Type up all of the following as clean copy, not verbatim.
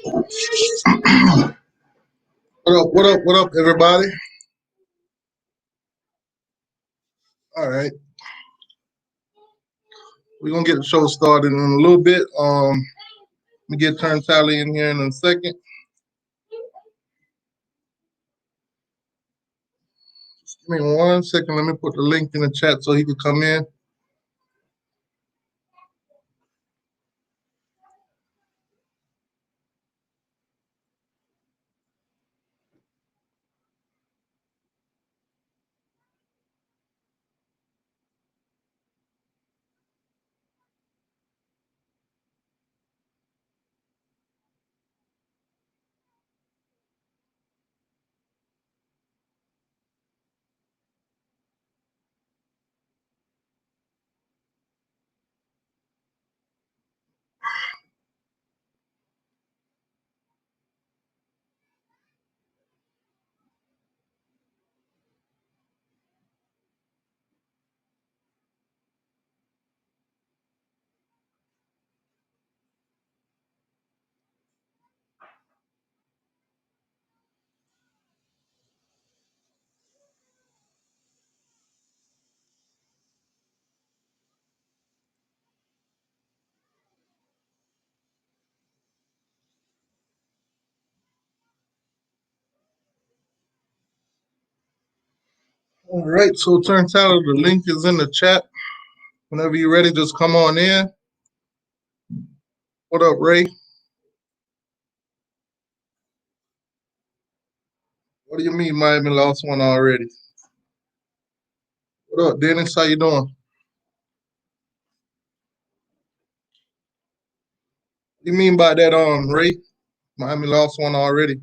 What up, everybody? All right, we're gonna get the show started in a little bit. Let me get turn tally in here in a second. Just give me 1 second. Let me put the link in the chat so he can come in. All right, so turn tally. The link is in the chat. Whenever you're ready, just come on in. What up, Ray? What do you mean Miami lost one already? What up, Dennis? How you doing? What do you mean by that, Ray? Miami lost one already.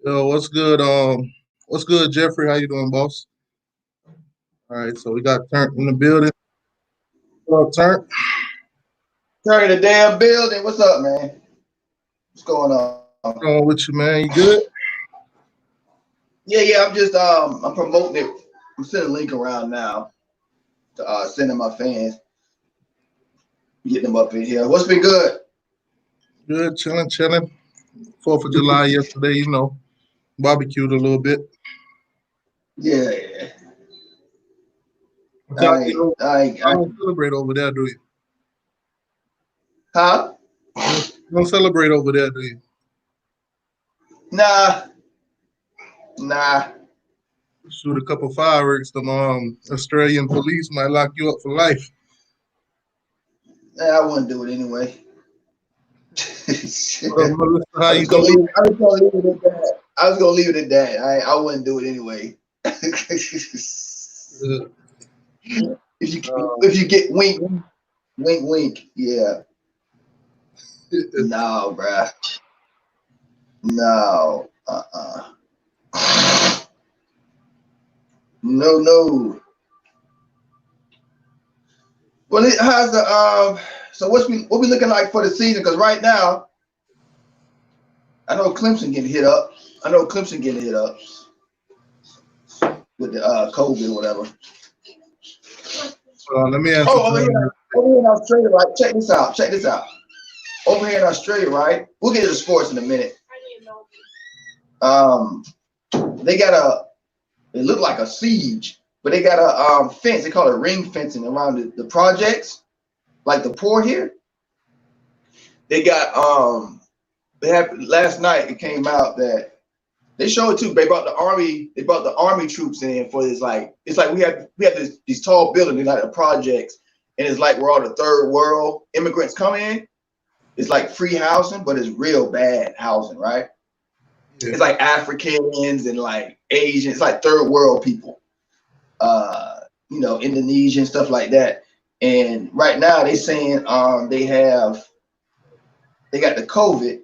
Yo, what's good? What's good, Jeffrey? How you doing, boss? All right, so we got Turnt in the building. What up, Turnt? Turn the damn building. What's up, man? What's going on? What's going with you, man? You good? Yeah. I'm just I'm promoting it. I'm sending a link around now to send to my fans. Getting them up in here. What's been good? Good, chilling. 4th of July yesterday, barbecued a little bit. Yeah. I don't celebrate over there, do you? Huh? You don't celebrate over there, do you? Nah. Shoot a couple fireworks, them Australian police might lock you up for life. I wouldn't do it anyway. How you doing? I was gonna leave it at that. I wouldn't do it anyway. If you get wink, yeah. No, bruh. No. No. Well, how's the so what we looking like for the season? Because right now, I know Clemson getting hit up. With the COVID or whatever. Let me answer. Over here in Australia, right? Check this out. Over here in Australia, right? We'll get to the sports in a minute. They got it looked like a siege, but they got a fence. They call it ring fencing around the projects, like the port here. They got they have last night. It came out that they showed it too. They brought the army troops in for this. It's like we have these tall buildings, like the projects, and it's like where all the third world immigrants come in. It's like free housing, but it's real bad housing, right? Yeah. It's like Africans and like Asians. It's like third world people, Indonesian, stuff like that. And right now they saying they got the COVID,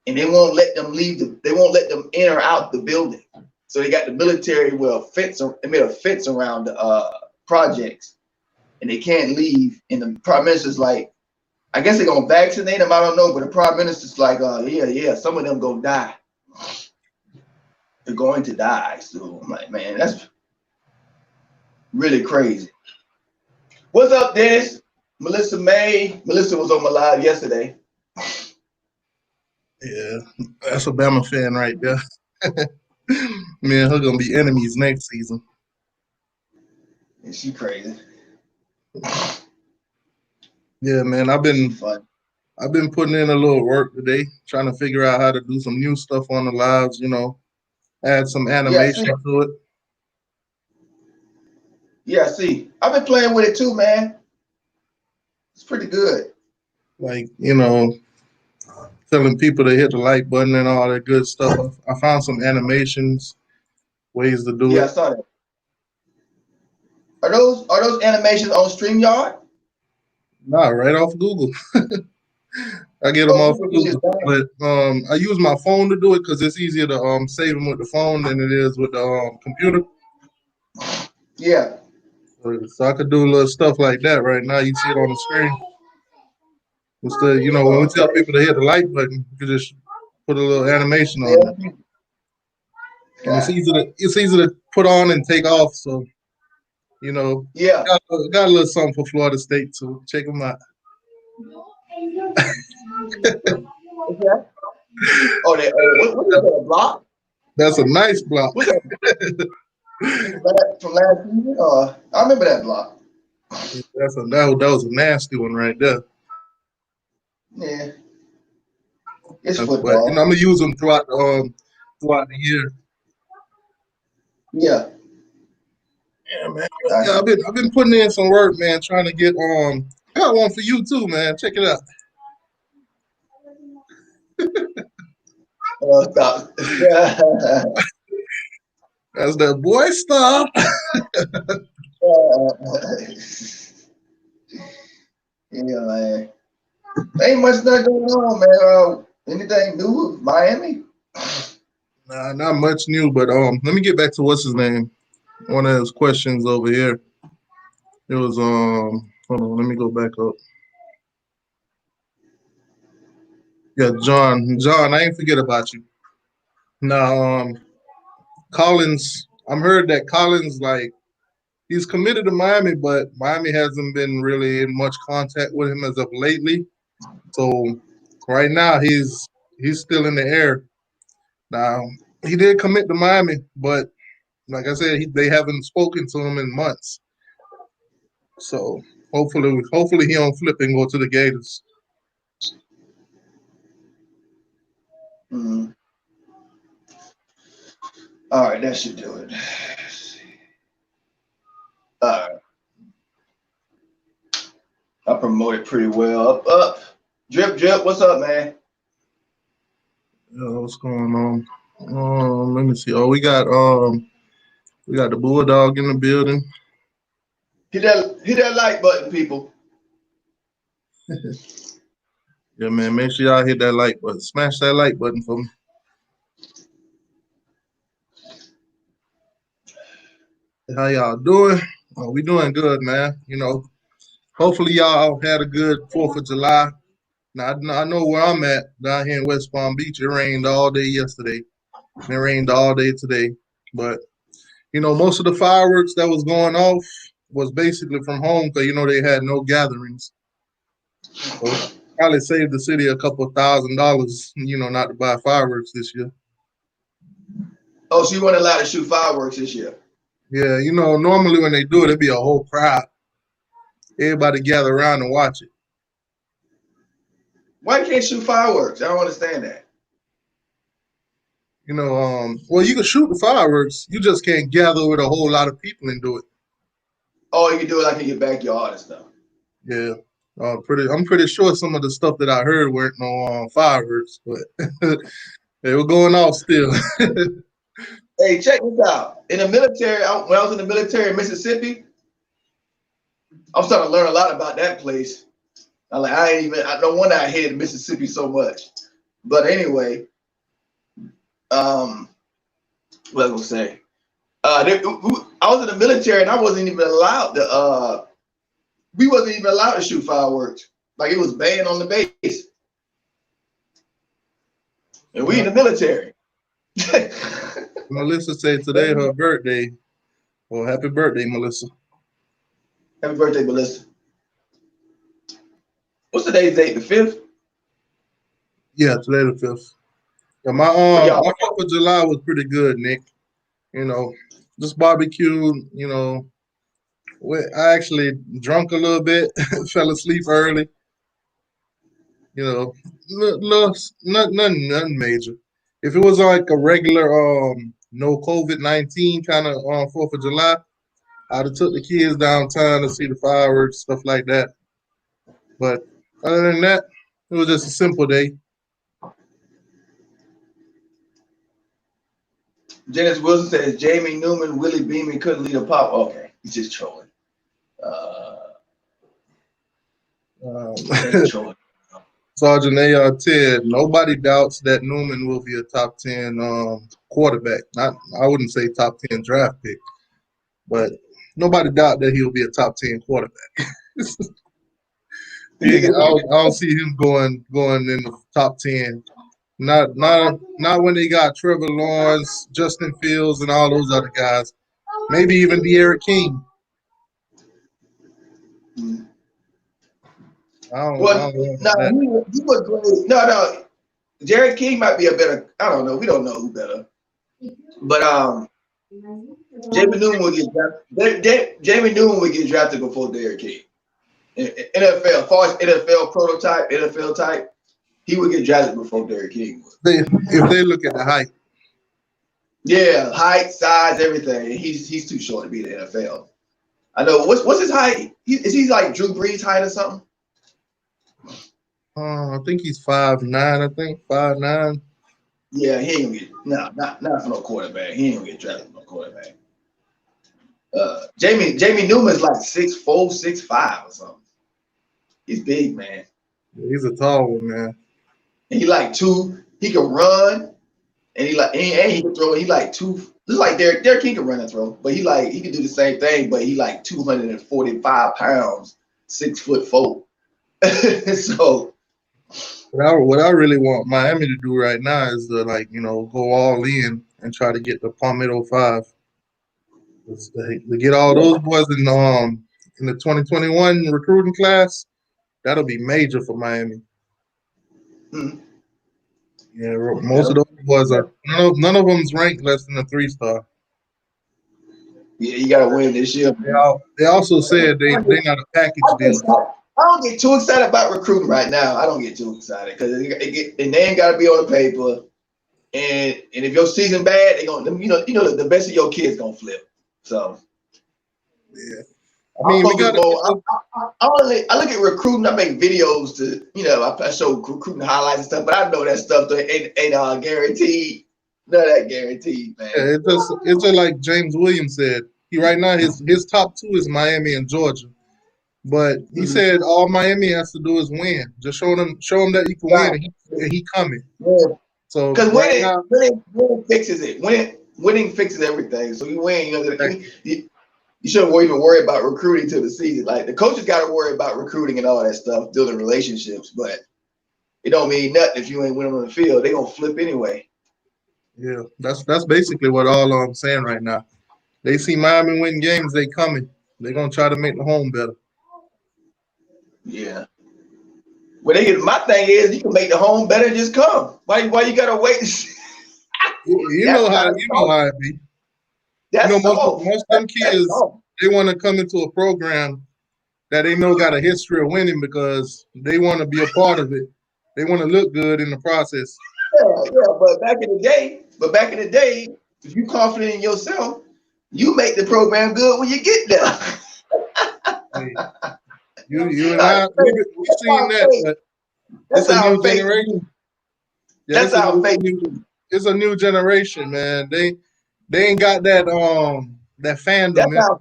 and they won't let them they won't let them in or out the building. So they got the military they made a fence around the projects, and they can't leave. And the prime minister's like, I guess they're gonna vaccinate them. I don't know, but the prime minister's like, yeah, some of them gonna die. They're going to die. So I'm like, man, that's really crazy. What's up, Dennis? Melissa May. Melissa was on my live yesterday. Yeah, that's a Bama fan right there. Me and her gonna be enemies next season. And she crazy. Yeah, man, I've She been fun. I've been putting in a little work today, trying to figure out how to do some new stuff on the lives. Add some Yeah, animation see. to it. Yeah, see. I've been playing with it too, man. It's pretty good. Like, telling people to hit the like button and all that good stuff. I found some animations, ways to do Yeah, I it. saw that. Are those animations on StreamYard? Nah, right off Google. I get them Oh, off Google did it. Google, but I use my phone to do it because it's easier to save them with the phone than it is with the computer. Yeah. So I could do a little stuff like that right now. You see it on the screen. Instead, when we tell Okay. people to hit the like button, you just put a little animation on it, Yeah. and it's easy to put on and take off. So Yeah. got a little something for Florida State too. Check them out. Okay. Oh, what is that, a block? That's a nice block. What's that from last season? I remember that block. That was a nasty one right there. Yeah. It's But I'm football. gonna use them throughout the year. Yeah. Yeah, man. I Yeah, see. I've been putting in some work, man, trying to get I got one for you too, man. Check it out. Stop. That's that boy stuff. Yeah, man. Ain't much nothing going on, man. Anything new with Miami? Nah, not much new, but let me get back to what's his name. One of his questions over here. It was hold on, let me go back up. Yeah, John. John, I ain't forget about you. Now, Collins, I'm heard that Collins he's committed to Miami, but Miami hasn't been really in much contact with him as of lately. So right now he's still in the air. Now he did commit to Miami, but like I said, they haven't spoken to him in months. So hopefully he don't flip and go to the Gators. Mm. All right, that should do it. All right. I promoted pretty well. Up. Drip. What's up, man? What's going on? Let me see. Oh, we got the Bulldog in the building. Hit that like button, people. Yeah, man. Make sure y'all hit that like button. Smash that like button for me. How y'all doing? Oh, we doing good, man. Hopefully y'all had a good 4th of July. Now, I know where I'm at down here in West Palm Beach. It rained all day yesterday. And it rained all day today. But, most of the fireworks that was going off was basically from home because, they had no gatherings. So probably saved the city a couple of $1,000, not to buy fireworks this year. Oh, so you weren't allowed to shoot fireworks this year? Yeah, normally when they do it, it'd be a whole crowd. Everybody gather around and watch it. Why you can't shoot fireworks? I don't understand that. Well, you can shoot the fireworks. You just can't gather with a whole lot of people and do it. Oh, you can do it like in your backyard and stuff. Yeah. I'm pretty sure some of the stuff that I heard weren't no fireworks, but they were going off still. Hey, check this out. In the military, when I was in the military in Mississippi, I'm starting to learn a lot about that place. I no wonder I hated Mississippi so much. But anyway, what was I gonna say? I was in the military and I wasn't even allowed to. We wasn't even allowed to shoot fireworks. Like it was banned on the base, and we in the military. Melissa said today her birthday. Well, happy birthday, Melissa. Happy birthday, Melissa. What's today's date? The 5th? Yeah, today the 5th. Yeah, my What y'all? 4th of July was pretty good, Nick. Just barbecued. I actually drunk a little bit, fell asleep early. Nothing major. If it was like a regular no COVID-19 kind of 4th of July, I'd have took the kids downtown to see the fireworks, stuff like that. But other than that, it was just a simple day. Janice Wilson says Jamie Newman, Willie Beeman couldn't lead a pop. Okay, he's just trolling. He's trolling. Sergeant A.R. Ted, nobody doubts that Newman will be a top 10 quarterback. I wouldn't say top 10 draft pick, but nobody doubt that he'll be a top 10 quarterback. I don't see him going in the top 10. Not when they got Trevor Lawrence, Justin Fields, and all those other guys. Maybe even De'Aaron King. He was great. No. Jared King might be a better. I don't know. We don't know who better. But Jamie Newman would get drafted. Jamie Newman would get drafted before Derek King. NFL, as far as NFL type, he would get drafted before Derek King would. If they look at the height. Yeah, height, size, everything. He's too short to be in the NFL. I know. What's his height? Is he like Drew Brees' height or something? I think he's 5'9". I think 5'9". Yeah, he ain't gonna get not for no quarterback. He ain't gonna get drafted for no quarterback. Jamie Newman's like 6'4", 6'5" or something. He's big, man. He's a tall one, man. And he like two. He can run, and he can throw. He like two. Just like Derek King can run and throw, but he can do the same thing. But he like 245 pounds, 6'4". So. What I really want Miami to do right now is to go all in and try to get the Palmetto 5. To get all those boys in the 2021 recruiting class, that'll be major for Miami. Mm-hmm. Yeah, most of those boys are none of them's ranked less than a 3-star. Yeah, you gotta win this year. They also said they're not a package deal. I don't get too excited about recruiting right now. I don't get too excited because the name got to be on the paper, and if your season bad, they gonna the best of your kids gonna flip. So yeah, I mean I look at recruiting. I make videos to I show recruiting highlights and stuff, but I know that stuff ain't guaranteed. None of that guaranteed, man. Yeah, it's just like James Williams said. Right now his top 2 is Miami and Georgia. But he said all Miami has to do is win. Just show them that you can win, and he coming. Yeah. So because winning fixes it. Winning fixes everything. So you win. You shouldn't even worry about recruiting till the season. Like the coaches got to worry about recruiting and all that stuff, building relationships. But it don't mean nothing if you ain't winning on the field. They gonna flip anyway. Yeah, that's basically what all I'm saying right now. They see Miami win games, they coming. They're gonna try to make the home better. Yeah. Well, my thing is, you can make the home better and just come. Why you gotta wait? You know how it be. Most of them kids, they want to come into a program that they know got a history of winning because they want to be a part of it. They want to look good in the process. Yeah. But back in the day, if you confident in yourself, you make the program good when you get there. Hey. You and I, we've seen that, but it's a new generation. Yeah, that's our fake. It's a new generation, man. They ain't got that fandom.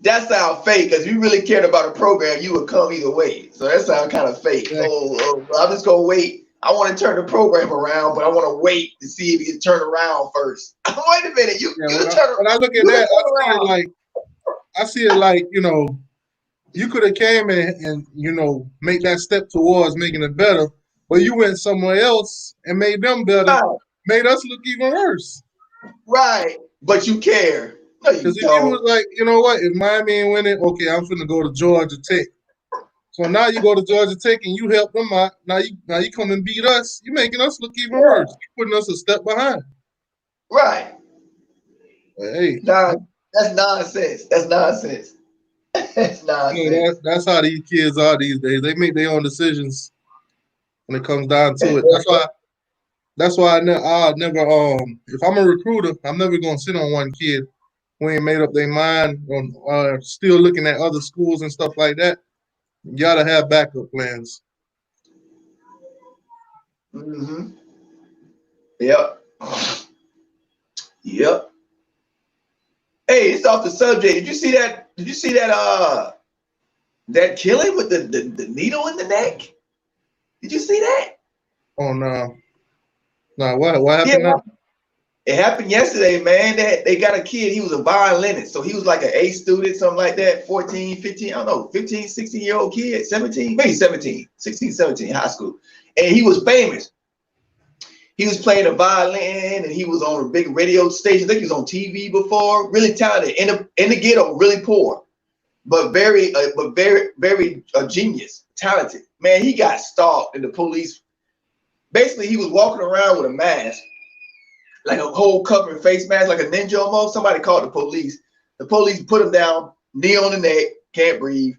That sound fake because if you really cared about a program, you would come either way. So that sounds kind of fake. Exactly. I'm just gonna wait. I want to turn the program around, but I want to wait to see if it can turn around first. Wait a minute, when I look at that, I see it like you could have came and make that step towards making it better, but you went somewhere else and made them better, made us look even worse. Right, but you care. No, you Because if he was don't. like, you know what, if Miami ain't winning, okay, I'm finna go to Georgia Tech. So now you go to Georgia Tech and you help them out. Now you come and beat us. You making us look even Yeah. worse. You putting us a step behind. Right. But hey, Nah, that's nonsense. That's nonsense. That's nonsense. that's how these kids are these days. They make their own decisions when it comes down to it. That's why I'll never if I'm a recruiter, I'm never gonna sit on one kid who ain't made up their mind on still looking at other schools and stuff like that. You gotta have backup plans. Mm-hmm. Yep. Yep. Hey, it's off the subject. Did you see that? Did you see that? That killing with the needle in the neck. Did you see that? Oh no. No, what Yeah, happened now? it happened yesterday, man. They got a kid. He was a violinist. So he was like an A student, something like that. 14, 15, I don't know, 15, 16-year-old kid, 17, maybe 17, 16, 17, high school. And he was famous. He was playing the violin and he was on a big radio station. I think he was on TV before. Really talented. In the ghetto, really poor, but very genius, talented. Man, he got stalked and the police. Basically, he was walking around with a mask, like a whole covering face mask, like a ninja almost. Somebody called the police. The police put him down, knee on the neck, can't breathe.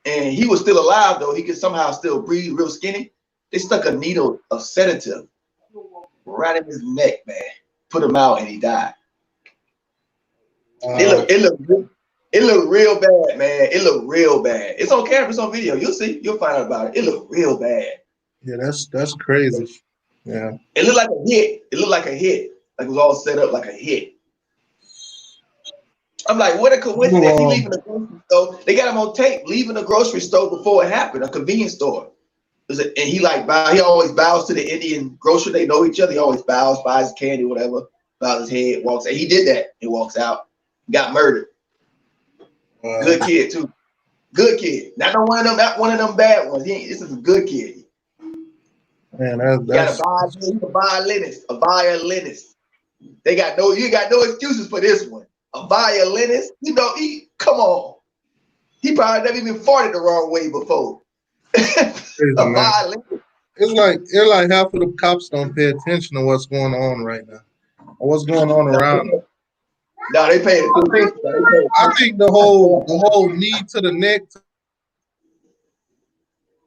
And he was still alive though. He could somehow still breathe, real skinny. They stuck a needle of sedative right in his neck, man. Put him out and he died. Uh, It looked real bad, man. It looked real bad. It's on camera, it's on video. You'll see. You'll find out about it. It looked real bad. yeah, that's crazy. Yeah. It looked like a hit. It looked like a hit. Like it was all set up like a hit. I'm like, what a coincidence. He leaving the grocery store. They got him on tape leaving the grocery store before it happened, a convenience store. And he always bows to the Indian grocer. They know each other. He always bows, buys candy, whatever, bows his head, walks out. He did that. He walks out. Got murdered. Good kid too. Good kid. Not one of them bad ones. This is a good kid. Man, He's a violinist. A violinist. You got no excuses for this one. A violinist. Come on. He probably never even farted the wrong way before. crazy, A man. violinist. It's like half of the cops don't pay attention to what's going on right now, or what's going on around them. No, they pay attention. I think the whole knee to the neck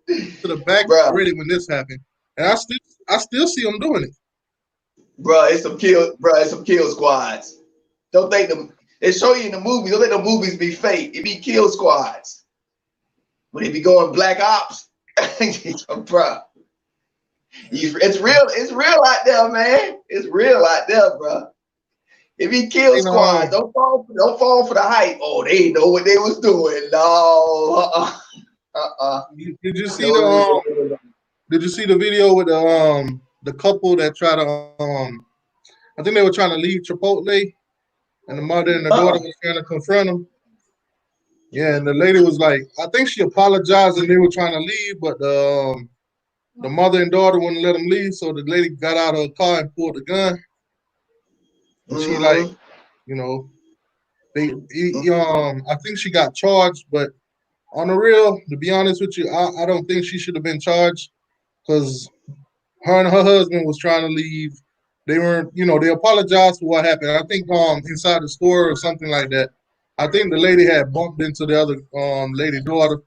to the back already when this happened, and I still see them doing it. Bro, it's some kill squads. Don't think them. They show you in the movies. Don't let the movies be fake. It be kill squads. When they be going black ops, bro. It's real. It's real out there, man. It's real out there, bro. If he kill squads, don't fall for the hype. Oh, they know what they was doing. No. Did you see Did you see the video with the couple that tried to I think they were trying to leave Chipotle, and the mother and the daughter was trying to confront them. Yeah, and the lady was like, I think she apologized and they were trying to leave, but the mother and daughter wouldn't let them leave, so the lady got out of her car and pulled the gun. And she like, you know, I think she got charged, but on the real, to be honest with you, I don't think she should have been charged because her and her husband was trying to leave. They weren't, they apologized for what happened. I think inside the store or something like that. I think the lady had bumped into the other lady daughter.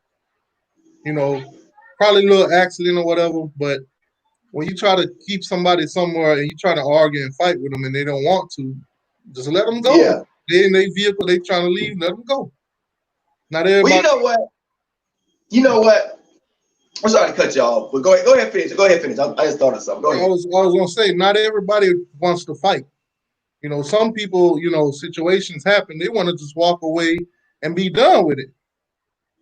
Probably a little accident or whatever. But when you try to keep somebody somewhere and you try to argue and fight with them and they don't want to, just let them go. Yeah. They in their vehicle, they trying to leave, let them go. Not everybody. Well, you know what? I'm sorry to cut you off, but go ahead, finish. Go ahead, finish. I just thought of something. Go ahead. I was gonna say, not everybody wants to fight. Some people, situations happen. They want to just walk away and be done with it.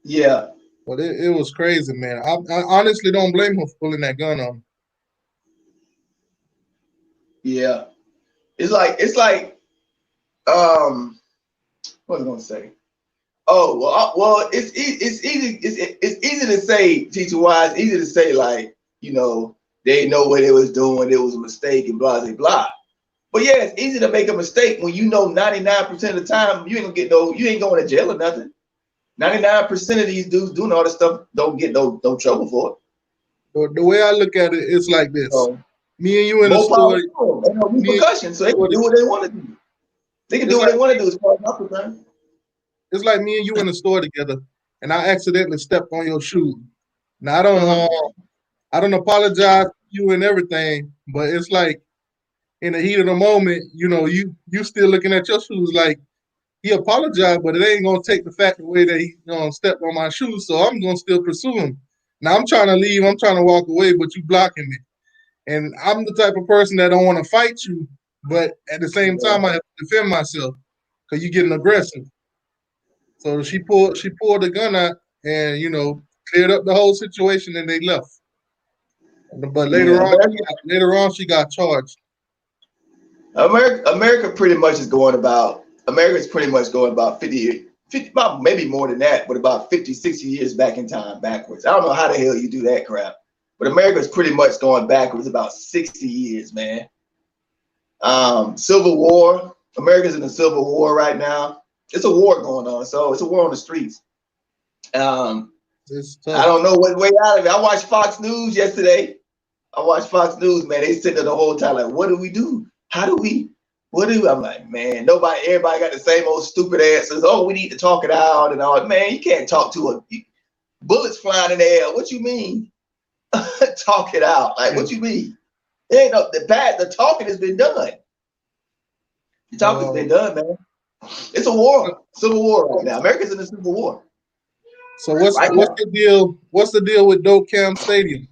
Yeah. But it was crazy, man. I honestly don't blame her for pulling that gun on him. Yeah. It's like what was I gonna say? Oh well, it's easy to say t2y. It's easy to say like they know what they was doing. It was a mistake and blah blah blah. But yeah, it's easy to make a mistake when you know 99% of the time you ain't going to jail or nothing. 99% of these dudes doing all this stuff don't get no trouble for it. But the way I look at it, it's like this. So Me and you in a more power store. to them. Ain't no Me and repercussions, so they can you, do what they want to do. They can do it's what like they want to do as far as I'm concerned. it's like me and you in a store together, and I accidentally stepped on your shoe. Now I don't apologize to you and everything, but it's like in the heat of the moment, you still looking at your shoes like he apologized, but it ain't gonna take the fact away that he stepped on my shoes, so I'm gonna still pursue him. Now I'm trying to leave, I'm trying to walk away, but you blocking me. And I'm the type of person that don't want to fight you, but at the same Yeah. time I have to defend myself because you're getting aggressive. So she pulled the gun out and cleared up the whole situation and they left. But Yeah, later on she got charged. America pretty much is going about. America's pretty much going about 50, about maybe more than that, but about 50, 60 years back in time, backwards. I don't know how the hell you do that crap, but America's pretty much going backwards about 60 years, man. Civil War. America's in a civil war right now. It's a war going on, so it's a war on the streets. It's I tough. don't know what way out of it. I watched Fox News yesterday. I watched Fox News, man. They sitting there the whole time like, what do we do? How do we? What do? I'm like, man, everybody got the same old stupid answers. Oh, we need to talk it out and all. Man, you can't talk to bullets flying in the air. What you mean? Talk it out. Like, what you mean? It ain't no the talking has been done. The talking's been done, man. It's a war, civil war right now. America's in a civil war. So what's Right what's now. the deal? What's the deal with Doak Cam Stadium?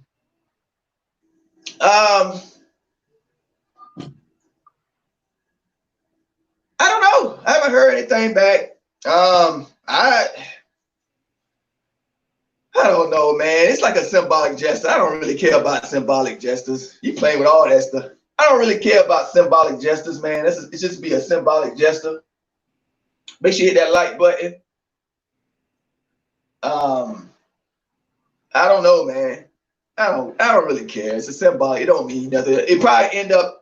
I don't know. I haven't heard anything back. I don't know, man. It's like a symbolic gesture. I don't really care about symbolic gestures. You playing with all that stuff. I don't really care about symbolic gestures, man. It's just be a symbolic gesture. Make sure you hit that like button. I don't know, man. I don't really care. It's a symbolic. It don't mean nothing. It'll probably end up.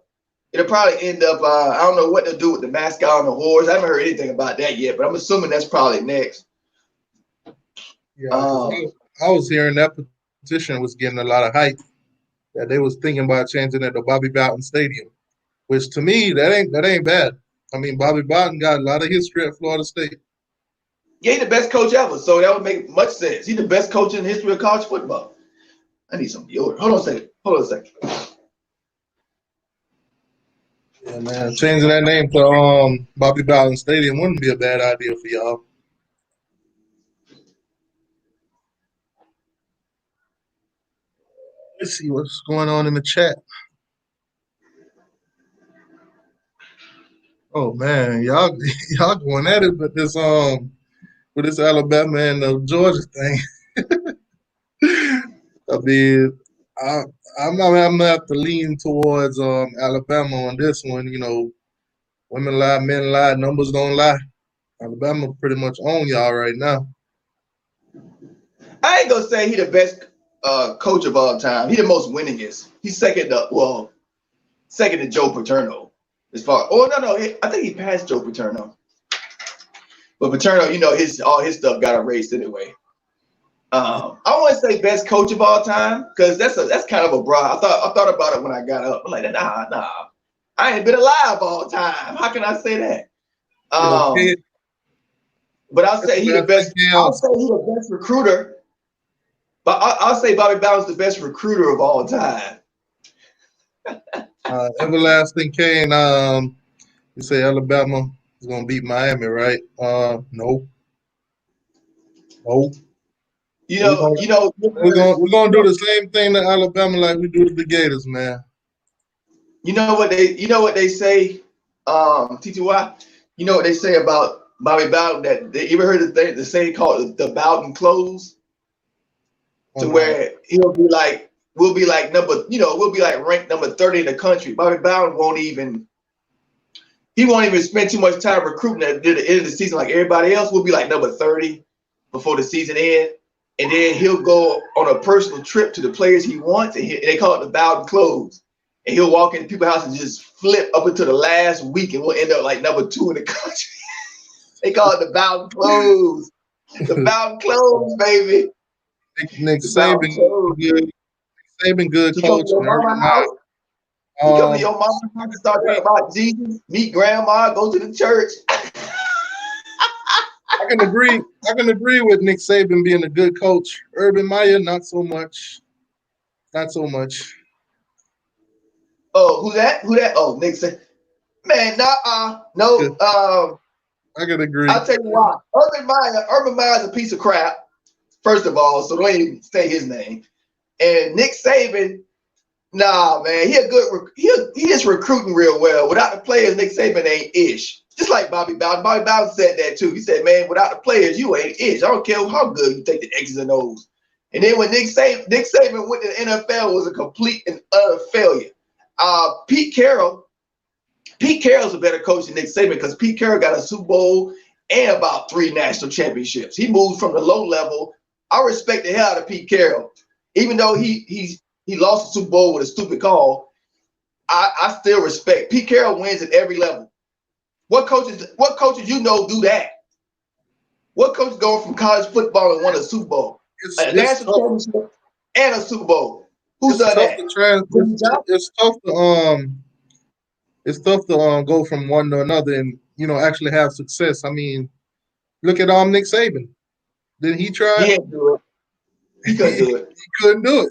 I don't know what to do with the mascot on the horse. I haven't heard anything about that yet, but I'm assuming that's probably next. Yeah, 'cause I was hearing that petition was getting a lot of hype. That they was thinking about changing it to Bobby Bowden Stadium, which to me that ain't bad. I mean, Bobby Bowden got a lot of history at Florida State. Yeah, he's the best coach ever, so that would make much sense. He's the best coach in the history of college football. I need some deodorant. Hold on a second. Yeah, man, changing that name to Bobby Bowden Stadium wouldn't be a bad idea for y'all. Let's see what's going on in the chat. Oh man, y'all y'all going at it with this Alabama and Georgia thing. I mean, I, I'm gonna have to lean towards Alabama on this one. Women lie, men lie, numbers don't lie. Alabama pretty much own y'all right now. I ain't gonna say he the best coach of all time. He the most winningest. He's second to Joe Paterno. I think he passed Joe Paterno. But Paterno, all his stuff got erased anyway. I want to say best coach of all time because that's kind of a broad. I thought about it when I got up. I'm like, nah. I ain't been alive all time. How can I say that? But I'll say he's the best. I'll say he's the best recruiter. But I'll say Bobby Bowden's the best recruiter of all time. Everlasting Kane. You say Alabama is gonna beat Miami, right? No. We're gonna do the same thing to Alabama like we do to the Gators, man. You know what they say, t2y. You know what they say about Bobby Bowden? That you ever heard the saying called the Bowden close? To where we'll be like ranked number 30 in the country. Bobby Bowden won't even spend too much time recruiting at the end of the season like everybody else. We'll be like number 30 before the season ends. And then he'll go on a personal trip to the players he wants, and they call it the Bowden close. and he'll walk into people's house and just flip up until the last week, and we'll end up like number 2 in the country. They call it the Bowden Close. The Bowden Close, baby. Nick Saban, good. Saban, good He come to coach. your mama's house. He come to your mama's house and start talking about Jesus, meet grandma, go to the church. I can agree with Nick Saban being a good coach. Urban Meyer, not so much. Not so much. Oh, who that? Oh, Nick Saban. Man, no. I can agree. I'll tell you why. Urban Meyer's a piece of crap. First of all, so don't even say his name. And Nick Saban, nah, man, he is recruiting real well. Without the players, Nick Saban ain't ish. Just like Bobby Bowden. Bobby Bowden said that too. He said, man, without the players, you ain't ish. I don't care how good you take the X's and O's. And then when Nick Saban went to the NFL, it was a complete and utter failure. Pete Carroll's a better coach than Nick Saban because Pete Carroll got a Super Bowl and about 3 national championships. He moved from the low level. I respect the hell out of Pete Carroll. Even though he lost the Super Bowl with a stupid call, I still respect. Pete Carroll wins at every level. What coaches you know do that? What coaches go from college football and won a Super Bowl? A national championship and a Super Bowl. Who's done that? It's tough to go from one to another and actually have success. I mean, look at Nick Saban. Did he try? He didn't do it. He couldn't do it. He couldn't do it.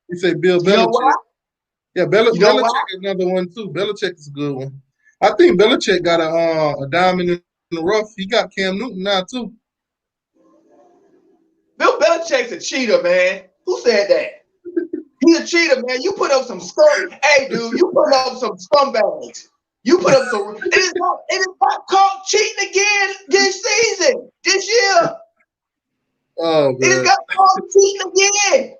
You say Bill Belichick. You know why? Yeah, Belichick is another one too. Belichick is a good one. I think Belichick got a diamond in the rough. He got Cam Newton now too. Bill Belichick's a cheater, man. Who said that? He's a cheater, man. You put up some scum. Hey, dude, you put up some scumbags. You put up some. It is not called cheating again this season, this year. Oh, man. It is got called cheating again.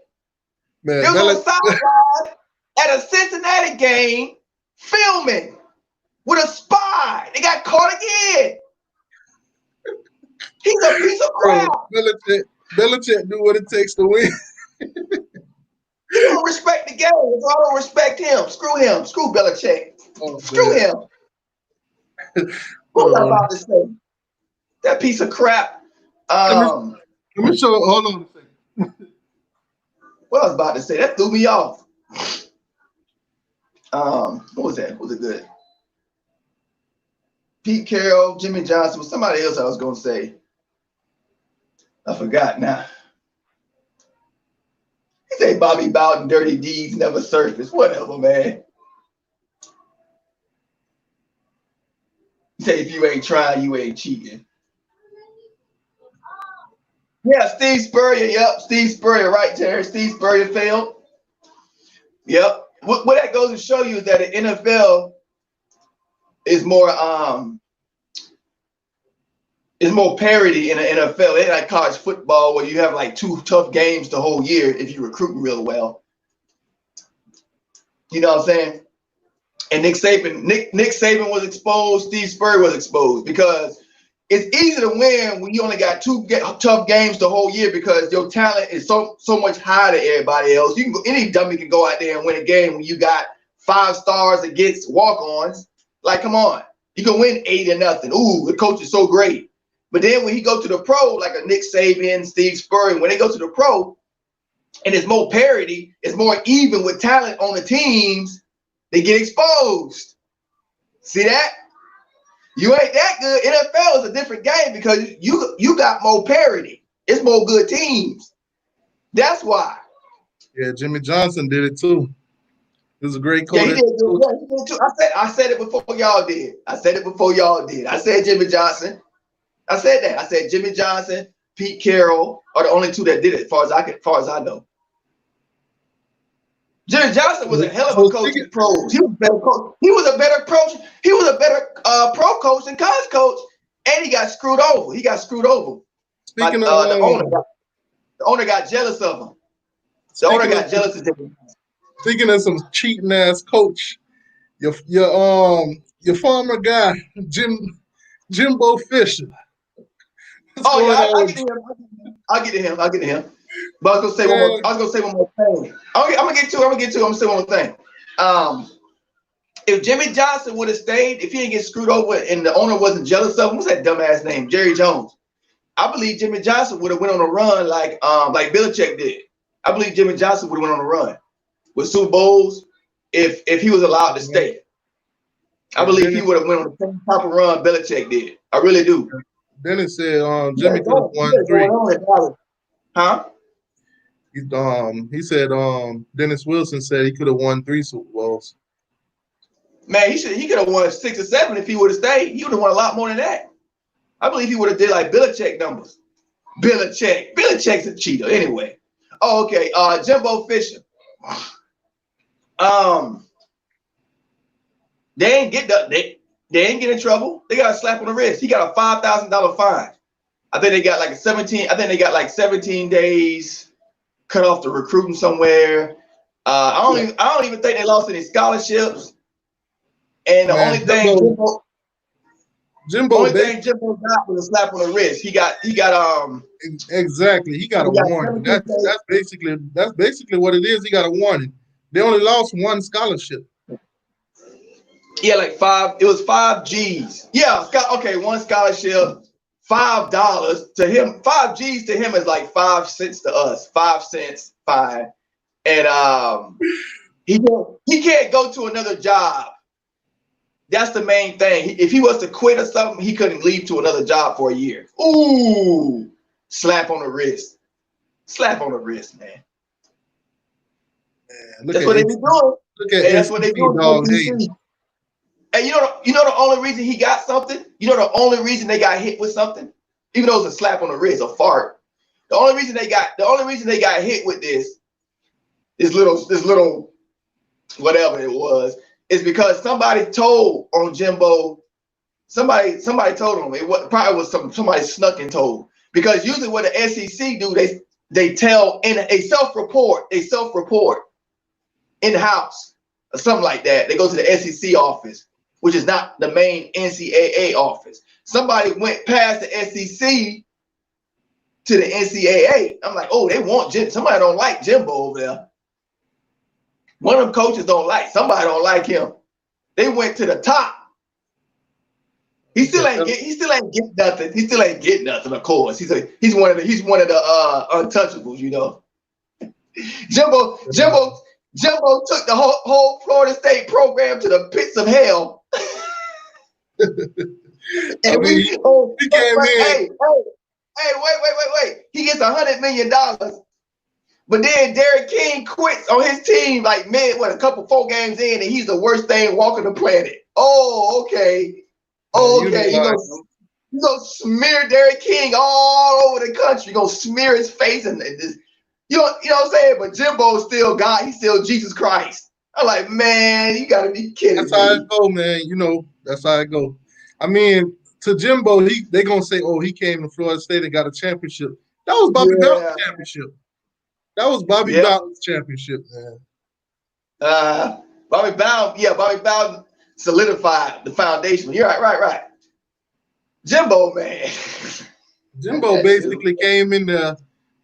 Man, it was on sideline at a Cincinnati game filming with a spy. They got caught again. He's a piece of crap. Belichick do what it takes to win. You don't respect the game, so I don't respect him. Screw him. Screw Belichick. Screw him. What was I about to say? That piece of crap. Let me show. Hold on a second. What I was about to say, that threw me off. What was that? Was it good? Pete Carroll, Jimmy Johnson, was somebody else I was going to say. I forgot now. He said Bobby Bowden dirty deeds never surfaced. Whatever, man. He said if you ain't trying, you ain't cheating. Yeah, Steve Spurrier. Yep, Steve Spurrier, right, Terry? Steve Spurrier failed. Yep. What that goes to show you is that the NFL is more parity in the NFL. It ain't like college football where you have like 2 tough games the whole year if you're recruiting real well. You know what I'm saying? And Nick Saban was exposed. Steve Spurrier was exposed because it's easy to win when you only got 2 tough games the whole year because your talent is so much higher than everybody else. Any dummy can go out there and win a game when you got 5 stars against walk-ons. Like, come on, you can win 8-0. Ooh, the coach is so great. But then when he go to the pro, like a Nick Saban, Steve Spurrier, when they go to the pro, and it's more parity, it's more even with talent on the teams, they get exposed. See that? You ain't that good. NFL is a different game because you got more parity. It's more good teams. That's why. Yeah, Jimmy Johnson did it too. He was a great coach. Yeah, he did too. I said it before y'all did. I said Jimmy Johnson. I said that. I said Jimmy Johnson, Pete Carroll are the only 2 that did it, as far as I know. Jimmy Johnson was a hell of a coach in pros. He was a better coach. He was a better coach. He was a better pro coach than college coach, and he got screwed over. Speaking of the owner got jealous of him. The owner got jealous of him. Speaking of some cheating ass coach, your former guy Jimbo Fisher. Oh yeah, I'll get to him. But I was gonna say one more. I was gonna say one more thing. I'm gonna get to. I'm gonna say one more thing. If Jimmy Johnson would have stayed, if he didn't get screwed over and the owner wasn't jealous of him, what's that dumbass name? Jerry Jones. I believe Jimmy Johnson would have went on a run like Belichick did. I believe Jimmy Johnson would have went on a run with Super Bowls if he was allowed to stay. I believe he would have went on the same type of run Belichick did. I really do. Dennis said Jimmy could have won 3. Huh? He said Dennis Wilson said he could have won 3 Super Bowls. Man, he could have won 6 or 7 if he would have stayed. He would have won a lot more than that. I believe he would have did like Belichick numbers. Belichick's a cheater anyway. Oh, okay. Jimbo Fisher. They ain't get in trouble. They got a slap on the wrist. He got a $5,000 fine. I think they got like 17 days cut off the recruiting somewhere. I don't even think they lost any scholarships. And the only thing Jimbo got was a slap on the wrist. He got exactly. He got a warning. That's basically what it is. He got a warning. They only lost 1 scholarship. Yeah, like 5. It was 5 G's. Yeah, okay, 1 scholarship, $5 to him. 5 G's to him is like 5 cents to us. 5 cents, fine. And he can't go to another job. That's the main thing. If he was to quit or something, he couldn't leave to another job for a year. Ooh, slap on the wrist. Slap on the wrist, man. That's what they be doing. That's what they do. And you know the only reason he got something? You know the only reason they got hit with something? Even though it's a slap on the wrist, a fart. The only reason they got hit with this little whatever it was, is because somebody told on Jimbo. Somebody told him. Probably was somebody snuck and told. Because usually what the SEC do, they tell in a self-report in the house or something like that. They go to the SEC office, which is not the main NCAA office. Somebody went past the SEC to the NCAA. I'm like, oh, they want Jim. Somebody don't like Jimbo over there. One of them coaches somebody don't like him. They went to the top. He still ain't get nothing. He still ain't get nothing, of course. He's one of the untouchables, you know. Jimbo took the whole Florida State program to the pits of hell. And he came in. Hey, wait. He gets $100 million. But then Derek King quits on his team like a 4 games in, and he's the worst thing walking the planet. Oh, okay. Okay. You're gonna smear Derek King all over the country. You're gonna smear his face and this, you know what I'm saying? But Jimbo's still God, he's still Jesus Christ. I'm like, man, you gotta be kidding me. That's how it go, man. You know, that's how it go. I mean, to Jimbo, they gonna say, oh, he came to Florida State and got a championship. That was Bobby Bowden's championship. That was Bobby Bowden's championship, man. Bobby Bowden solidified the foundation. You're right. Jimbo, man. Jimbo basically came in there,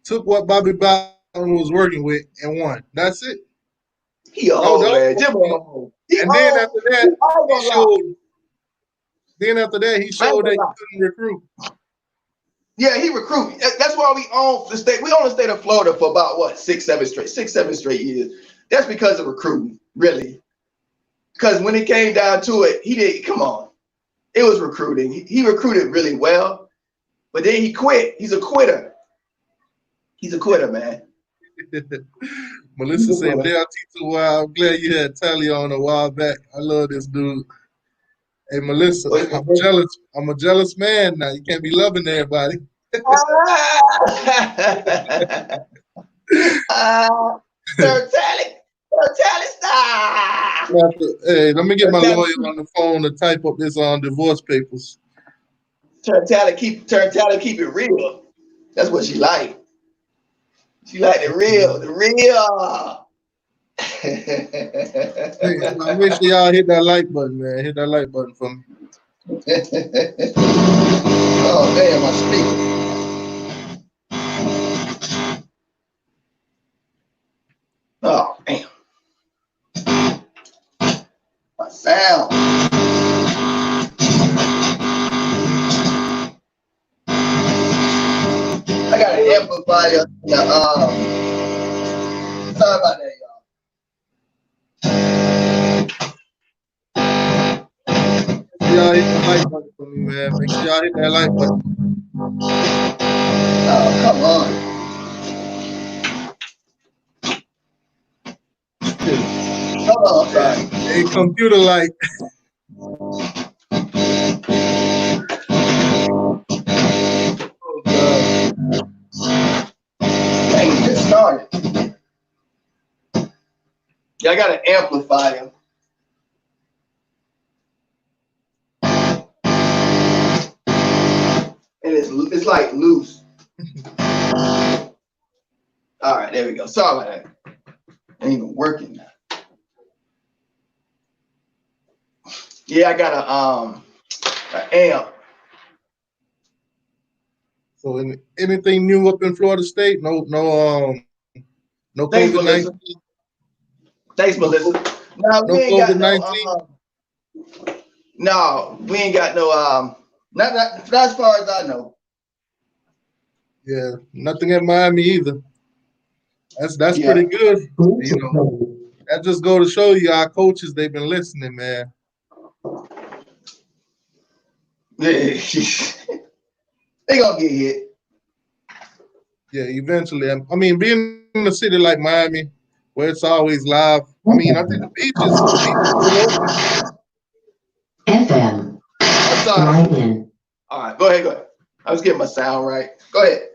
took what Bobby Bowden was working with, and won. That's it. He old, man. Jimbo. And then after that, he showed that he couldn't recruit. Yeah, he recruited. That's why we own the state. We own the state of Florida for about 6, 7 straight years. That's because of recruiting, really. Because when it came down to it, he did. Come on, it was recruiting. He recruited really well, but then he quit. He's a quitter. He's a quitter, man. Melissa said, t2y, I'm glad you had Tally on a while back. I love this dude. Hey, Melissa, I'm jealous. I'm a jealous man now. You can't be loving everybody. Hey, let me get my lawyer on the phone to type up this on divorce papers. Tally keep it real. That's what she like. She like the real. Hey, make sure y'all hit that like button, man. Hit that like button for me. Oh, damn, my speaker. Oh, damn. My sound. I got an amplifier. Sorry about that, y'all. Y'all hit the like button for me, man. Make sure y'all hit that like button. Oh, come on. Hold on, sorry. Hey, computer light. Oh, God. Dang, it just started. Yeah, I got an amplifier. And it's like loose. All right, there we go. Sorry about that. Ain't even working now. Yeah, I got an amp. So, anything new up in Florida State? No Thanks, COVID-19. Melissa. Thanks, Melissa. No, we ain't got no. No, we ain't got no. Not as far as I know. Yeah, nothing at Miami either. That's Yeah. pretty good. You know, that just go to show you our coaches, they've been listening, man. Yeah. They gonna get hit. Yeah, eventually. I mean, being in a city like Miami, where it's always live. I mean, I think the beaches still open. FM. I'm sorry. All right, go ahead. I was getting my sound right. Go ahead.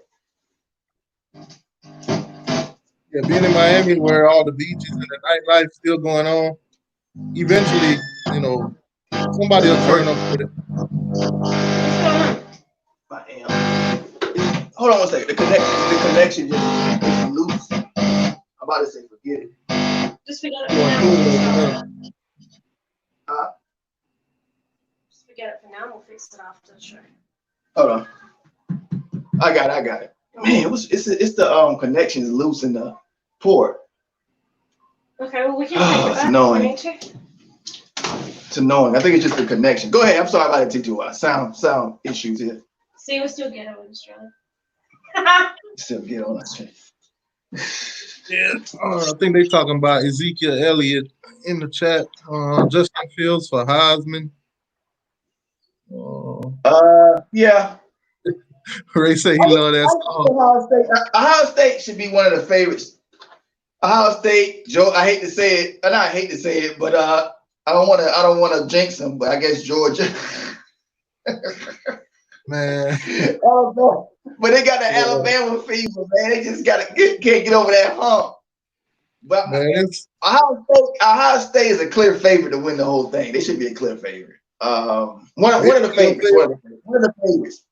Yeah, being in Miami, where all the beaches and the nightlife still going on. Eventually, you know, somebody will turn up with it. Hold on one second. The connection just is loose. I'm about to say forget it. Just forget it. Just forget it for now. We'll fix it after the show. Hold on. I got it. Man, it's the connection is loose in the port. Okay, well we can take it back. Annoying. It's annoying. I think it's just the connection. Go ahead. I'm sorry about the t2y. Sound issues here. See, we're still ghetto in Australia. Still get on Australia. Yeah, I think they talking about Ezekiel Elliott in the chat. Justin Fields for Heisman. Yeah. Ray say he love that song. Ohio State should be one of the favorites. Ohio State, Joe. I hate to say it, and I hate to say it, but I don't want to jinx them. But I guess Georgia. Man. But they got the Alabama fever, man. They just can't get over that hump. But man, Ohio State is a clear favorite to win the whole thing. They should be a clear favorite. One of the favorites. One of the favorites.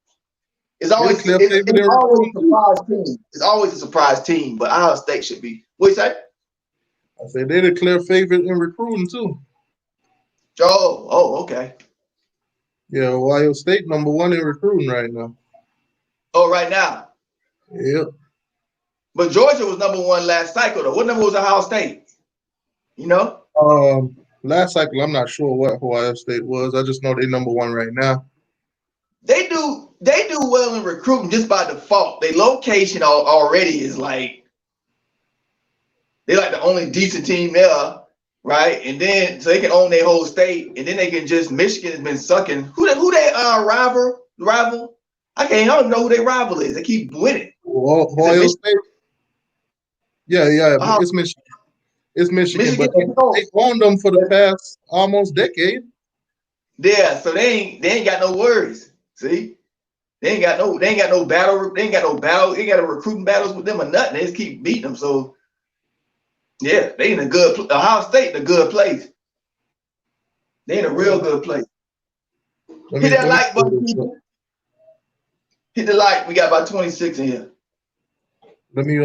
It's always a surprise team. It's always a surprise team, but Ohio State should be. What you say? I said they're the clear favorite in recruiting too. Oh, okay. Yeah, Ohio State #1 in recruiting right now. Oh, right now. Yep. But Georgia was #1 last cycle though. What number was Ohio State? You know? Last cycle, I'm not sure what Ohio State was. I just know they're #1 right now. They do well in recruiting just by default. Their location already is like they're like the only decent team there, right? And then so they can own their whole state, and then they can just Michigan has been sucking. Who they rival? I don't even know who their rival is. They keep winning. Ohio State. Yeah, it's Michigan. It's Michigan, but they owned them for the past almost decade. Yeah, so they ain't got no worries. See? They ain't got no battle. They ain't got no battle. They ain't got no recruiting battles with them or nothing. They just keep beating them. So yeah, they in a good Ohio State in a good place. They in a real good place. Hit that like button, people. Hit the like. We got about 26 in here. Let me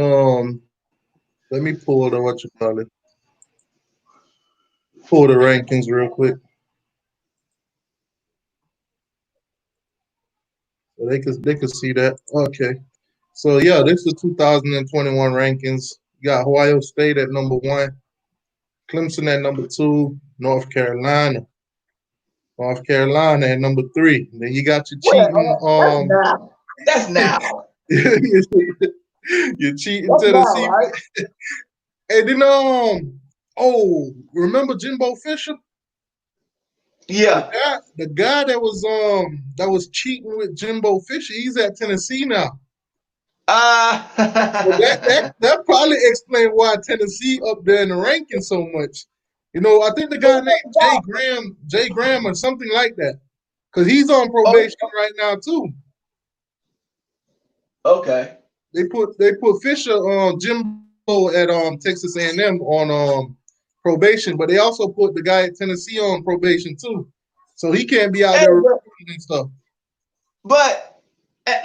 pull the pull the rankings real quick. So they could see that. Okay. So yeah, this is 2021 rankings. You got Ohio State at number 1, Clemson at number 2, North Carolina. North Carolina at number 3. Then you got your cheating. That's now. That's now. You're cheating That's now, Tennessee. right? And then remember Jimbo Fisher? Yeah. The guy that was cheating with Jimbo Fisher, he's at Tennessee now. So that probably explains why Tennessee up there in the ranking so much. I think the guy named Jay Graham or something like that. Because he's on probation right now too. Okay. They put Fisher Jimbo at Texas A&M on probation, but they also put the guy at Tennessee on probation too. So he can't be out there recruiting and stuff. But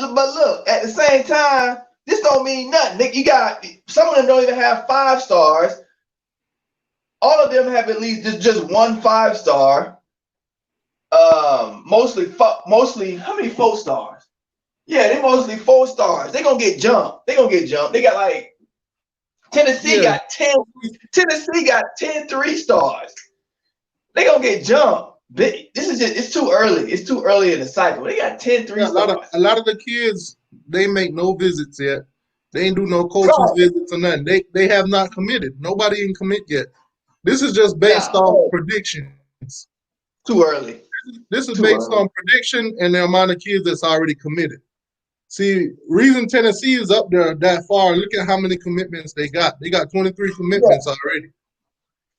look, at the same time, this don't mean nothing. Nick, you got some of them don't even have 5 stars. All of them have at least just 1 5-star. Mostly how many 4 stars? Yeah, they mostly 4 stars. They're gonna get jumped. They got like Tennessee got 10. Tennessee got 10 3-stars. They gonna get jumped. It's too early. It's too early in the cycle. They got 10 3-stars. A lot of the kids, they make no visits yet. They ain't do no coaches visits or nothing. They have not committed. Nobody ain't commit yet. This is just based on predictions. Too early. This is based on prediction and the amount of kids that's already committed. See, reason Tennessee is up there that far, look at how many commitments they got. They got 23 commitments already.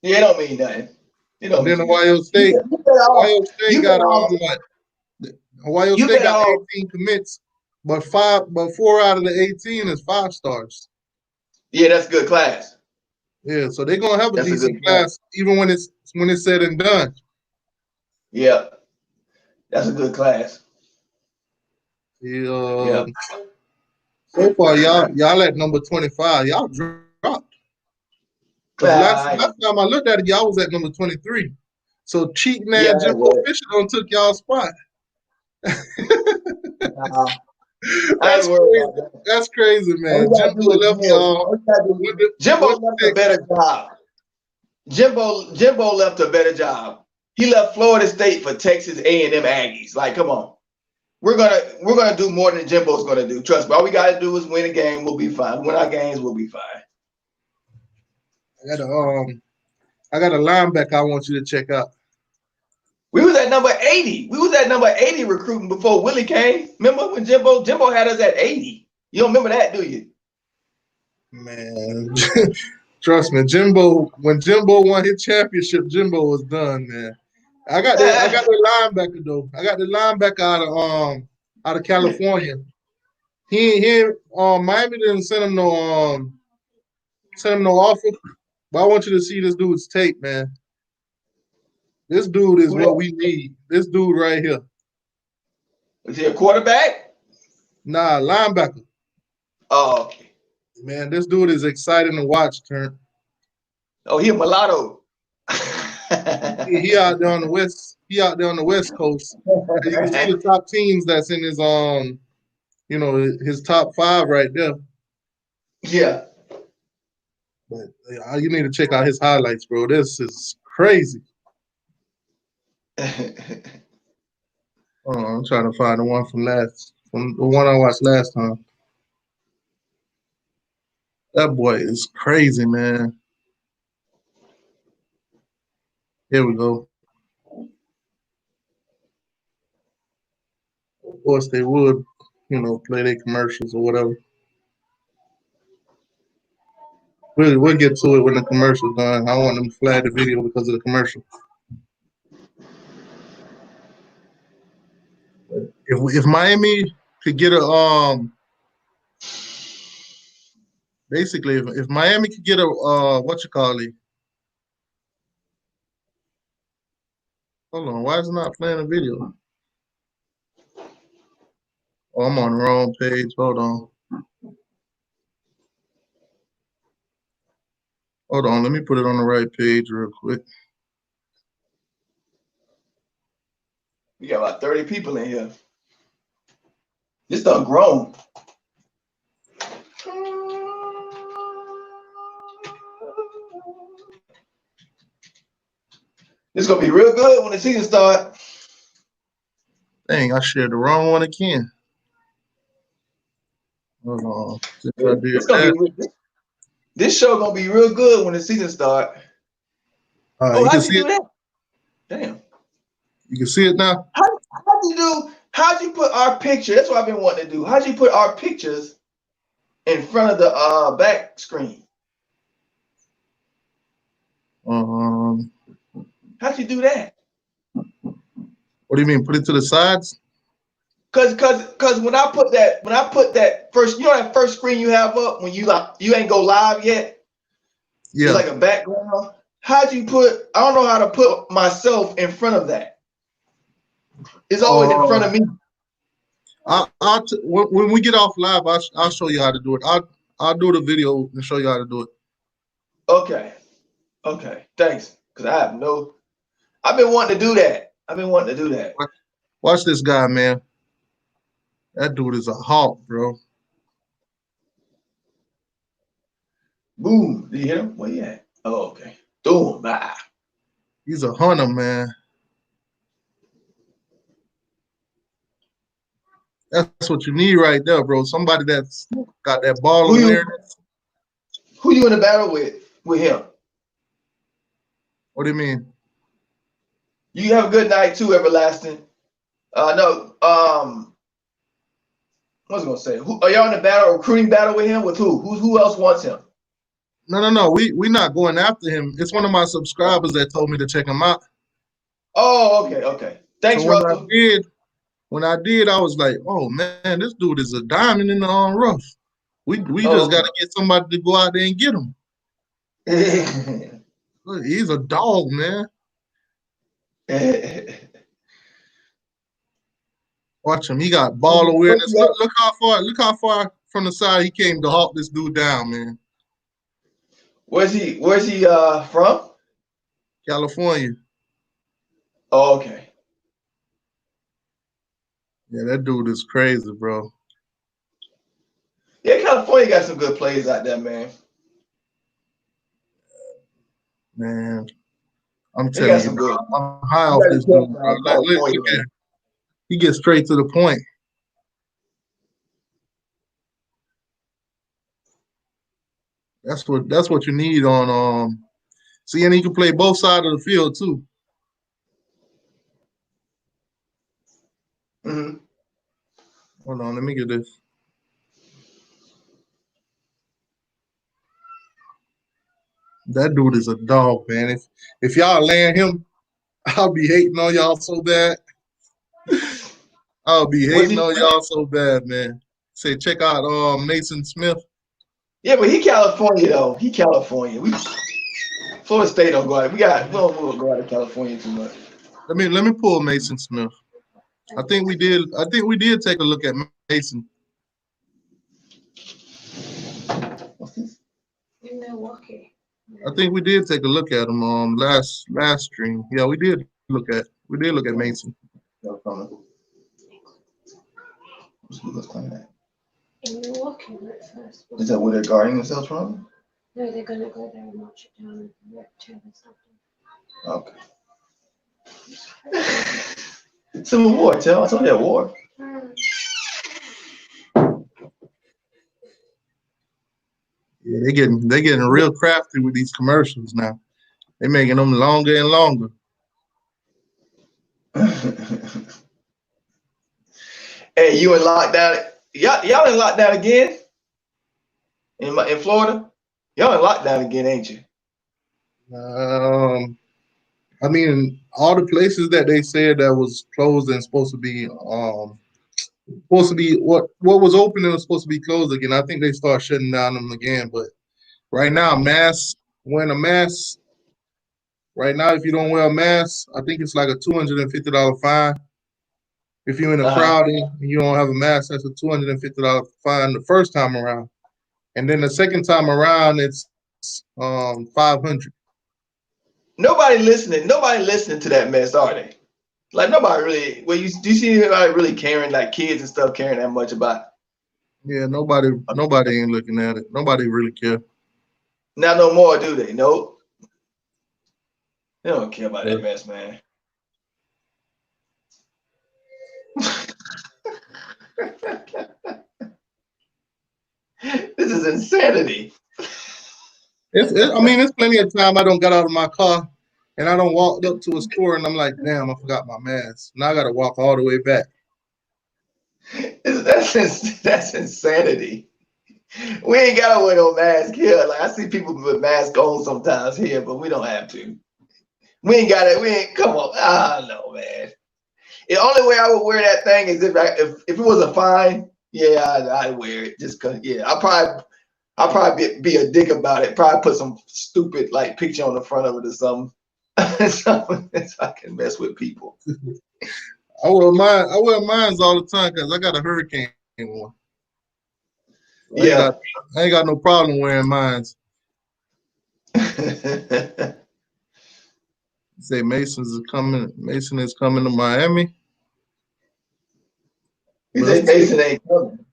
Yeah, it don't mean nothing. Then Ohio State. Ohio State got what? Ohio State got 18 commits, but 4 out of the 18 is 5 stars. Yeah, that's good class. Yeah, so they're gonna have a decent class even when it's said and done. Yeah, that's a good class. Yeah. So far, y'all at number 25. Y'all dropped. Last time I looked at it, y'all was at number 23. So cheating ass Jimbo Fisher took y'all spot. That's crazy. That's crazy, man. Jimbo left y'all. Jimbo left a better job. Jimbo left a better job. He left Florida State for Texas A&M Aggies. Like, come on. We're gonna do more than Jimbo's gonna do. Trust me. All we gotta do is win a game. We'll be fine. Win our games. We'll be fine. I got a linebacker I want you to check out. We was at number 80. We was at number 80 recruiting before Willie came. Remember when Jimbo had us at 80? You don't remember that, do you? Man, trust me, when Jimbo won his championship, Jimbo was done, man. I got the linebacker though. I got the linebacker out of California. Miami didn't send him no offer. But I want you to see this dude's tape, man. This dude is what we need. This dude right here. Is he a quarterback? Nah, linebacker. Oh, okay. Man, this dude is exciting to watch, Turnt. Oh, he a mulatto. he out there on the west. He out there on the West Coast. You can see the top teams that's in his his top 5 right there. Yeah. But you need to check out his highlights, bro. This is crazy. I'm trying to find the one from the one I watched last time. That boy is crazy, man. Here we go. Of course, they would, play their commercials or whatever. We'll get to it when the commercial's done. I want them to flag the video because of the commercial. If Miami could get basically if Miami could get hold on, why is it not playing the video? Oh, I'm on the wrong page. Hold on, let me put it on the right page real quick. We got about 30 people in here. This done grown. It's gonna be real good when the season starts. Dang, I shared the wrong one again. Hold on. Since I did It's gonna that. be this show gonna be real good when the season starts. Oh, You can how'd you see do it. that? Damn. You can see it now. How'd you put our picture? That's what I've been wanting to do. How'd you put our pictures in front of the back screen? Um, How'd you do that? what do you mean? Put it to the sides? Cause when I put that first, that first screen you have up when you ain't go live yet. Yeah. It's like a background. How'd you put? I don't know how to put myself in front of that. It's always in front of me. When we get off live, I'll show you how to do it. I'll do the video and show you how to do it. Okay. Thanks. Cause I've been wanting to do that. Watch this guy, man. That dude is a hawk, bro. Boom. Did you hit him? Where you at? Oh, okay. Boom. Bye. He's a hunter, man. That's what you need right there, bro. Somebody that's got that ball awareness. Who you in the battle with him? What do you mean? You have a good night too, Everlasting. No. What was I gonna say? Are y'all in a recruiting battle with him? With who? Who else wants him? No. We're not going after him. It's one of my subscribers that told me to check him out. Oh, okay. Thanks, so Russell. when I did, I was like, oh man, this dude is a diamond in the rough. We just got to get somebody to go out there and get him. He's a dog, man. Watch him. He got ball awareness. Look how far from the side he came to hawk this dude down, man. Where's he from? California. Oh, okay. Yeah, that dude is crazy, bro. Yeah, California got some good plays out there, man. Man, I'm telling you, bro, I'm high off this dude, bro. Look at him. He gets straight to the point. That's what you need on see, and he can play both sides of the field too. Mm-hmm. Hold on, let me get this. That dude is a dog, man. If y'all land him, I'll be hating on y'all so bad. I'll be hating on y'all so bad, man. Say check out Mason Smith. Yeah, but he California though. He California. Florida State don't go out. We don't go out of California too much. Let me pull Mason Smith. I think we did take a look at Mason. What's this? In Milwaukee. I think we did take a look at him last stream. Yeah, we did look at Mason. Let's claim that. In Milwaukee, right first. Is that where they're guarding themselves from? No, they're gonna go there and march it down and rip Taylor something. Okay. Civil War, I told you that war. Yeah, they're getting real crafty with these commercials now. They're making them longer and longer. Hey, you in lockdown? Y'all in lockdown again? In Florida? Y'all in lockdown again, ain't you? I mean, all the places that they said that was closed and supposed to be what was open and was supposed to be closed again. I think they start shutting down them again. But right now, wearing a mask. Right now, if you don't wear a mask, I think it's like a $250 fine. If you're in a crowd and you don't have a mask, that's a $250 fine the first time around, and then the second time around, it's $500. Nobody listening to that mess, are they? Like nobody really. Well, do you see anybody really caring, like kids and stuff, caring that much about? Yeah, nobody ain't looking at it. Nobody really care. Not no more, do they? Nope. They don't care about that mess, man. This is insanity. I mean, it's plenty of time I don't got out of my car and I don't walk up to a store and I'm like, damn, I forgot my mask. Now I got to walk all the way back. That's insanity. We ain't gotta wear no mask here. Like, I see people with masks on sometimes here, but we don't have to. We ain't got it. We ain't. Come on. No, man. The only way I would wear that thing is if it was a fine. Yeah, I'd wear it just cause. Yeah, I'll probably be a dick about it. Probably put some stupid like picture on the front of it or something. Something so I can mess with people. I wear mine all the time because I got a hurricane one. Yeah. I ain't got no problem wearing mine. Say Mason is coming to Miami. You say Mason ain't coming.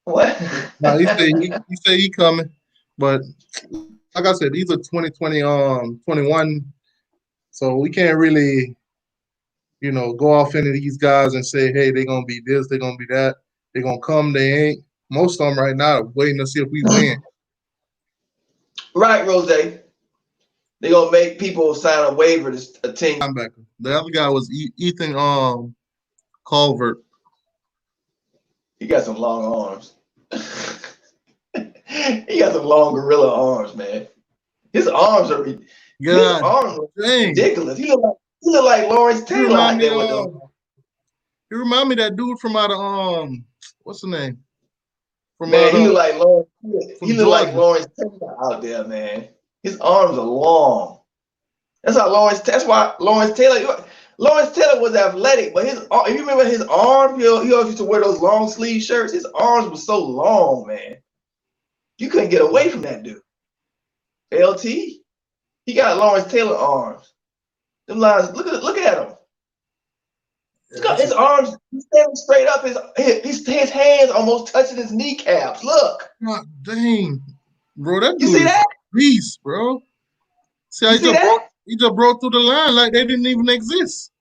What? No, he say he coming, but like I said, these are 2020 21, so we can't really, go off into these guys and say, hey, they're gonna be this, they're gonna be that, they're gonna come, they ain't. Most of them right now are waiting to see if we win. Right, Rose. They're gonna make people sign a waiver to attend. The other guy was Ethan Culvert. He got some long arms. He got some long gorilla arms, man. His arms are ridiculous. He look like Lawrence Taylor out there with them. He remind me of that dude from out of what's the name? Man, he look like Lawrence. He look like Lawrence Taylor out there, man. His arms are long. That's why Lawrence Taylor was athletic, but if you remember his arm, he always used to wear those long sleeve shirts. His arms were so long, man. You couldn't get away from that dude. LT, he got Lawrence Taylor arms. Them lines, look at him. Look at his arms. He's standing straight up. His hands almost touching his kneecaps. Look. God dang, bro, that dude you see that? Beast, bro. See how he just broke through the line like they didn't even exist.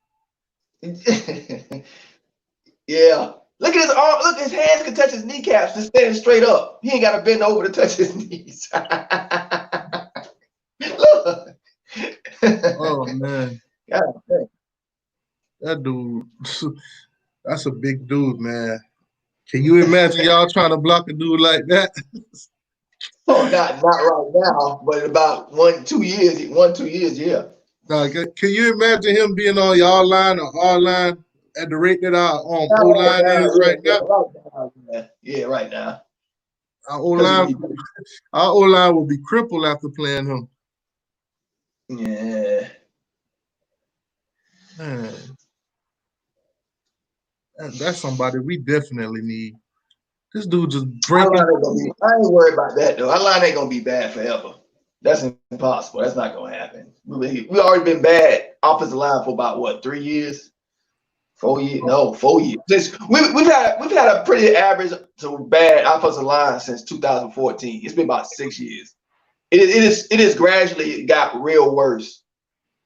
Yeah. Look at his arm. Look, his hands can touch his kneecaps just standing straight up. He ain't got to bend over to touch his knees. Look. Oh, man. God, that dude, that's a big dude, man. Can you imagine y'all trying to block a dude like that? Oh, not right now, but in about 1-2 years, yeah. Now, can you imagine him being on y'all line or our line at the rate that our O-line is right now? Yeah, right now. Our O-line will be crippled after playing him. Yeah. Man. That's somebody we definitely need. This dude just breaking. I ain't worried about that, though. Our line ain't going to be bad forever. That's impossible. That's not going to happen. We already been bad offensive line for about, what, 3 years? 4 years? No, 4 years. We've had a pretty average to bad offensive line since 2014. It's been about 6 years. It is gradually got real worse.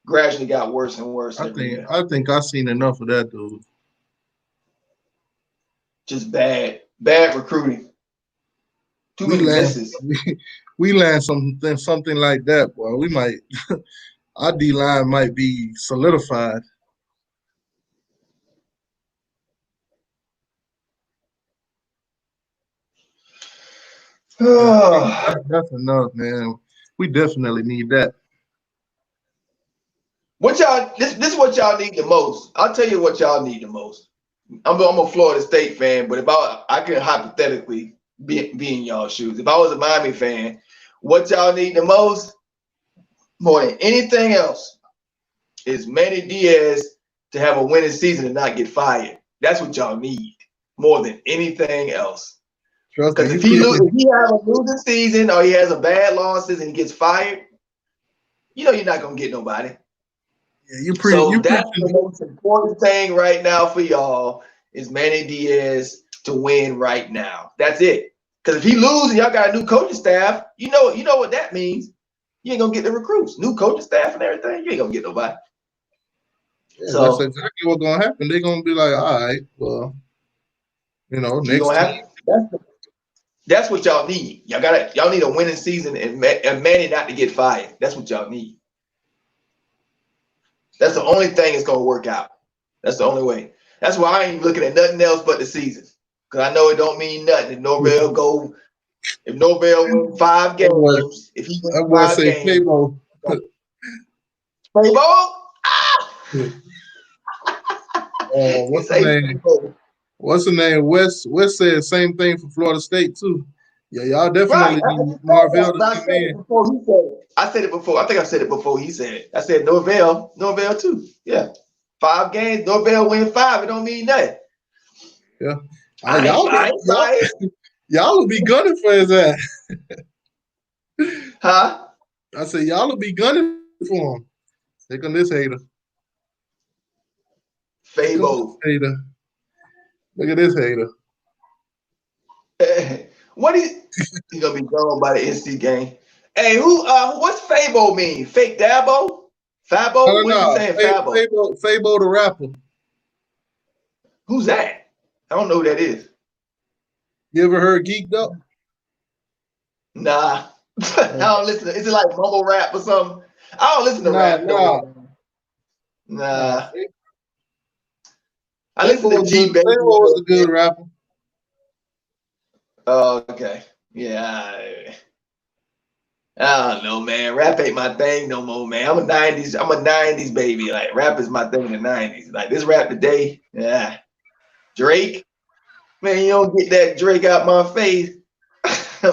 Gradually got worse and worse. I think I've seen enough of that, dude. Just bad recruiting. Too many misses. We land something like that, boy. We might our D line might be solidified. That's enough, man. We definitely need that. This is what y'all need the most. I'll tell you what y'all need the most. I'm a Florida State fan, but if I could hypothetically be in y'all shoes. If I was a Miami fan, what y'all need the most, more than anything else, is Manny Diaz to have a winning season and not get fired. That's what y'all need more than anything else. Because if he has a losing season or he has a bad losses and he gets fired, you're not gonna get nobody. Yeah, that's the most important thing right now for y'all is Manny Diaz to win right now. That's it. Because if he loses, y'all got a new coaching staff. You know what that means. You ain't gonna get the recruits, new coaching staff and everything. You ain't gonna get nobody. Yeah, So that's exactly what's gonna happen. They're gonna be like, all right, well, you next gonna team. have that's what y'all need. Y'all need a winning season and Manny not to get fired. That's what y'all need. That's the only thing that's gonna work out. That's the only way. That's why I ain't looking at nothing else but the season. Cause I know it don't mean nothing if Norvell win 5 games, if he I wins want to 5 say games, Fabo. Fabo? Ah! He What's the say name? Fabo. What's the name? West said same thing for Florida State too. Yeah, y'all Right. definitely I need just said Marvell that, to but I come said it in. before he said it. I said it before. I think I said it before he said it. I said Norvell too. Yeah. 5 games, Norvell win 5. It don't mean nothing. Yeah, I ain't biased. y'all will be gunning for his ass. Huh? I said y'all will be gunning for him. Take on this hater. Take on this Fabo. hater. Look at this hater. What is he gonna be gone by the NC game? Hey, what's Fabo mean? Fake Dabo? Fabo? What is he No. saying, Fabo? Fabo the rapper. Who's that? I don't know who that is. You ever heard Geeked Up? Nah. I don't listen to, is it like mumble rap or something? I don't listen to Nah, rap no nah. more. Nah. I listen Fabo to G Baby. was a good rapper. Oh, okay. Yeah. I don't know, man. Rap ain't my thing no more, man. I'm a 90s baby. Like rap is my thing in the 90s. Like this rap today, yeah. Drake, man, you don't get that Drake out my face.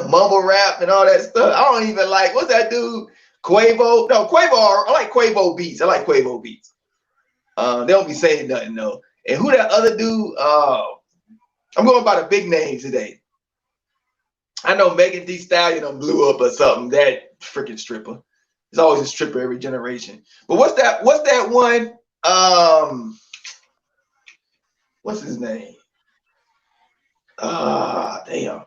Mumble rap and all that stuff. I don't even like, what's that dude? Quavo? No, Quavo, I like Quavo beats. They don't be saying nothing though. And who that other dude? I'm going by the big names today. I know Megan Thee Stallion blew up or something. That freaking stripper. There's always a stripper every generation. But what's that one? What's his name? Damn.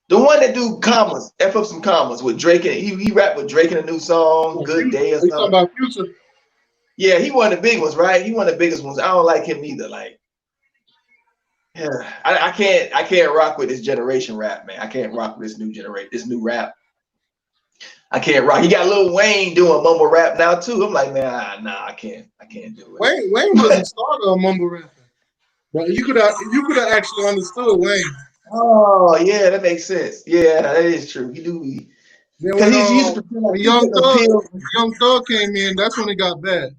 The one that do commas, F up some commas with Drake, and he rapped with Drake in a new song, Good Day or Are you talking something. about Future? Yeah, he one of the big ones, right? He one of the biggest ones. I don't like him either. Like, yeah, I can't rock with this generation rap, man. I can't rock with this new rap. I can't rock. He got Lil Wayne doing mumble rap now too. I'm like, nah, I can't do it. Wayne was the starter of mumble rapping. But you could have actually understood Wayne. Oh yeah, that makes sense. Yeah, that is true. He do Then because when he's used to pretend like when he's getting pills. Young Thug came in, that's when it got bad.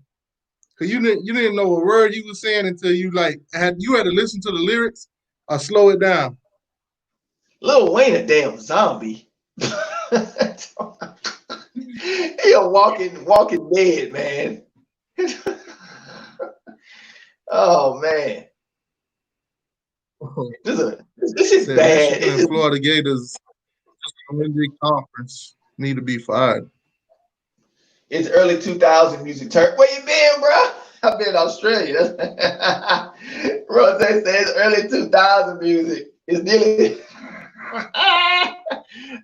Cause you didn't know a word you was saying until you had to listen to the lyrics or slow it down. Lil Wayne a damn zombie. He a walking dead, man. Oh man. This is Said bad. Michigan and Florida Gators conference need to be fired. It's early 2000 music turn. Where you been, bro? I've been in Australia. Bro, they say it's early 2000 music. It's nearly.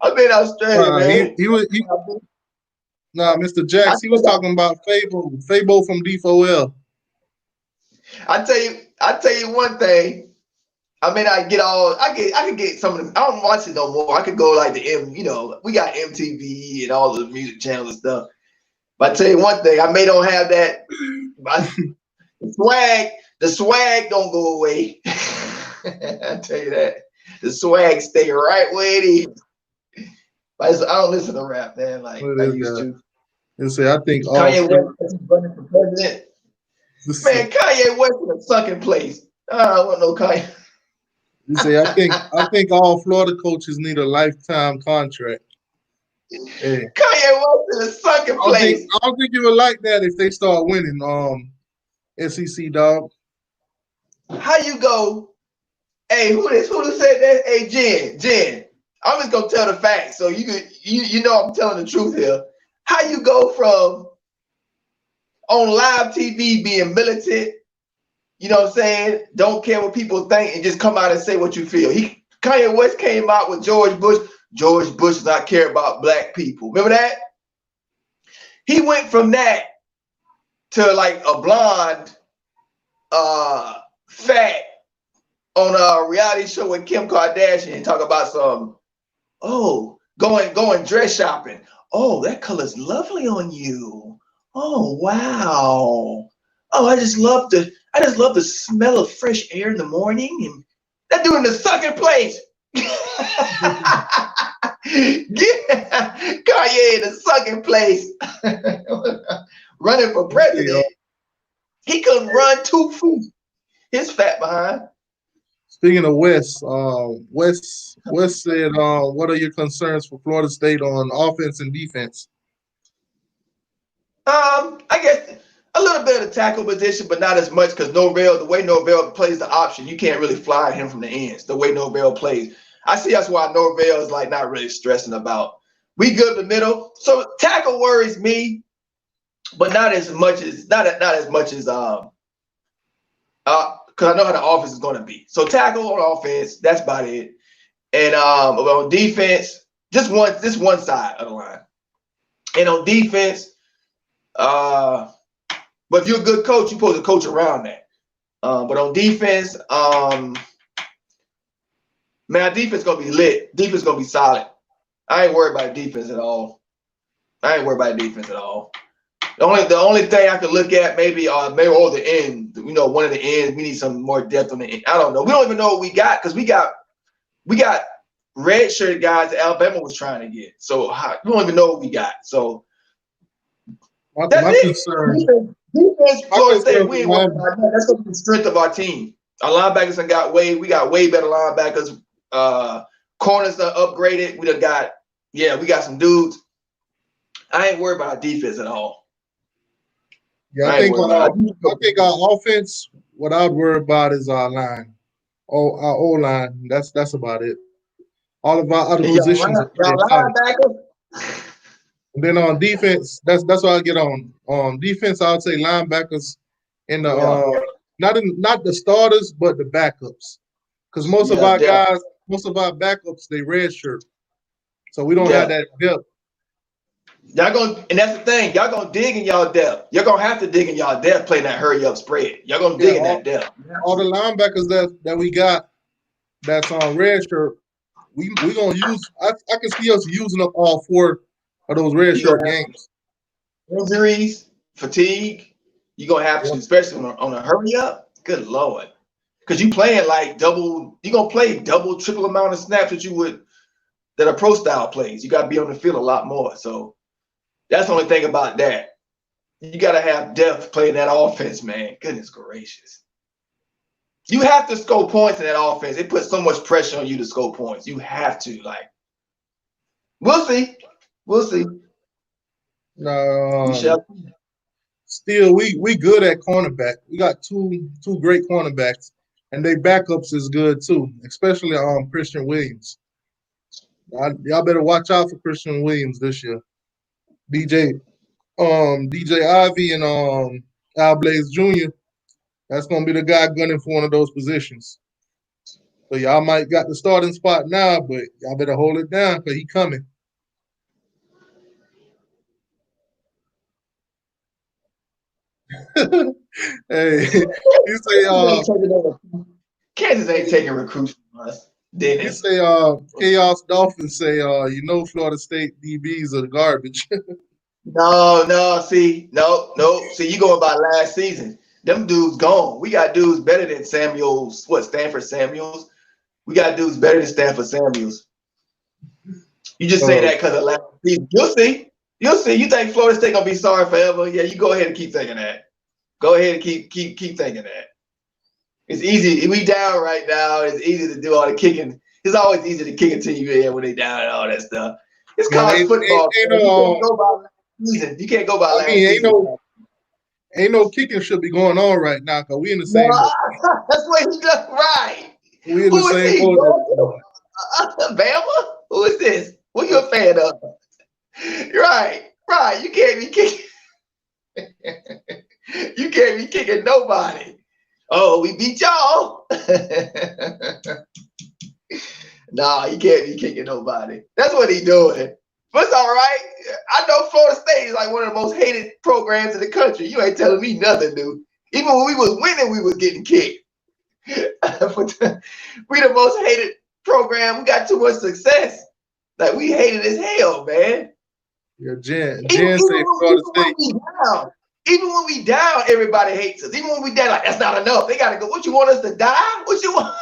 I've been in Australia, man. Mr. Jax, he was talking about Fabo from D4L. I tell you one thing. I mean, I could get some of them. I don't watch it no more. I could go like we got MTV and all the music channels and stuff. But I tell you one thing, I may don't have that. The swag don't go away. I tell you that. The swag stay right where it is. I don't listen to rap, man, like I used to. And say, I think Kanye West is running for president. Man, Kanye West in a sunken place. I don't want no Kanye. You say, I think all Florida coaches need a lifetime contract. Hey. Kanye West in a sunken place. I don't think you would like that if they start winning. SEC dog. How you go? Hey, who said that? Hey, Jen. I'm just gonna tell the facts, so you know I'm telling the truth here. How you go from on live TV being militant, you know what I'm saying? Don't care what people think and just come out and say what you feel. Kanye West came out with George Bush. George Bush does not care about black people. Remember that? He went from that to like a blonde, fat on a reality show with Kim Kardashian and talk about some, going dress shopping. Oh, that color's lovely on you. Oh, wow. Oh, I just love the smell of fresh air in the morning. And that dude in the sucking place. Kanye in the sucking place. Running for president. He couldn't run 2 feet. His fat behind. Speaking of West, West said, "What are your concerns for Florida State on offense and defense?" I guess a little bit of the tackle position, but not as much because the way Norvell plays the option, you can't really fly him from the ends. The way Norvell plays, I see that's why Norvell is like not really stressing about. We good in the middle, so tackle worries me, but not as much as because I know how the offense is going to be. So tackle on offense, that's about it. And on defense, just one side of the line. And on defense, but if you're a good coach, you're supposed to coach around that. But on defense, man, our defense gonna be lit. Defense gonna be solid. I ain't worried about defense at all. The only thing I could look at maybe the end. One of the ends. We need some more depth on the end. I don't know. We don't even know what we got because we got red shirt guys that Alabama was trying to get. So we don't even know what we got. So that's my it. concern. Defense, Florida State. We ain't worried about that. That's gonna be the strength of our team. Our linebackers we got way better linebackers. Corners are upgraded. We got some dudes. I ain't worried about our defense at all. Yeah, I think our offense, what I'd worry about is our line. Our O-line. That's about it. All of our other positions are pretty linebackers. And then on defense, that's what I get on. On defense, I would say linebackers in the not the starters, but the backups. Because most of our backups, they redshirt. So we don't have that depth. And that's the thing, y'all gonna dig in y'all depth. You're gonna have to dig in y'all depth playing that hurry up spread. Y'all gonna dig in that depth. All the linebackers that we got that's on redshirt, we gonna use. I can see us using up all 4 of those redshirt games. Injuries, fatigue, you're gonna have to, especially on a hurry up. Good Lord. Because you playing like you're gonna play double, triple amount of snaps that a pro style plays. You gotta be on the field a lot more. So that's the only thing about that. You got to have depth playing that offense, man. Goodness gracious. You have to score points in that offense. It puts so much pressure on you to score points. You have to. We'll see. No, still, we good at cornerback. We got two great cornerbacks, and they backups is good too, especially Christian Williams. Y'all better watch out for Christian Williams this year. DJ Ivy and Al Blaze Jr. That's gonna be the guy gunning for one of those positions. So y'all might got the starting spot now, but y'all better hold it down because he coming. Hey, you say Kansas ain't taking recruits from us. You say Chaos Dolphins say Florida State DBs are garbage. No. See, you going by last season. Them dudes gone. We got dudes better than Samuels. Stanford Samuels? We got dudes better than Stanford Samuels. You just say that because of last season. You'll see. You think Florida State gonna be sorry forever? Yeah, you go ahead and keep thinking that. Go ahead and keep thinking that. It's easy. We down right now. It's easy to do all the kicking. It's always easy to kick it to you in when they down and all that stuff. It's college football. You can't go by last season. Ain't no kicking should be going on right now because we in the same boat. That's what he does right. We in the same boat. Bama? Who is this? Who you a fan of? Right. You can't be kicking. You can't be kicking nobody. Oh, we beat y'all. Nah, he can't get nobody. That's what he doing. But it's all right. I know Florida State is like one of the most hated programs in the country. You ain't telling me nothing, dude. Even when we was winning, we was getting kicked. We the most hated program. We got too much success. Like we hated as hell, man. Yeah, Jen say Florida State. Even when we down, everybody hates us. Even when we down, like that's not enough. They gotta go. What you want us to die? What you want?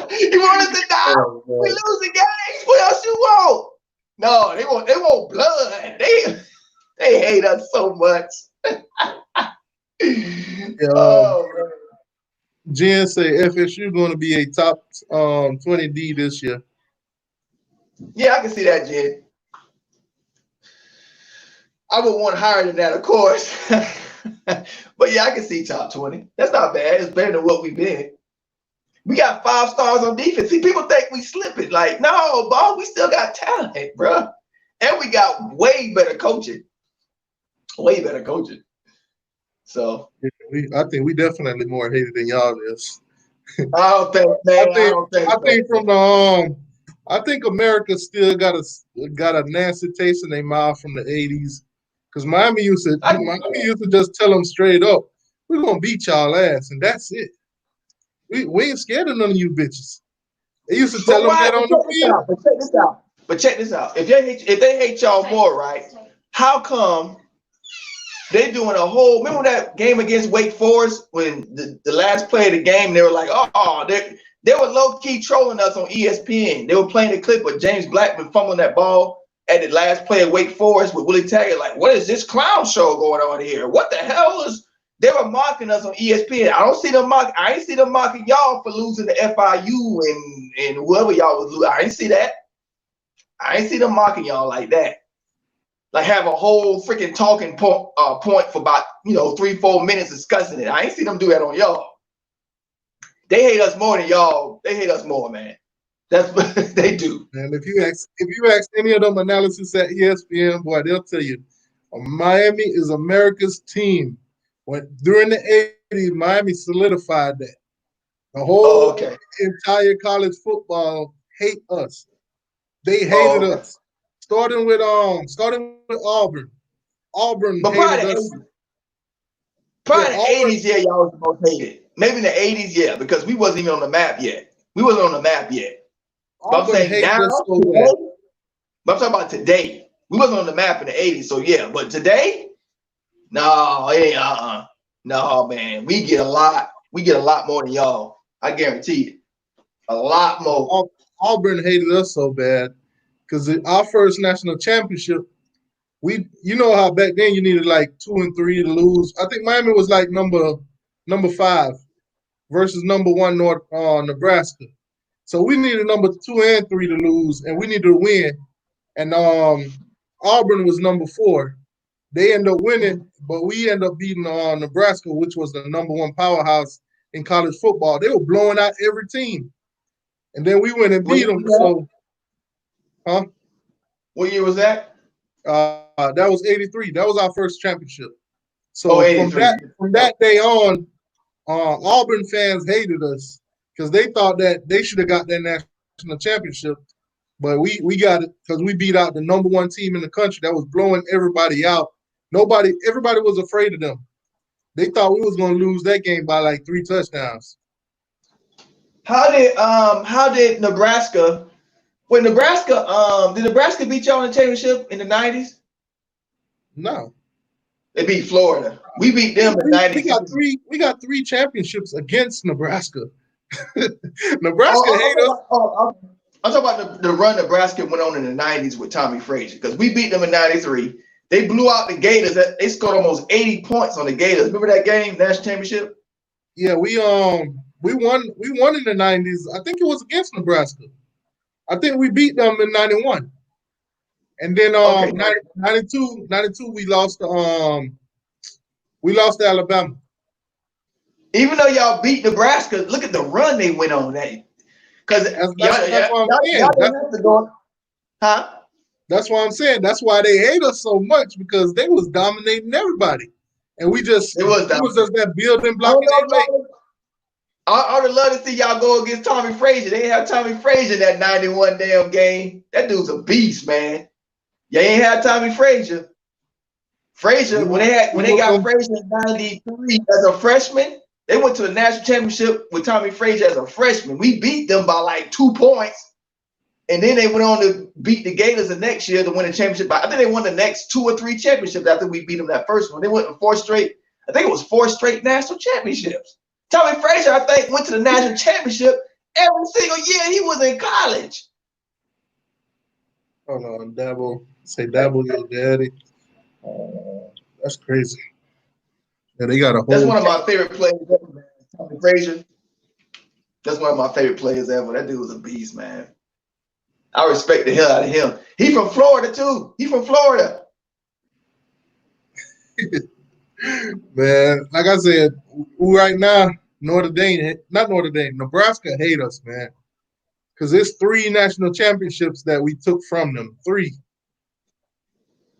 You want us to die? Oh, we lose the game. What else you want? No, they want blood. They hate us so much. Oh man. Jen say FSU going to be a top 20D this year. Yeah, I can see that, Jen. I would want higher than that, of course. But yeah, I can see top 20. That's not bad. It's better than what we've been. We got 5 stars on defense. See, people think we slipping. Like, no, ball, we still got talent, bro. And we got way better coaching. Way better coaching. So I think we definitely more hated than y'all is. I don't think, man. I think America still got a nasty taste in their mouth from the 80s. Because Miami used to just tell them straight up, we're gonna beat y'all ass, and that's it. We ain't scared of none of you bitches. They used to tell them that on the field. But check this out. If they hate y'all more, right? How come they doing a whole? Remember that game against Wake Forest when the last play of the game, they were like, oh, they were low key trolling us on ESPN. They were playing the clip of James Blackman fumbling that ball at the last play of Wake Forest with Willie Taggart. Like, what is this clown show going on here? What the hell is? They were mocking us on ESPN. I ain't see them mocking y'all for losing to FIU and whoever y'all was losing. I ain't see that. I ain't see them mocking y'all like that. Like have a whole freaking talking point for about 3-4 minutes discussing it. I ain't see them do that on y'all. They hate us more than y'all. They hate us more, man. That's what they do. And if you ask any of them analysis at ESPN, boy, they'll tell you, Miami is America's team. During the 80s, Miami solidified that. The whole entire college football hate us. They hated us. Starting with Auburn. Auburn hated us. Probably the 80s, yeah, y'all was the most hated. Maybe in the 80s, yeah, because we wasn't even on the map yet. But I'm saying now, but I'm talking about today. We wasn't on the map in the 80s, so yeah. But today, no, it ain't no, man. We get a lot more than y'all. I guarantee it. A lot more. Auburn hated us so bad because our first national championship, you know how back then you needed like 2 and 3 to lose. I think Miami was like number 5 versus number 1 Nebraska. So we needed number 2 and 3 to lose, and we needed to win. And Auburn was number 4. They end up winning, but we end up beating Nebraska, which was the number 1 powerhouse in college football. They were blowing out every team. And then we went and beat them. So, what year was that? That was 83. That was our first championship. So from that day on, Auburn fans hated us because they thought that they should have got that national championship. But we got it because we beat out the number 1 team in the country that was blowing everybody out. Everybody was afraid of them. They thought we was going to lose that game by like 3 touchdowns. How did Nebraska? Did Nebraska beat y'all in the championship in the 90s? No. They beat Florida. We beat them in the 90s. We got 3 championships against Nebraska. Nebraska hate us. I'm talking about the run Nebraska went on in the 90s with Tommy Frazier because we beat them in 93. They blew out the Gators. They scored almost 80 points on the Gators. Remember that game, national championship? Yeah, we won in the 90s. I think it was against Nebraska. I think we beat them in 91. And then 92 we lost to Alabama. Even though y'all beat Nebraska, look at the run they went on that. Because that's what I'm saying. That's what I'm saying. That's why they hate us so much because they was dominating everybody. And it was just that building block in their leg. I would love to see y'all go against Tommy Frazier. They ain't have Tommy Frazier in that 91 damn game. That dude's a beast, man. You ain't had Tommy Frazier. Frazier, when they got Frazier in 93 as a freshman, they went to the national championship with Tommy Frazier as a freshman. We beat them by like 2 points. And then they went on to beat the Gators the next year to win a championship. I think they won the next 2 or 3 championships after we beat them that first one. They went to 4 straight. I think it was 4 straight national championships. Tommy Frazier, I think, went to the national championship every single year he was in college. Hold on, Dabble. Say Dabble, your daddy. That's crazy. Yeah, they got a whole. That's one of my favorite players ever, man. Tommy Frazier. That's one of my favorite players ever. That dude was a beast, man. I respect the hell out of him. He from Florida too. He from Florida. Man, like I said, right now, Nebraska hate us, man. Because there's 3 national championships that we took from them. 3.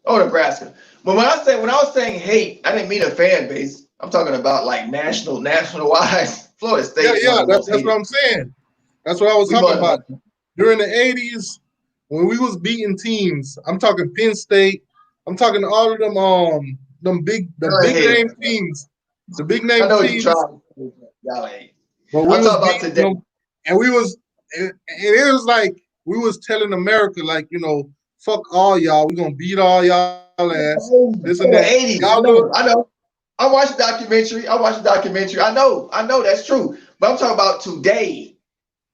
Oh, Nebraska. But when I was saying hate, I didn't mean a fan base. I'm talking about like national wise. Florida State. Yeah, that's what I'm saying. That's what I was talking about. During the 80s, when we was beating teams, I'm talking Penn State, I'm talking all of them big name teams. The big name teams. Y'all ain't. But we was about today. Them, and it was like we was telling America, like, you know, fuck all y'all. We're gonna beat all y'all ass. This and that. 80s. I know. I watched the documentary. I know that's true. But I'm talking about today.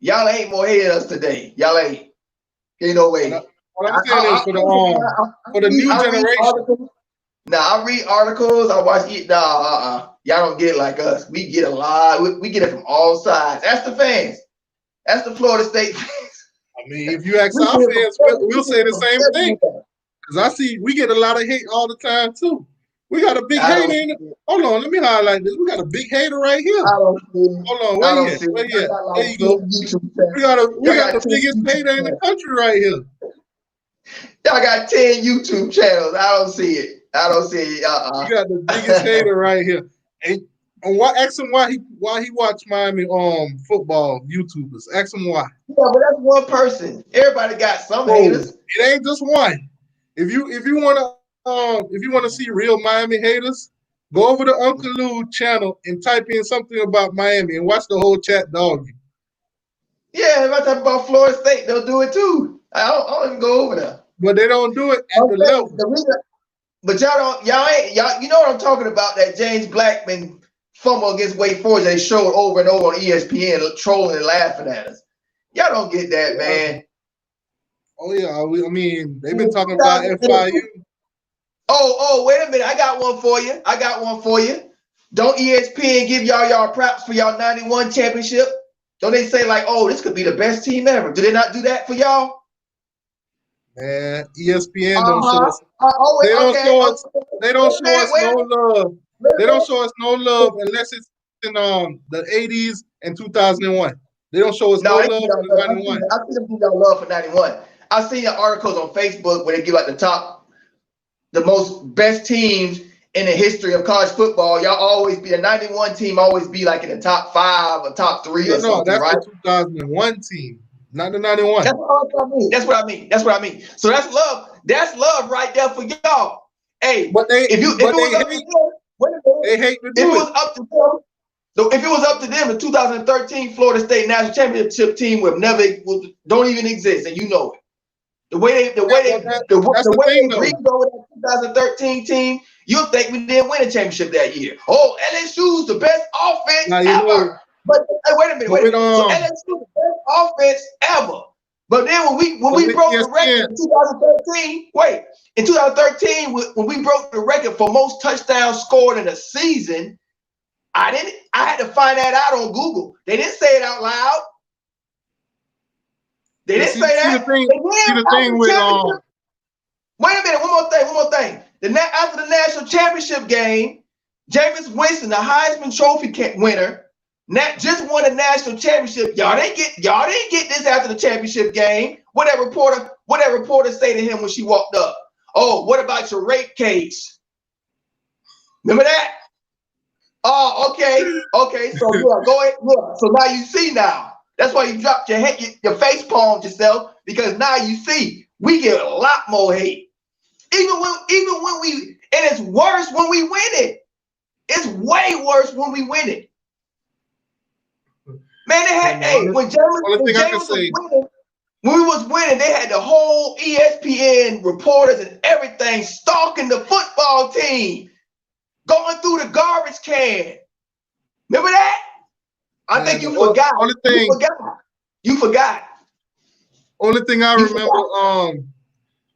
Y'all ain't more hated us today. Y'all ain't. Ain't no way. What I'm saying is for the new generation. I read articles. I watch it. Y'all don't get it like us. We get a lot. We get it from all sides. That's the fans. That's the Florida State fans. I mean, if you ask our fans, we'll say the same thing. Because I see we get a lot of hate all the time too. We got a big hater in it. Hold on, let me highlight this. We got a big hater right here. Hold on, wait here. There you go. We got the biggest hater in the country right here. Y'all got 10 YouTube channels. I don't see it. We got the biggest hater right here. And ask him why he watch Miami football YouTubers. Ask him why. Yeah, but that's one person. Everybody got some haters. It ain't just one. If you wanna see real Miami haters, go over to Uncle Lou channel and type in something about Miami and watch the whole chat dog you. Yeah, if I talk about Florida State, they'll do it too. I don't even go over there. But they don't do it at the level. But y'all you know what I'm talking about, that James Blackman fumble against Wake Forest they showed over and over on ESPN, trolling and laughing at us. Y'all don't get that, man. Oh yeah, I mean, they've been talking about FIU. Oh, wait a minute. I got one for you. Don't ESPN give y'all props for y'all 91 championship? Don't they say like, oh, this could be the best team ever? Do they not do that for y'all? Man, ESPN don't show us. They don't show us no love. They don't show us no love unless it's in the 80s and 2001. They don't show us no love for 91. I see them give y'all love for 91. I see your articles on Facebook where they give like the most best teams in the history of college football. Y'all always be the 91 team, always be like in the top 5 or top 3 or something. No, that's right? The 2001 team, not the 91. That's what I mean. So that's love. That's love right there for y'all. Hey, but they hate to do it. So if it was up to them, the 2013 Florida State National Championship team don't even exist, and you know it. The way they breathed over that 2013 team, you'll think we didn't win a championship that year. Oh, LSU's the best offense ever. But wait a minute. So LSU's the best offense ever. But then when we broke the record in 2013, when we broke the record for most touchdowns scored in a season, I had to find that out on Google. They didn't say it out loud. They didn't say that. Wait a minute, one more thing. After the national championship game, Jameis Winston, the Heisman Trophy winner, just won a national championship. Y'all didn't get this after the championship game. What that reporter say to him when she walked up? Oh, what about your rape case? Remember that? Oh, okay. So yeah, go ahead. Look, so now you see now. That's why you dropped your head, your face palmed yourself, because now you see we get a lot more hate. Even when we, and it's worse when we win it. It's way worse when we win it. Man, they had when James was winning, when we was winning, they had the whole ESPN reporters and everything stalking the football team, going through the garbage can. Remember that? I think you forgot. You forgot. Only thing I remember,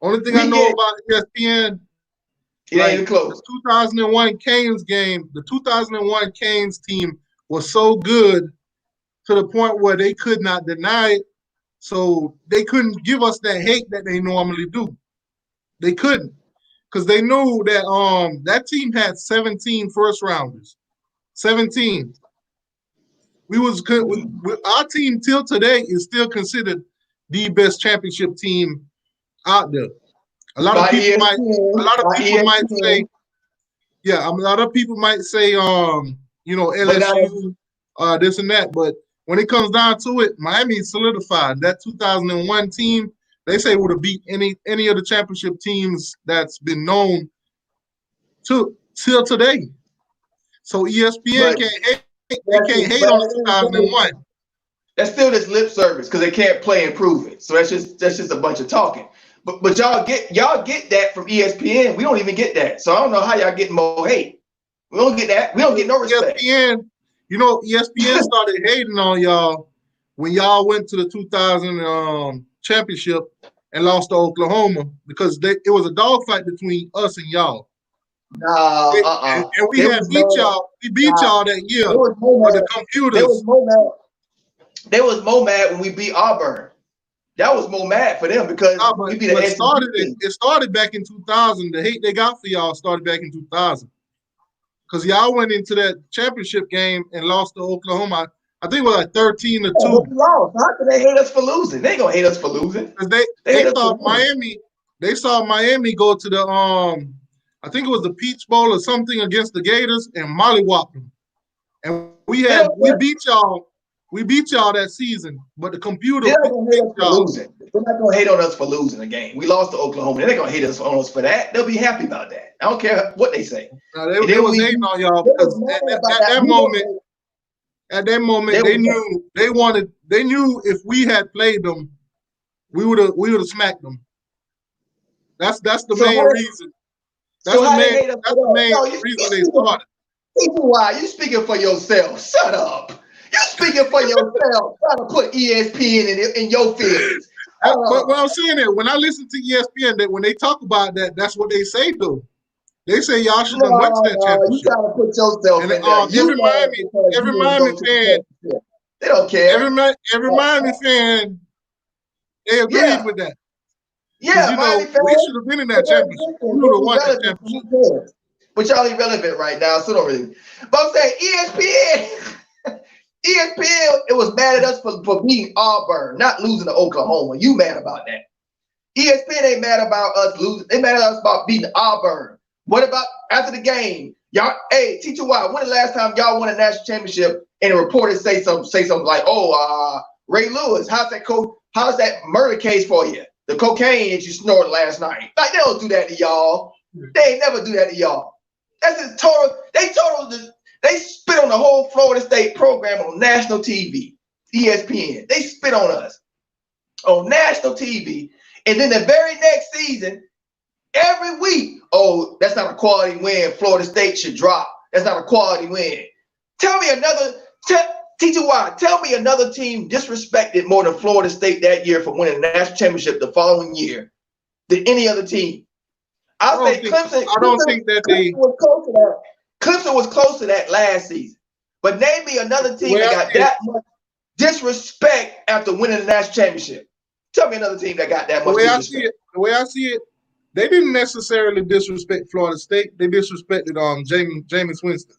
only thing I know about ESPN, it ain't even close. The 2001 Canes game, the 2001 Canes team was so good to the point where they could not deny it. So they couldn't give us that hate that they normally do. They couldn't, because they knew that that team had 17 first rounders. 17. Our team till today is still considered the best championship team out there. A lot of people might say, yeah, a lot of people might say, LSU, this and that, but when it comes down to it, Miami solidified. That 2001 team, they say, would have beat any of the championship teams that's been known till today. So ESPN can't hate. They can't hate on the 2001. That's still this lip service because they can't play and prove it. So that's just a bunch of talking. But y'all get that from ESPN. We don't even get that. So I don't know how y'all get more hate. We don't get that. We don't get no respect. ESPN, ESPN started hating on y'all when y'all went to the 2000 championship and lost to Oklahoma, because it was a dogfight between us and y'all. And we beat y'all. We beat y'all that year with the computers. They was more mad when we beat Auburn. That was more mad for them because we beat the SEC. It started back in 2000. The hate they got for y'all started back in 2000. Because y'all went into that championship game and lost to Oklahoma. I think it was like 13-2. We lost. How could they hate us for losing? They ain't gonna hate us for losing. Because they saw Miami. They saw Miami go to the I think it was the Peach Bowl or something against the Gators and mollywopped them. And we beat y'all. We beat y'all that season, but the computer. They're not gonna hate us for losing. They're not gonna hate on us for losing the game. We lost to Oklahoma. They're not gonna hate us on us for that. They'll be happy about that. I don't care what they say. They was hating on y'all because at that moment they knew if we had played them, we would have smacked them. That's the main reason. That's the main reason they started. t2y, you speaking for yourself. Shut up. You speaking for yourself, trying to put ESPN in your feelings. But what I'm saying is, when I listen to ESPN, that when they talk about that, that's what they say though. They say y'all should have went to that championship. You trying to put yourself in there. Every Miami fan, they don't care. Every Miami fan, they agreed with that. Yeah, we should have been in that championship. We would have won that championship. But y'all irrelevant right now, so don't really. But I'm saying ESPN, it was mad at us for beating Auburn, not losing to Oklahoma. You mad about that? ESPN ain't mad about us losing. They mad at us about beating Auburn. What about after the game? Y'all, hey, t2y, when the last time y'all won a national championship and a reporter say something like, Ray Lewis, how's that murder case for you? The cocaine that you snorted last night. Like, they don't do that to y'all. They ain't never do that to y'all. That's a total. They spit on the whole Florida State program on national TV, ESPN. They spit on us on national TV. And then the very next season, every week, that's not a quality win. Florida State should drop. That's not a quality win. Tell me t2y, tell me another team disrespected more than Florida State that year for winning the national championship the following year than any other team. I say Clemson. I don't think that Clemson was close to that. Clemson was close to that last season. But name me another team that got that much disrespect after winning the national championship. Tell me another team that got that much disrespect. The way I see it, they didn't necessarily disrespect Florida State. They disrespected Jameis Winston.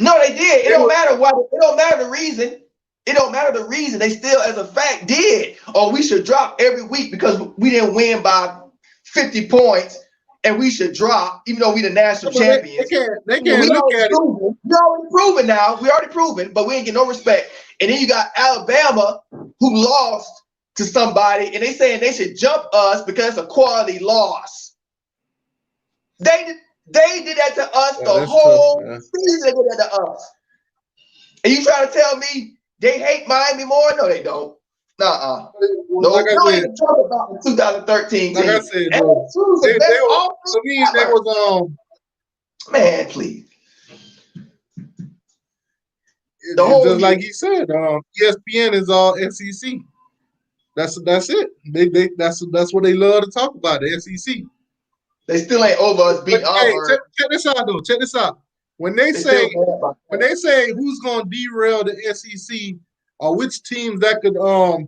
No, they did. It don't matter why. It don't matter the reason. It don't matter the reason. They still, as a fact, did. Or we should drop every week because we didn't win by 50 points and we should drop, even though we the national But champions. they can't We look already at it. proven. We already proven now. We already proven, but we ain't get no respect. And then you got Alabama who lost to somebody, and they saying they should jump us because it's a quality loss. They did that to us the whole season. They did that to us. And you trying to tell me they hate Miami more? No, they don't. Nuh-uh. No, Like we don't even talk about the 2013 like team. I said, FSU was they the best were, offense to me, they ever. was Man, please. The whole just year. like he said, ESPN is all SEC. That's it. That's what they love to talk about, the SEC. They still ain't over us beating Auburn. Check this out though. Check this out. When they say who's gonna derail the SEC or which teams that could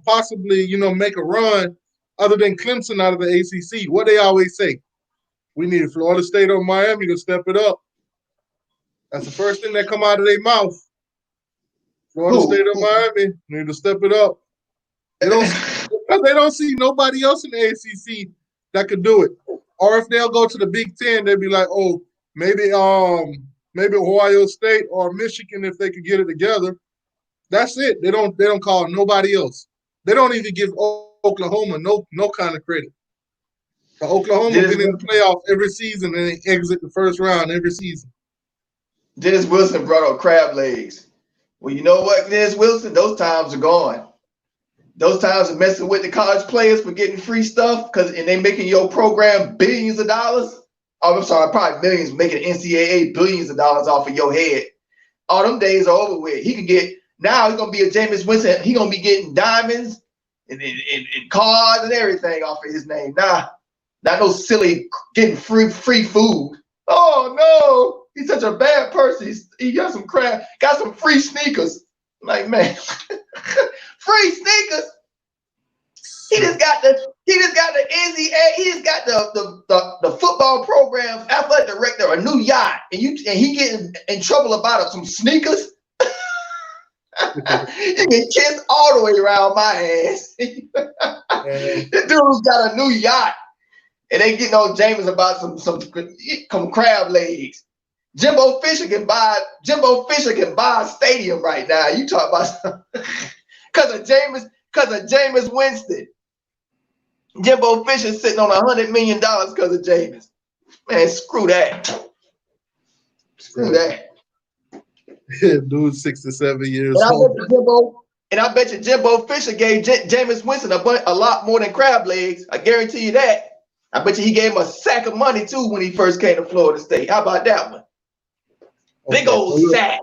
possibly, make a run other than Clemson out of the ACC, what they always say, we need Florida State or Miami to step it up. That's the first thing that come out of their mouth. Florida State or Miami need to step it up. They don't see nobody else in the ACC that could do it. Or if they'll go to the Big Ten, they'll be like, oh, maybe Ohio State or Michigan if they could get it together. That's it. They don't call nobody else. They don't even give Oklahoma no kind of credit. Oklahoma been in the playoff every season and they exit the first round every season. Dennis Wilson brought up crab legs. Well, you know what, Dennis Wilson? Those times are gone. Those times of messing with the college players for getting free stuff and they making your program billions of dollars. Oh, I'm sorry, probably millions, making NCAA billions of dollars off of your head. All them days are over with. He can get, now he's going to be a Jameis Winston. He's going to be getting diamonds and cars and everything off of his name. Not no silly getting free food. Oh, no. He's such a bad person. He got some crap, got some free sneakers. Like, man, free sneakers. He just got the NCAA. He just got the football program's athletic director a new yacht, and he getting in trouble about some sneakers. You can kiss all the way around my ass. This dude's got a new yacht, and they getting on James about some crab legs. Jimbo Fisher can buy a stadium right now. You talk about because of Jameis Winston. Jimbo Fisher sitting on $100 million because of Jameis. Man, screw that. Screw that. Dude, 67 years old. I bet you Jimbo Fisher gave Jameis Winston a lot more than crab legs. I guarantee you that. I bet you he gave him a sack of money too when he first came to Florida State. How about that one? Big old sack.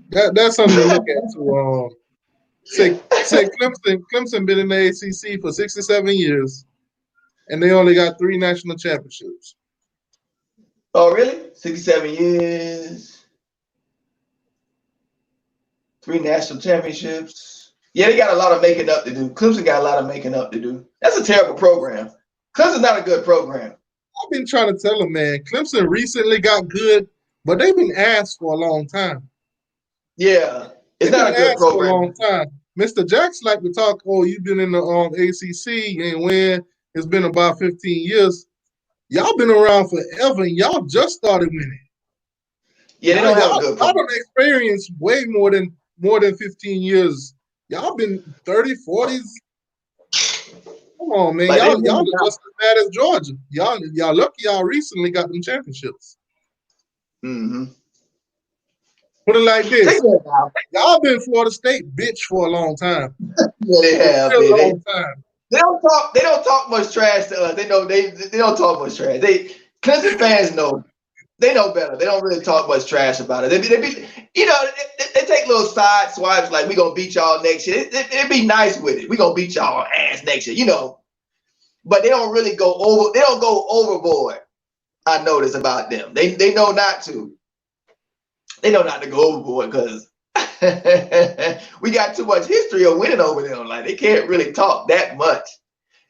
That's something to look at too. Say Clemson been in the ACC for 67 years, and they only got 3 national championships. Oh, really? 67 years, 3 national championships. Yeah, they got a lot of making up to do. Clemson got a lot of making up to do. That's a terrible program. Clemson's not a good program. I've been trying to tell them, man. Clemson recently got good, but they've been asked for a long time. Yeah, it's not a good program. For a long time. Mr. Jackson like to talk, oh, you've been in the ACC and when it's been about 15 years. Y'all been around forever and y'all just started winning. Yeah, they don't have a good program. Y'all have experienced way more than 15 years. Y'all been 30, 40s. Come on, man. Y'all are just as bad as Georgia. Y'all lucky y'all recently got them championships. Mm-hmm. Put it like this. Y'all been Florida State bitch for a long time. Yeah, they have. They don't talk much trash to us. They know they don't talk much trash. Clemson fans know. They know better. They don't really talk much trash about it. They take little side swipes like we gonna beat y'all next year. They be nice with it. We gonna beat y'all ass next year, But they don't really go over. They don't go overboard. I notice about them. They know not to. They know not to go overboard because we got too much history of winning over them. Like they can't really talk that much.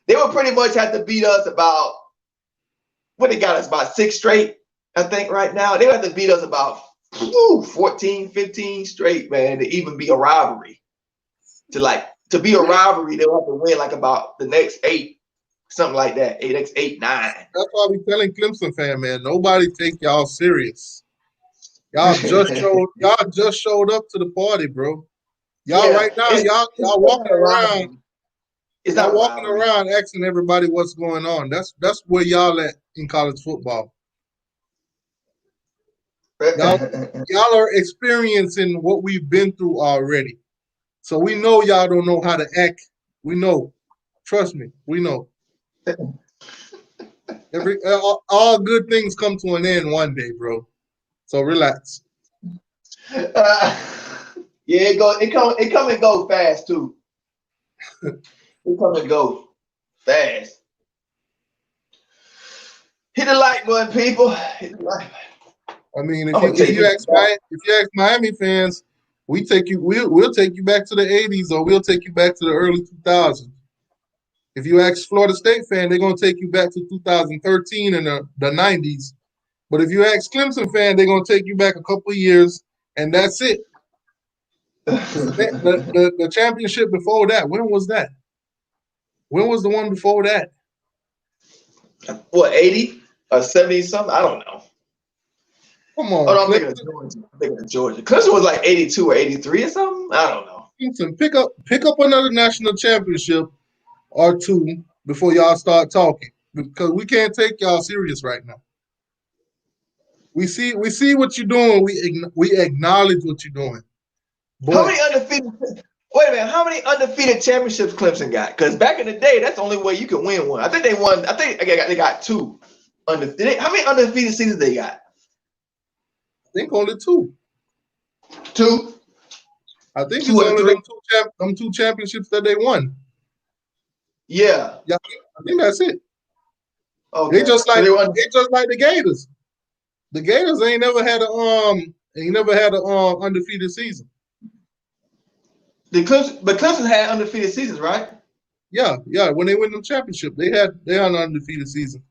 They would pretty much have to beat us about what they got us about 6 straight. I think right now they have to beat us about 14, 15 straight, man, to even be a rivalry. To be a rivalry, they'll have to win like about the next 8 something like that. 8x8, 9. That's why we telling Clemson fan, man, nobody take y'all serious. Y'all just showed up to the party, bro. Y'all Yeah, right now, it's y'all not walking a around. rivalry. It's Y'all not a walking rivalry. around asking everybody what's going on. That's where y'all at in college football. Y'all y'all are experiencing what we've been through already. So we know y'all don't know how to act. We know. Trust me, we know. All good things come to an end one day, bro. So relax. Yeah, it come and go fast too. It come and go fast. Hit the like button, people. Hit the like button. I mean, I'm gonna take this. if you ask Miami fans, we'll take you back to the '80s or we'll take you back to the early 2000s. If you ask Florida State fan, they're gonna take you back to 2013 and the '90s. But if you ask Clemson fan, they're gonna take you back a couple of years, and that's it. Because the championship before that, when was that? When was the one before that? What, 80 or 70 something? I don't know. Come Oh on, no, I'm thinking of Clemson. Georgia. I'm thinking of Georgia. Clemson was like 82 or 83 or something. I don't know. Clemson, pick up another national championship or two before y'all start talking. Because we can't take y'all serious right now. We see what you're doing. We acknowledge what you're doing. How But many undefeated? Wait a minute. How many undefeated championships Clemson got? Because back in the day, that's the only way you could win one. I think they won. I think they got 2 undefeated. How many undefeated seasons they got? I think only 2. 2, I think 2 it's or only 3. them two championships that they won. Yeah. Yeah, I think that's it. Okay. They just So like they won. the Gators. The Gators ain't never had a undefeated season. But Clemson had undefeated seasons, right? Yeah. When they win the championship, they had an undefeated season.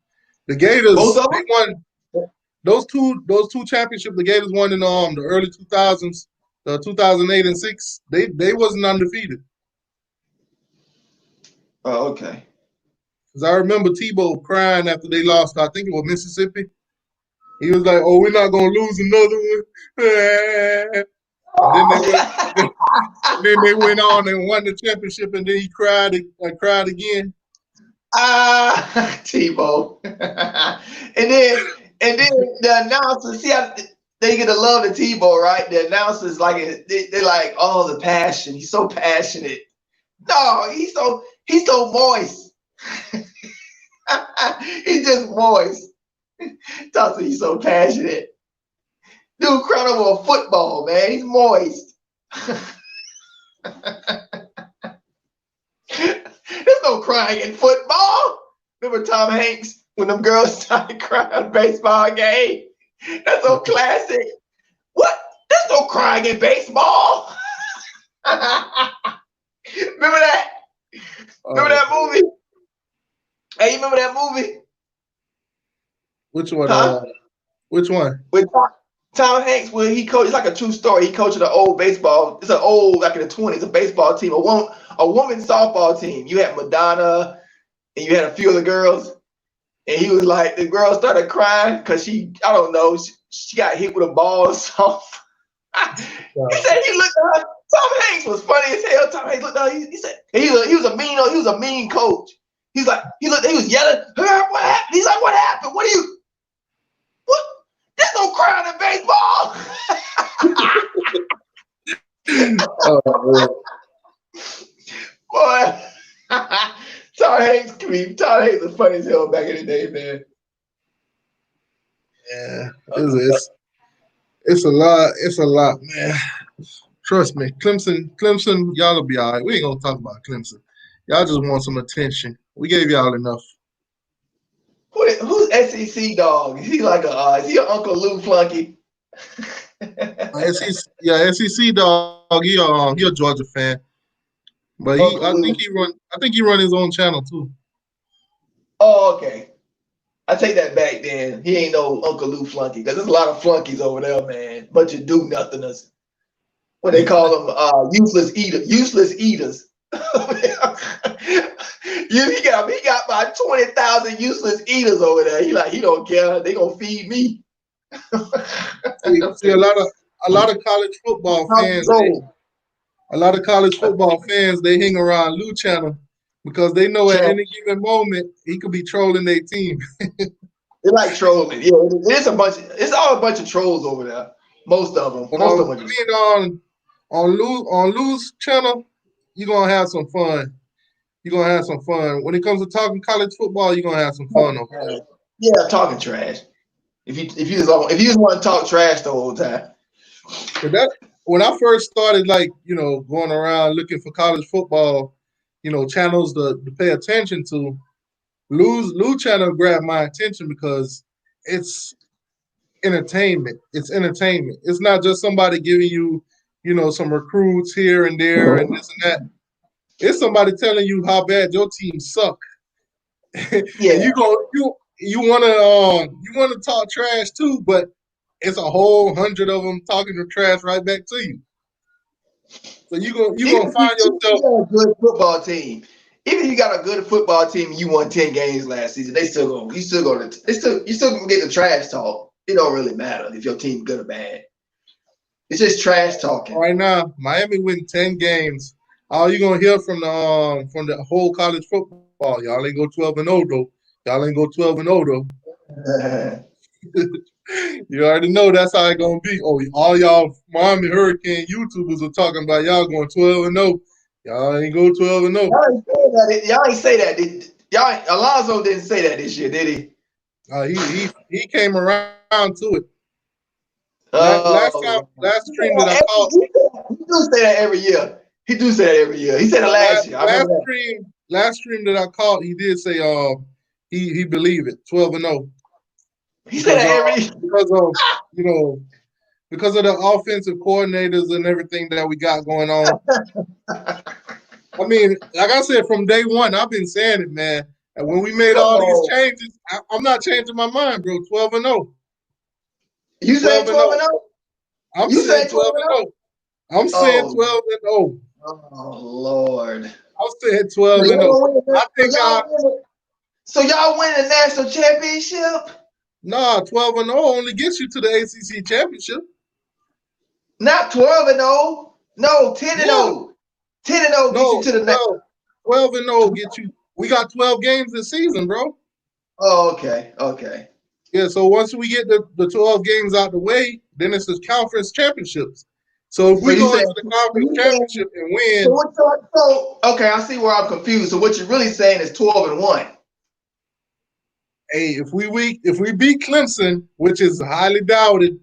The Both Gators, of they them. won those two championships. The Gators won in the early 2000s, the 2008 and 6. They wasn't undefeated. Oh, okay. Because I remember Tebow crying after they lost. I think it was Mississippi. He was like, "Oh, we're not gonna lose another one." And then they went on and won the championship, and then he cried. I cried again. Tebow. and then the announcers, see how they get to love the Tebow, right? The announcers like they like, oh, the passion. He's so passionate. No, he's so moist. He's just moist. Thompson, he's so passionate. Dude crying over a football, man. He's moist. There's no crying in football. Remember Tom Hanks when them girls started crying at a baseball game? That's so classic. What? There's no crying in baseball. Remember that? Remember that movie? Hey, you remember that movie? Which one? Huh? Which one? With Tom Hanks, where he coached, it's like a true story. He coached an old baseball. It's an old, like in the 20s, a baseball team, a women's softball team. You had Madonna, and you had a few of the girls, and he was like, the girl started crying because I don't know, she got hit with a ball or something. He said he looked at her. Tom Hanks was funny as hell. Tom Hanks looked at her. He said he was a mean coach. He's like he was yelling. What happened? He's like, what happened? What? There's no crying in baseball. Boy, Tom Hanks was funny as hell back in the day, man. Yeah, it's a lot. It's a lot, man. Trust me, Clemson, y'all will be all right. We ain't gonna talk about Clemson. Y'all just want some attention. We gave y'all enough. Who's SEC dog? Is he like is he an Uncle Lou flunky? SEC dog. He a Georgia fan, but Uncle Lou. I think he run his own channel too. Oh, okay. I take that back then. He ain't no Uncle Lou flunky because there's a lot of flunkies over there, man. Bunch of do-nothingers. What they call them, useless eaters. He got about 20,000 useless eaters over there. He don't care. They gonna feed me. See, a lot of college football fans, they hang around Lou Channel because they know at any given moment he could be trolling their team. They like trolling. Yeah, it's all a bunch of trolls over there. Most of them. But Most of them. on Lou's channel, you're gonna have some fun. You're gonna have some fun. When it comes to talking college football, you're gonna have some fun over there. Yeah, talking trash. If you just want to talk trash the whole time. But when I first started, like, going around looking for college football, channels to pay attention to, Lou channel grabbed my attention because it's entertainment. It's entertainment. It's not just somebody giving you, some recruits here and there and this and that. It's somebody telling you how bad your team suck. Yeah. And you wanna talk trash too, but it's a whole 100 of them talking the trash right back to you. So you gonna find yourself a good football team. Even if you got a good football team, you won 10 games last season. You still gonna get the trash talk. It don't really matter if your team's good or bad. It's just trash talking. Right now, Miami win 10 games. All you're gonna hear from the whole college football, y'all ain't go 12-0 though. Y'all ain't go 12-0 though. You already know that's how it's gonna be. Oh, all y'all Miami Hurricane YouTubers are talking about y'all going 12-0. Y'all ain't go 12-0. Y'all ain't say that. Alonzo didn't say that this year, did he? He came around to it. Last stream that I caught. He do say that every year. He said it last year. Last stream that I caught, he did say he believed it 12-0. He said that every because of the offensive coordinators and everything that we got going on. I mean, like I said, from day one, I've been saying it, man. And when we made all these changes, I'm not changing my mind, bro. 12-0. You said 12-0? I'm saying 12-0. I'm saying 12-0. Oh Lord. I'm saying 12-0. So y'all win the national championship? Nah, 12-0 only gets you to the ACC championship. Not 12-0. No, 10-0. 10-0 gets you to the next. 12-0 get you. We got 12 games this season, bro. Oh, okay. Yeah, so once we get the 12 games out the way, then it's the conference championships. So if we go into the conference championship and win. Okay, I see where I'm confused. So what you're really saying is 12-1. Hey, if we beat Clemson, which is highly doubted,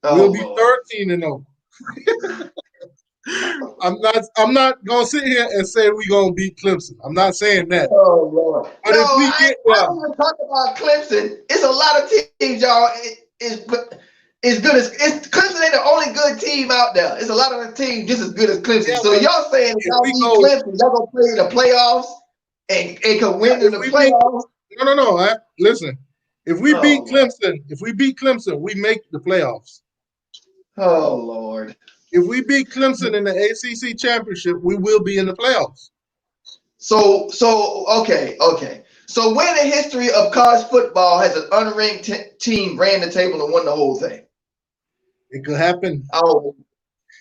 we'll be 13-0. I'm not gonna sit here and say we're gonna beat Clemson. I'm not saying that. Oh Lord. But if we get I don't even talk about Clemson. It's a lot of teams, y'all. As good as Clemson ain't the only good team out there. It's a lot of the teams just as good as Clemson. Yeah, so y'all saying if y'all beat Clemson, y'all gonna play the playoffs and can win in the playoffs? No. Listen, if we beat Clemson, we make the playoffs. Oh Lord. If we beat Clemson in the ACC championship, we will be in the playoffs. So okay. So when in the history of college football has an unranked team ran the table and won the whole thing? It could happen. Oh,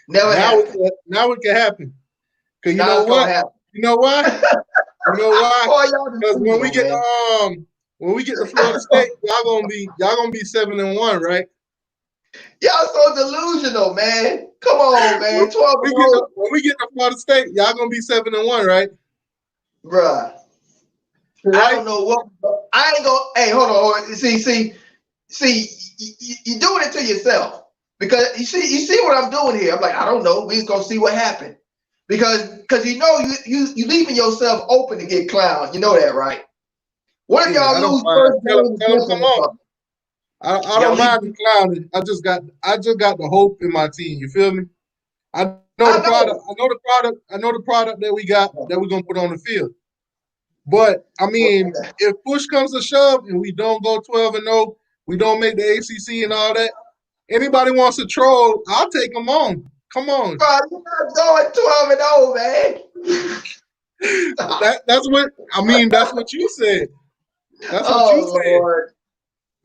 never happened. Now it can happen. Because you know what? You know why? Because when we get to Florida State, y'all gonna be 7-1, right? Y'all so delusional, man. Come on, man. 12 when we get to Florida State, y'all gonna be 7-1, right? Bruh. Right? I don't know what. I ain't gonna. Hey, hold on. See. You're doing it to yourself because you see what I'm doing here. I'm like, I don't know. We just gonna see what happened because you leaving yourself open to get clowned. You know that, right? What if y'all lose first game? Come on. I don't mind the clowning. I just got the hope in my team. You feel me? I know the product that we got that we're gonna put on the field. But I mean, if push comes to shove and we don't go 12-0, we don't make the ACC and all that. Anybody wants to troll, I'll take them on. Come on. Bro, you're not going 12-0, man. That's what I mean. That's what you said. That's what you Oh said. Lord.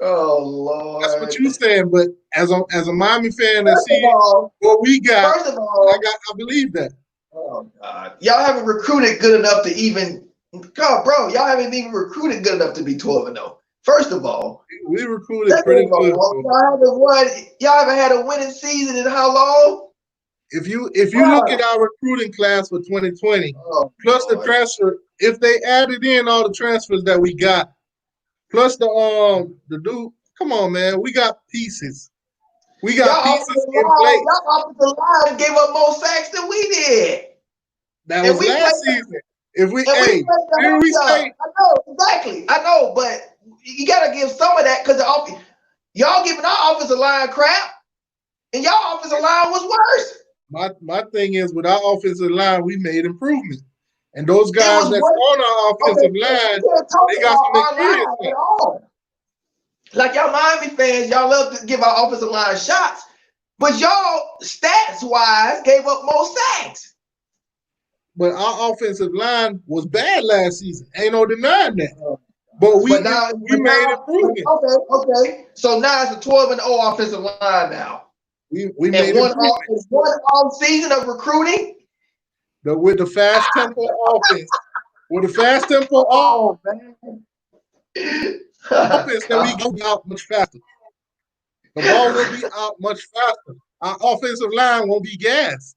Oh That's what Lord. you said. But as a Miami fan that First of see all, what we got, first of all, I believe that. oh God, y'all haven't recruited good enough to even. God, bro, y'all haven't even recruited good enough to be 12-0. First of all, We recruited second pretty of good. all, Bro. y'all haven't won. Y'all haven't had a winning season in how long? If you look at Wow. our recruiting class for 2020, Oh plus the Lord. transfer, if they added in all the transfers that we got, plus the dude, come on, man, we got pieces. We got Y'all pieces offensive in line, place. y'all offensive line gave up more sacks than we did. That And was we last played season. If we, and we hey, played the here hell we y'all. stay. I know, exactly. I know, but you gotta give some of that because y'all giving our offensive line crap, and y'all offensive line was worse. My thing is with our offensive line, we made improvement. And those It guys was that's worse. on our Okay, offensive so line, we didn't talk they got about some our experience line now. at all. Like y'all Miami fans, y'all love to give our offensive line shots, but y'all stats wise gave up more sacks. But our offensive line was bad last season. Ain't no denying that. But we made improvement. okay. So now it's a 12-0 offensive line now. We And made improvements. one off season of recruiting. With the fast tempo offense, with the fast tempo Oh man. offense that we go out much faster. The ball will be out much faster. Our offensive line won't be gassed.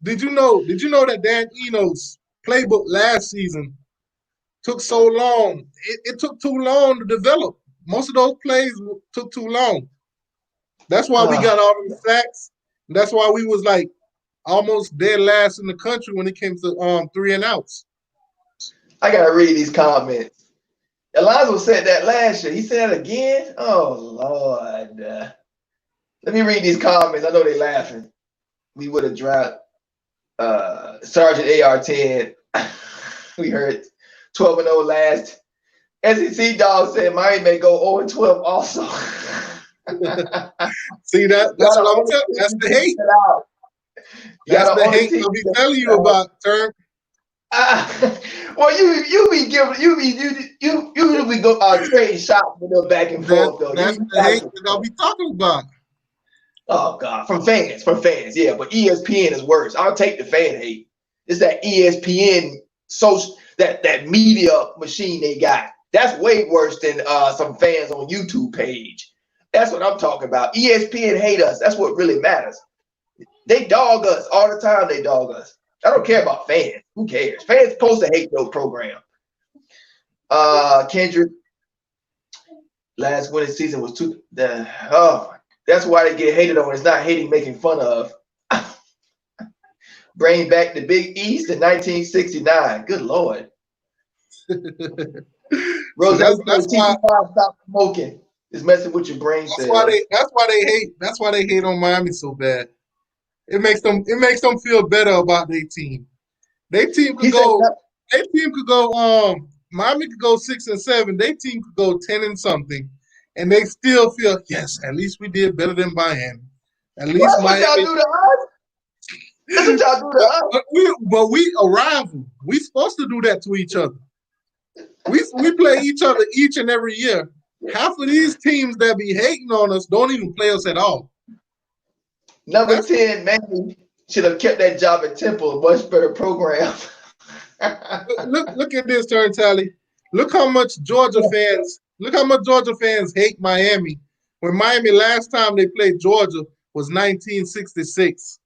Did you know that Dan Eno's playbook last season took so long? It took too long to develop. Most of those plays took too long. That's why we got all these sacks. That's why we was like almost dead last in the country when it came to 3 and outs. I gotta read these comments. Alonzo said that last year. He said it again. Oh Lord. Let me read these comments. I know they laughing. We would have dropped Sergeant AR-10. We heard 12-0 last. SEC Dog said Miami may go 0-12 also. See that's what I'm telling you. That's the hate. That's the hate I'll be telling you about, Turn. Well, you be giving you be go trading shots with them back and forth though. That's the hate that I'll be talking about. Oh God, from fans, yeah. But ESPN is worse. I'll take the fan hate. It's that ESPN that media machine they got. That's way worse than some fans on YouTube page. That's what I'm talking about. ESPN hate us. That's what really matters. They dog us all the time. They dog us. I don't care about fans. Who cares? Fans supposed to hate your program. Kendrick, last winning season was that's why they get hated on. It's not hating, making fun of. Bring back the Big East in 1969. Good Lord. Rose, that's why stop smoking. It's messing with your brain cells. that's why they hate on Miami so bad. It makes them feel better about their team. Their team could go Miami could go 6 and 7. Their team could go 10 and something. And they still feel, yes, at least we did better than Miami. At least That's what y'all Miami. do to us. That's what y'all do to us. But we a rival. We supposed to do that to each other. We play each other each and every year. Half of these teams that be hating on us don't even play us at all. Number 10, man, should have kept that job at Temple, a much better program. look at this, Turn Tally. Look how much Georgia fans hate Miami. When Miami last time they played Georgia was 1966.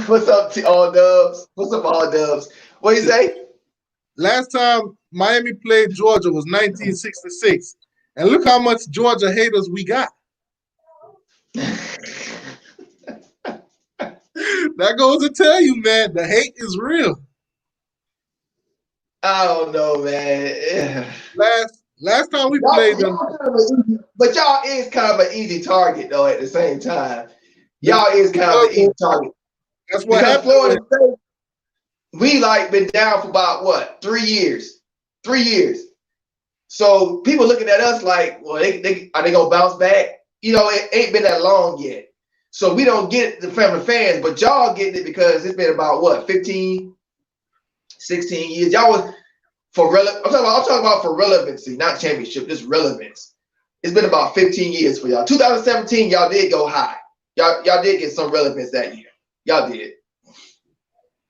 What's up, all dubs? What's up, all dubs? What do you say? Last time Miami played Georgia was 1966. And look how much Georgia haters we got. That goes to tell you, man, the hate is real. I don't know, man. Last time we played them. But y'all is kind of an easy target, though, at the same time. Y'all is kind of an easy target. That's what because happened. Florida State, we been down for about what, 3 years? 3 years. So people looking at us like, well, are they gonna bounce back? You know, it ain't been that long yet. So we don't get it, the family fans, but y'all getting it because it's been about what, 15, 16 years. Y'all was I'm talking about for relevancy, not championship, just relevance. It's been about 15 years for y'all. 2017, y'all did go high. Y'all did get some relevance that year. Y'all did.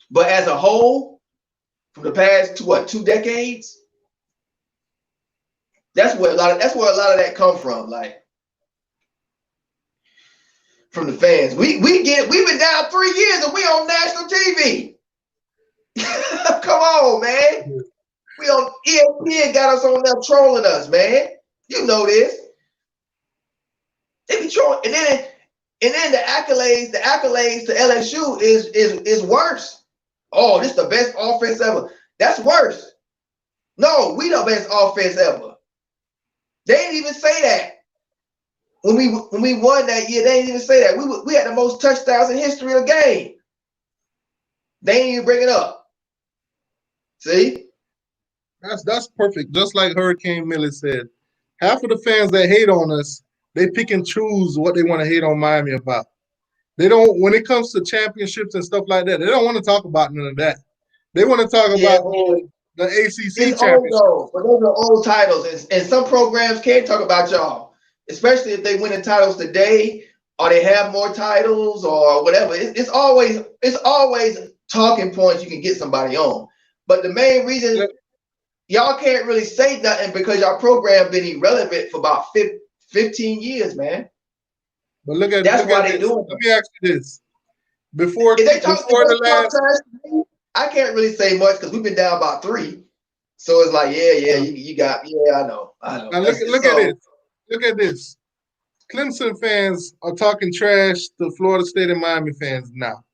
But as a whole, from the past 2 decades, that's where a lot of that come from, like from the fans. We've been down 3 years and we on national TV. Come on, man. We on ESPN got us on there trolling us, man. You know this. They be trolling, and then the accolades to LSU is worse. Oh, this is the best offense ever. That's worse. No, we the best offense ever. They didn't even say that. When we won that year, they didn't even say that. We had the most touchdowns in history of the game. They didn't even bring it up. See? That's perfect. Just like Hurricane Millie said. Half of the fans that hate on us, they pick and choose what they want to hate on Miami about. They don't, when it comes to championships and stuff like that, they don't want to talk about none of that. They want to talk about the ACC it's championship. Old though, but those are old titles, and some programs can't talk about y'all, especially if they win the titles today or they have more titles or whatever. It's always talking points you can get somebody on. But the main reason y'all can't really say nothing because y'all program been irrelevant for about 15 years, man. But look at that's look why at they this. doing it. Let me ask you this: before the last, I can't really say much because we've been down about 3. So it's like, I know. Now look at this. Look at this. Clemson fans are talking trash to Florida State and Miami fans now.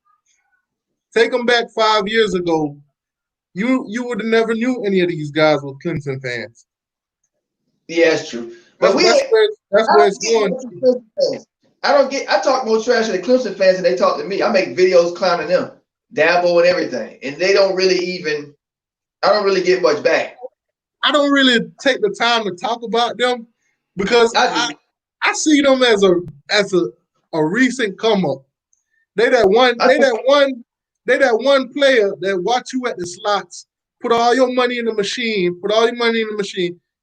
Take them back 5 years ago. You would have never knew any of these guys were Clemson fans. Yeah, that's true. But that's where it's going. I talk more trash to the Clemson fans than they talk to me. I make videos clowning them, Dabo and everything, and they don't really I don't really get much back. I don't really take the time to talk about them because I see them as a recent come up. They that one player that watch you at the slots, put all your money in the machine,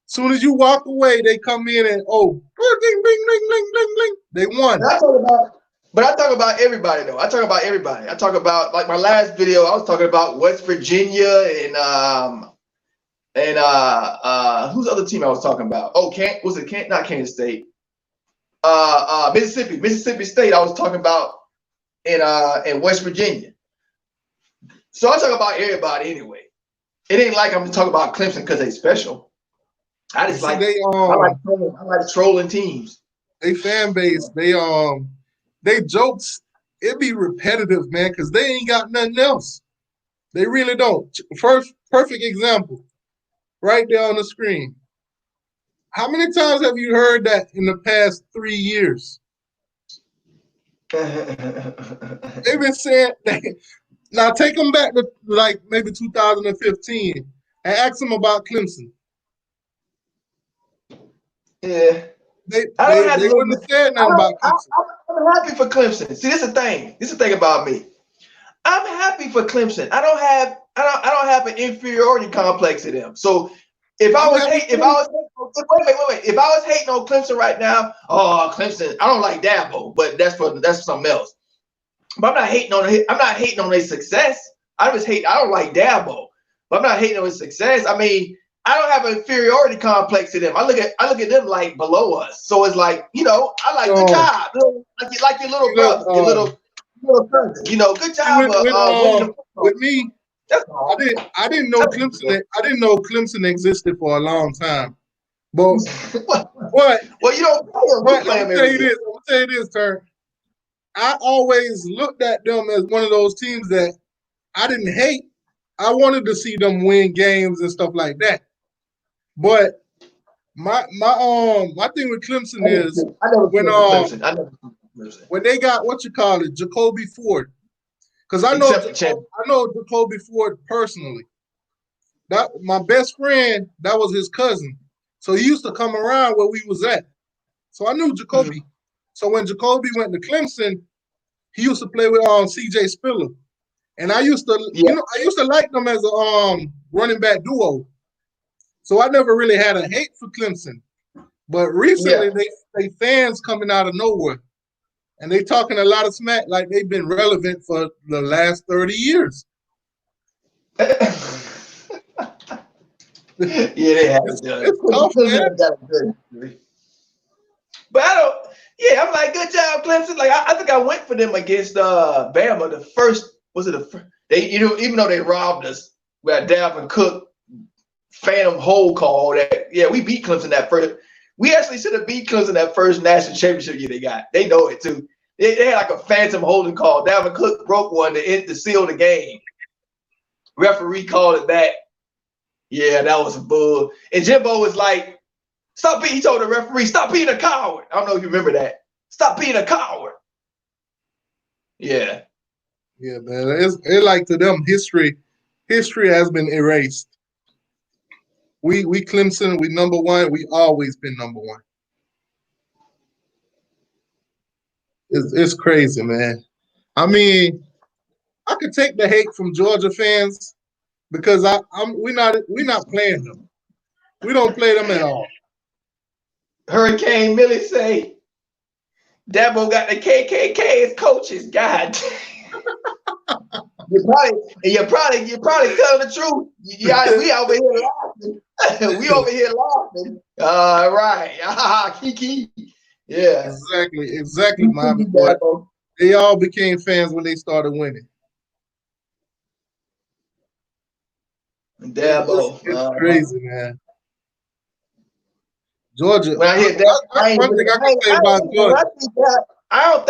Soon as you walk away, they come in and ding, ding, ding, ding, ding, ding. They won. But I talk about everybody though. I talk about like my last video. I was talking about West Virginia and who's the other team I was talking about? Oh, not Kansas State. Mississippi State. I was talking about in West Virginia. So I talk about everybody anyway. It ain't like I'm talking about Clemson because they special. I just I like trolling teams. They fan base, they jokes, it be repetitive, man, because they ain't got nothing else. They really don't. First perfect example, right there on the screen. How many times have you heard that in the past 3 years? They've been saying that. Now take them back to like maybe 2015 and ask them about Clemson. Yeah. They wouldn't have said nothing about Clemson. I'm happy for Clemson. See, this is the thing. This is the thing about me. I'm happy for Clemson. I don't have an inferiority complex to them. So if I was hating on Clemson right now, Clemson, I don't like Dabo, but that's something else. But I'm not hating on their success. I don't like Dabo, but I'm not hating on his success. I mean, I don't have an inferiority complex to them. I look at them like below us. So it's like, I like good job. Like your little brother, your little cousin. Good job. With me, I didn't know Clemson. I didn't know Clemson existed for a long time. But well, you don't play them. I'm gonna tell you this, Turnt. I always looked at them as one of those teams that I didn't hate. I wanted to see them win games and stuff like that. But my thing with Clemson is when they got Jacoby Ford, because I know Jacoby Ford personally. That my best friend, that was his cousin, so he used to come around where we was at. So I knew Jacoby. Mm-hmm. So when Jacoby went to Clemson, he used to play with CJ Spiller, And I used to, Yeah. I used to like them as a running back duo. So I never really had a hate for Clemson. But recently, they fans coming out of nowhere, and they talking a lot of smack like they've been relevant for the last 30 years. Yeah, they have done. It's tough, man. But I don't. Yeah, I'm like, good job, Clemson. Like, I think I went for them against Bama. The first they, even though they robbed us, we had Dalvin Cook phantom hold call. That we beat Clemson that first. We actually should have beat Clemson that first national championship year they got. They know it too. They had like a phantom holding call. Dalvin Cook broke one to seal the game. Referee called it back. Yeah, that was a bull. And Jimbo was like, stop being, he told the referee, stop being a coward. I don't know if you remember that. Stop being a coward. Yeah. Yeah, man. It's like to them, history has been erased. We Clemson, we number one. We always been number one. It's crazy, man. I mean, I could take the hate from Georgia fans because we're not playing them. We don't play them at all. Hurricane Millie say, Dabo got the KKK as coaches. God. You're probably telling the truth. Yeah, we over here laughing. We over here laughing. Right. Kiki. Yeah. Exactly, Mom. But they all became fans when they started winning. Dabo. It's crazy, man. Georgia. When I hear that, that's one thing I can say about Georgia. I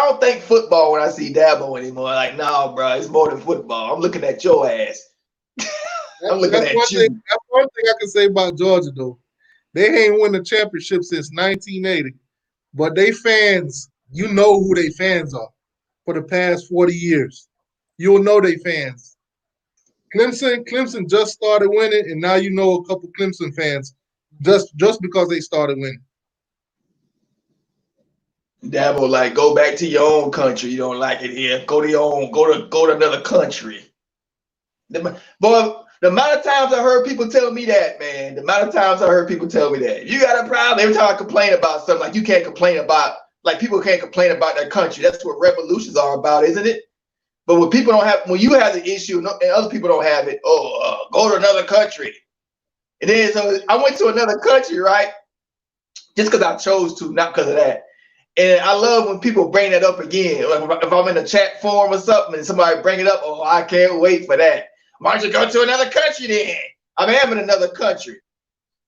don't think football when I see Dabo anymore. Like, no, bro, it's more than football. I'm looking at your ass. I'm looking at you. That's one thing I can say about Georgia, though. They ain't won the championship since 1980. But they fans, you know who they fans are for the past 40 years. You'll know they fans. Clemson just started winning, and now you know a couple Clemson fans just because they started winning. Dabo, like, go back to your own country. You don't like it here. Go to another country. Boy, the amount of times I heard people tell me that, man. The amount of times I heard people tell me that. You got a problem. Every time I complain about something, like you can't complain about, like people can't complain about their country. That's what revolutions are about, isn't it? But when people don't have, when you have the issue and other people don't have it, go to another country. And then so I went to another country, right? Just because I chose to, not because of that. And I love when people bring that up again. Like if I'm in a chat forum or something and somebody bring it up, I can't wait for that. Why don't you go to another country then? I am in another country.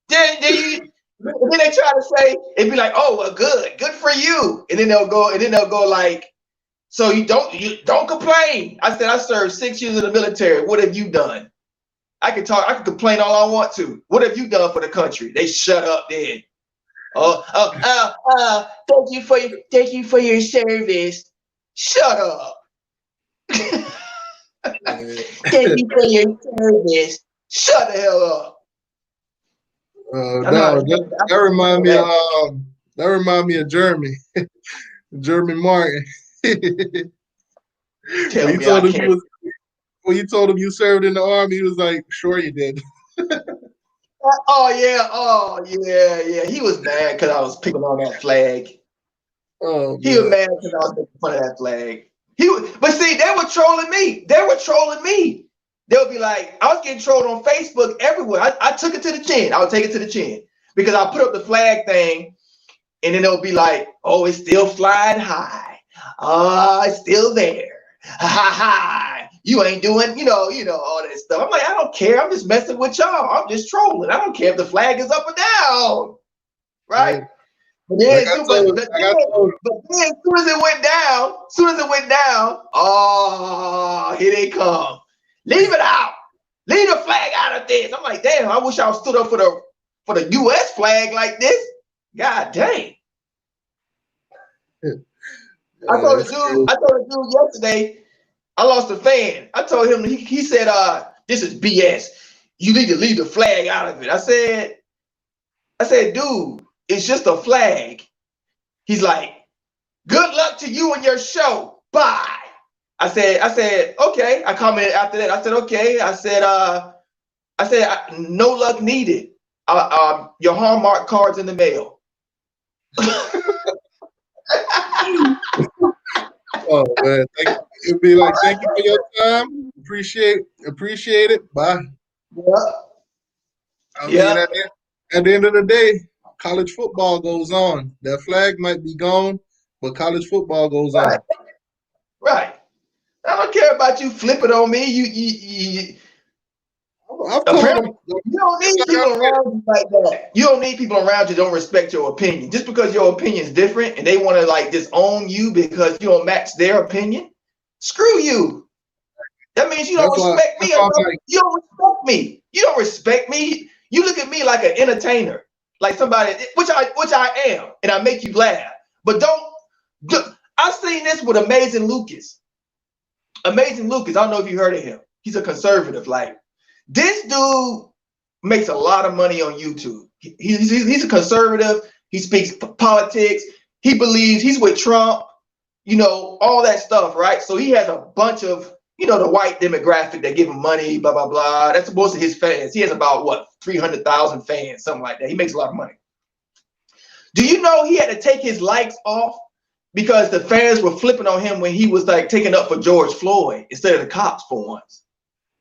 Then they try to say, it'd be like, oh, well, good for you. And then they'll go like, so you don't complain. I said I served 6 years in the military. What have you done? I can complain all I want to. What have you done for the country? They shut up then. Thank you for your service. Shut up. Thank you for your service. Shut the hell up. That remind me of Jeremy. Jeremy Martin. When you told him you served in the army, he was like, sure you did. Oh yeah. He was mad because I was picking on that flag. He was mad because I was making fun of that flag. But see, they were trolling me. They would be like, I was getting trolled on Facebook everywhere. I took it to the chin. I would take it to the chin because I put up the flag thing, and then they'll be like, oh, it's still flying high. It's still there. Ha. You ain't doing, all that stuff. I'm like, I don't care. I'm just messing with y'all. I'm just trolling. I don't care if the flag is up or down. Right? But then, as soon as it went down, here they come. Leave it out. Leave the flag out of this. I'm like, damn, I wish I stood up for the U.S. flag like this. God dang. I told the dude yesterday, I lost a fan. I told him, he said, this is BS. You need to leave the flag out of it. I said, dude, it's just a flag. He's like, good luck to you and your show. Bye. I said, okay. I commented after that. I said, okay. I said, no luck needed. Your Hallmark cards in the mail. Oh man, it'd be like, thank you for your time. Appreciate it. Bye. Yeah. I mean, Yeah. at the end of the day, college football goes on. That flag might be gone, but college football goes on. Right. I don't care about you flipping on me. You I've told them. you don't need people around you like that. You don't need people around you that don't respect your opinion. Just because your opinion is different and they want to like disown you because you don't match their opinion, screw you. That means you don't respect me. You don't respect me. You don't respect me. You look at me like an entertainer, like somebody, which I am, and I make you laugh. But I've seen this with Amazing Lucas. Amazing Lucas, I don't know if you heard of him. He's a conservative. Like, this dude makes a lot of money on YouTube. He's a conservative. He speaks politics. He believes he's with Trump, all that stuff, right? So he has a bunch of, the white demographic that give him money, blah, blah, blah. That's most of his fans. He has about, 300,000 fans, something like that. He makes a lot of money. Do you know he had to take his likes off because the fans were flipping on him when he was like taking up for George Floyd instead of the cops for once?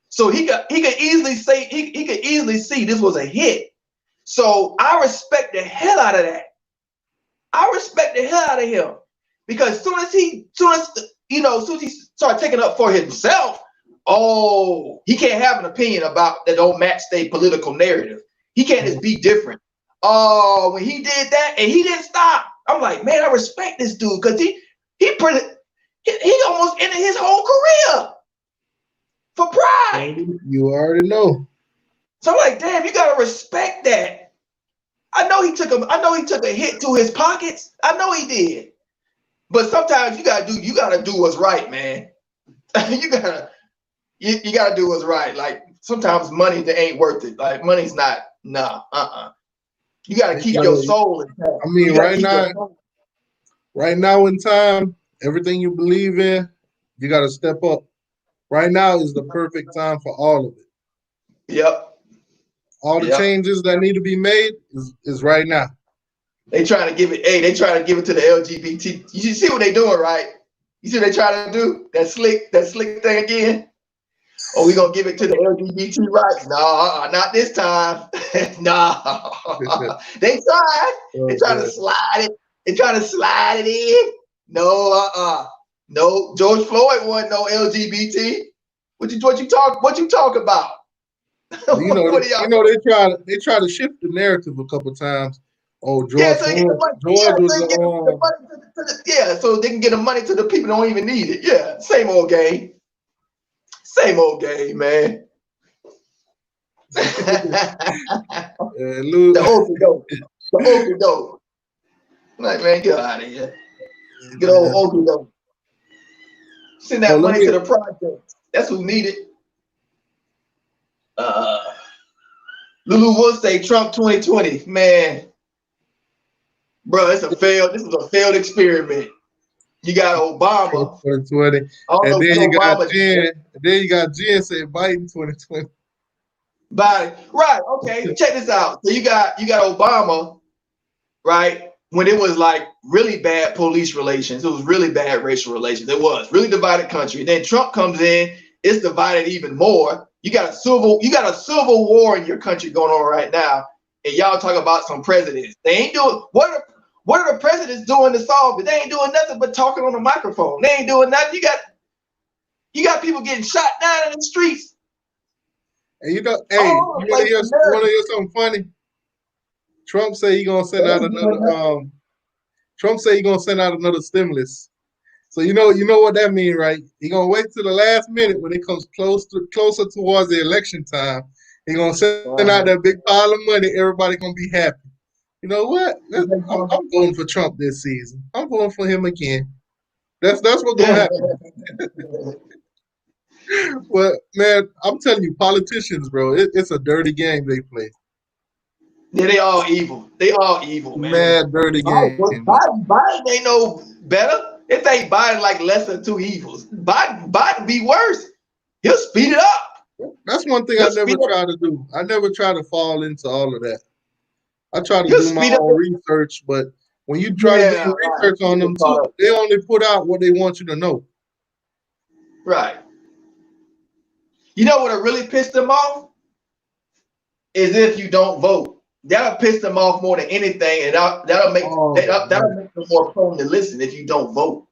So he could easily say he could easily see this was a hit. So I respect the hell out of that. I respect the hell out of him because as soon as he started taking up for himself, he can't have an opinion about that don't match their political narrative. He can't just be different. Oh, when he did that and he didn't stop, I'm like, man, I respect this dude because he almost ended his whole career for pride. You already know. So I'm like, damn, you gotta respect that. I know he took a hit to his pockets. I know he did. But sometimes you gotta do what's right, man. you gotta do what's right. Like sometimes money that ain't worth it. Like money's not, You gotta keep your soul intact. I mean, right now in time, everything you believe in, you gotta step up. Right now is the perfect time for all of it. Yep. All the changes that need to be made is right now. They trying to give it to the LGBT. You see what they doing, right? You see what they trying to do? That slick thing again. Oh, we gonna give it to the LGBT rights? No, not this time. No. They tried. They trying to slide it. They trying to slide it in. No, no. George Floyd wasn't no LGBT. What you talk about? They try to shift the narrative a couple times. Oh, George so they can get the money to the people that don't even need it. Yeah, same old game. Same old game, man. The okey doke. Like, man, get out of here. Get old okey doke. Send that money to the project. That's who need it. Lulu will say Trump 2020, man. Bro, this is a failed experiment. You got Obama 2020, and then you got Jen say Biden 2020. Biden, right? Okay, check this out. So you got Obama, right? When it was like really bad police relations, it was really bad racial relations. It was really divided country. Then Trump comes in, it's divided even more. You got a civil war in your country going on right now, and y'all talk about some presidents. They ain't doing what are the presidents doing to solve it? They ain't doing nothing but talking on the microphone. They ain't doing nothing. You got people getting shot down in the streets. And you want to hear something funny? Trump say he gonna send out another. Trump say he gonna send out another stimulus. So you know what that means, right? He gonna wait till the last minute when it comes closer towards the election time. He gonna send out that big pile of money. Everybody gonna be happy. You know what? I'm voting for Trump this season. I'm voting for him again. That's what's gonna happen. But man, I'm telling you, politicians, bro, it's a dirty game they play. Yeah, they all evil. They all evil, man. Mad dirty game. Biden ain't no better. They think Biden like lesser of two evils. Biden be worse. He'll speed it up. That's one thing I He'll never speed up. try to do. I never try to fall into all of that. I try to He'll do my speed up. own research, but when you try to Yeah, do right. research on them too, they only put out what they want you to know. Right. You know what really pissed them off is if you don't vote. That'll piss them off more than anything, and that'll make them more prone to listen if you don't vote.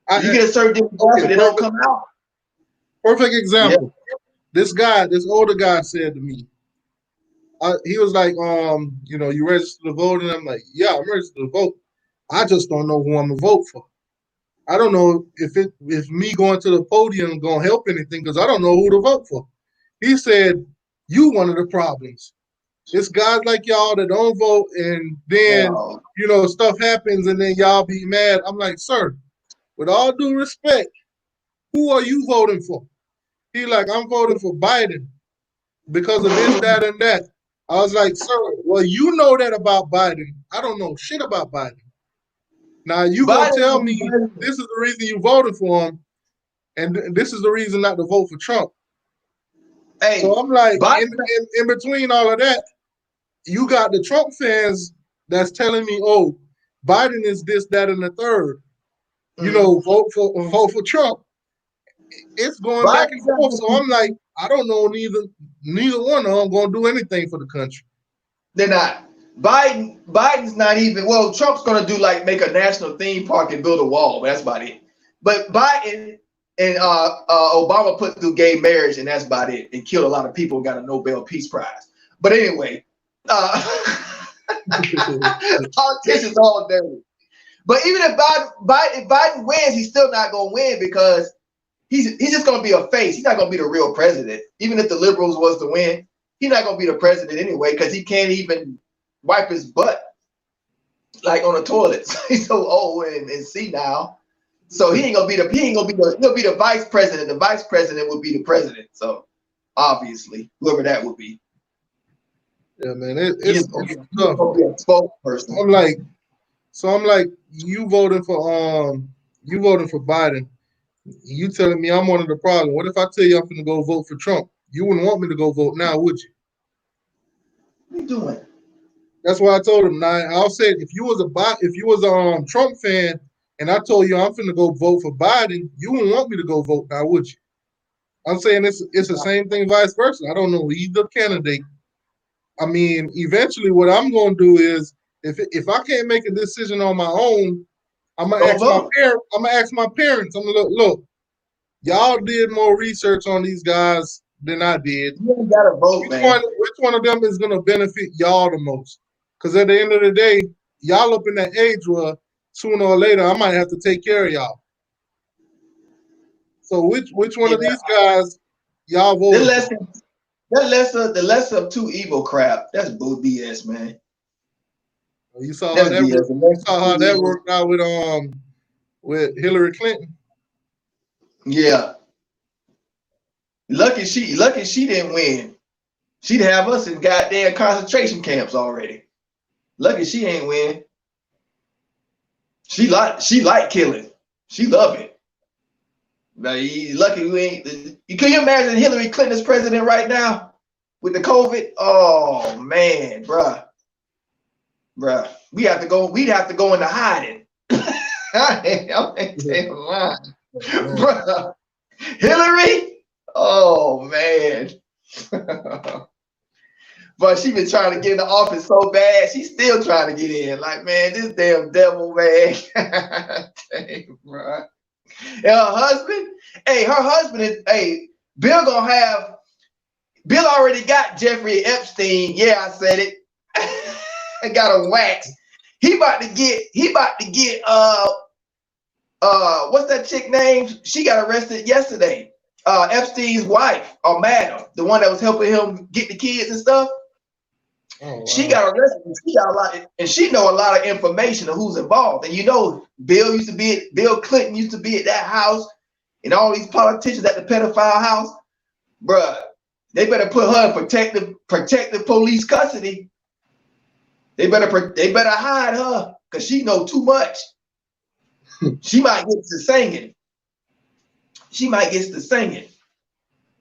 You get a certain demographic, they don't come out. Perfect example. Yeah. This older guy said to me, he was like, you registered to vote? And I'm like, yeah, I'm registered to vote. I just don't know who I'm gonna vote for. I don't know if me going to the podium gonna help anything because I don't know who to vote for. He said, you one of the problems. It's guys like y'all that don't vote, and then stuff happens, and then y'all be mad. I'm like, sir, with all due respect, who are you voting for? He like, I'm voting for Biden because of this, that, and that. I was like, sir, well, you know that about Biden. I don't know shit about Biden. Now you gonna tell me this is the reason you voted for him, and this is the reason not to vote for Trump. Hey, so I'm like, in between all of that, you got the Trump fans that's telling me, oh, Biden is this, that, and the third. Vote for Trump. It's going back and forth. So I'm like, I don't know neither one of them going to do anything for the country. They're not. Biden's not even. Well, Trump's going to do like make a national theme park and build a wall. But that's about it. But Biden and Obama put through gay marriage, and that's about it. And killed a lot of people. Got a Nobel Peace Prize. But anyway, politicians all dirty. But even if Biden wins, he's still not going to win because he's just going to be a face. He's not going to be the real president. Even if the liberals was to win, he's not going to be the president anyway because he can't even wipe his butt like on a toilet. He's so old and senile. So he'll be the vice president. The vice president would be the president. So obviously, whoever that would be. Yeah, man, it's tough. Be a spokesperson. I'm like, you voting for Biden. You telling me I'm one of the problem. What if I tell you I'm going to go vote for Trump? You wouldn't want me to go vote now, would you? What are you doing? That's why I told him. Now I'll say if you was a Trump fan and I told you I'm going to go vote for Biden, you wouldn't want me to go vote now, would you? I'm saying it's the same thing, vice versa. I don't know either candidate. I mean, eventually, what I'm going to do is if I can't make a decision on my own, I'm gonna ask my parents. I'm gonna look. Y'all did more research on these guys than I did. You gotta vote, man. Which one of them is gonna benefit y'all the most? Because at the end of the day, y'all up in that age where sooner or later I might have to take care of y'all. So which one of these guys y'all vote? The lesser of two evil crap. That's bull BS, man. You saw how that worked out with Hillary Clinton. Yeah. Lucky she didn't win. She'd have us in goddamn concentration camps already. Lucky she ain't win. She like killing. She love it. Lucky we ain't. Can you imagine Hillary Clinton as president right now with the COVID? Oh man, bruh. We'd have to go into hiding. I ain't lying. Bruh. Hillary? Oh man. But she been trying to get in the office so bad. She's still trying to get in. Like, man, this damn devil, man. Dang, bro. And her husband, Bill already got Jeffrey Epstein. Yeah, I said it. I got a wax. He about to get what's that chick name? She got arrested yesterday. Epstein's wife, or madam, the one that was helping him get the kids and stuff. Oh, wow. She got arrested. She know a lot of information of who's involved. And Bill Clinton used to be at that house, and all these politicians at the pedophile house. Bruh, they better put her in protective police custody. They better hide her because she know too much. She might get to singing. She might get to singing.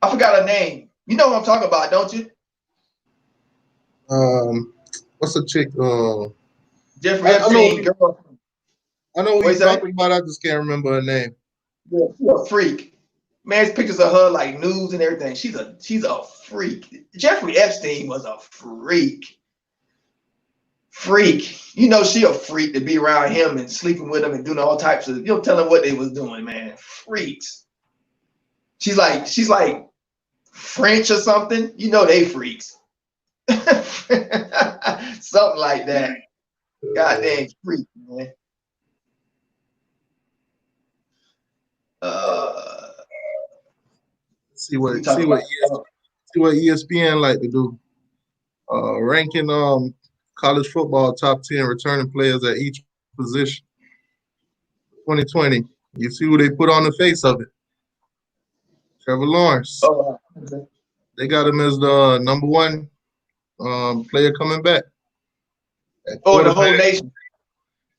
I forgot her name. You know what I'm talking about, don't you? What's the chick? Jeffrey I know Epstein girl. I know what What you you're say? talking about. I just can't remember her name. Yeah, she's a freak. Man, it's pictures of her like nudes and everything. She's a freak. Jeffrey Epstein was a freak. Freak. You know she a freak to be around him and sleeping with him and doing all types of, telling what they was doing, man. Freaks. She's like French or something. You know they freaks. Something like that. Goddamn freak, man. See We what talk see what about ES, see what ESPN like to do. Ranking college football top 10 returning players at each position. 2020. You see who they put on the face of it. Trevor Lawrence. okay. They got him as the number one player coming back at The whole quarterback. nation.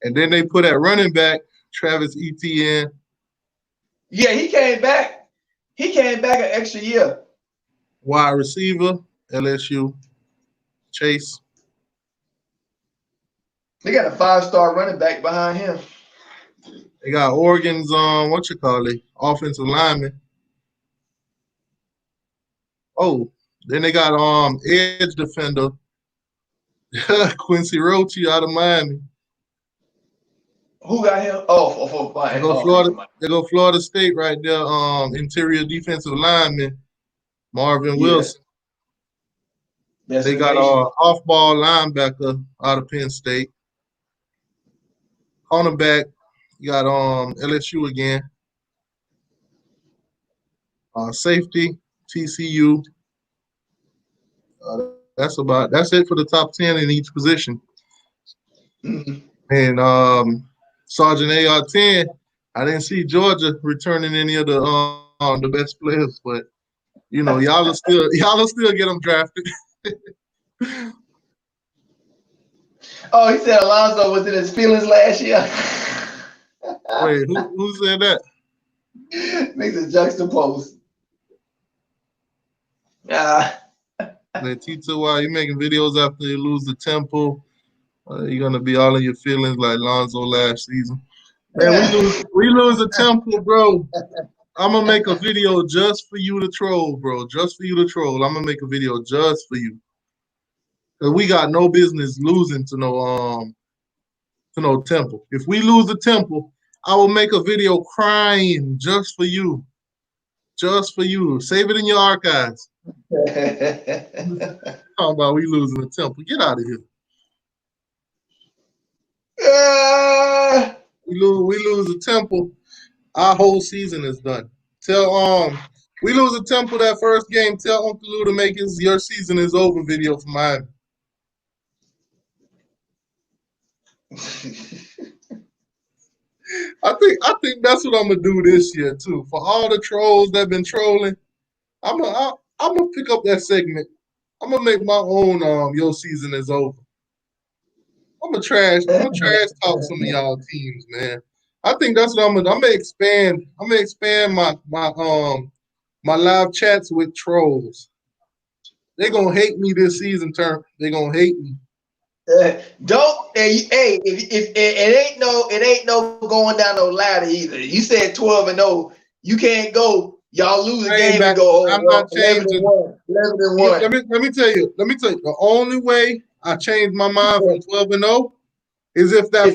And then they put at running back Travis Etienne. Yeah, he came back. He came back an extra year. Wide receiver, LSU, Chase. They got a 5-star running back behind him. They got Oregon's offensive lineman. Oh, then they got edge defender Quincy Roche out of Miami. Who got him? For They go okay. Florida. They go Florida State right there. Interior defensive lineman Marvin Wilson. Best They got off-ball linebacker out of Penn State. Cornerback, you got LSU again. Safety, TCU. That's it for the top 10 in each position. Mm-hmm. And Sergeant AR-10, I didn't see Georgia returning any of the best players, but y'all will still get them drafted. Oh, he said Alonzo was in his feelings last year. Wait, who said that? Makes a juxtapose. The t2y, you making videos after you lose the tempo. You're gonna be all in your feelings like Lonzo last season. Man, we lose the tempo, bro. I'm gonna make a video just for you to troll, bro. Just for you to troll. I'm gonna make a video just for you. Cause we got no business losing to no tempo. If we lose the tempo, I will make a video crying just for you. Just for you. Save it in your archives. Talking about we losing the tempo. Get out of here. We lose the tempo. Our whole season is done. We lose a tempo that first game. Tell Uncle Lou to make your season is over video for mine. I think that's what I'm gonna do this year too. For all the trolls that been trolling, I'm gonna pick up that segment. I'm gonna make my own your season is over. I'm gonna trash talk some of y'all teams, man. I think that's what I'm gonna expand. I'm gonna expand my live chats with trolls. They're gonna hate me this season, Turn. They're gonna hate me. Don't hey if it ain't no going down no ladder either. You said 12-0. You can't go. Y'all lose a game and go. I'm not 11 changing. 1. 11 1. Let me tell you. The only way I changed my mind from 12-0 is if the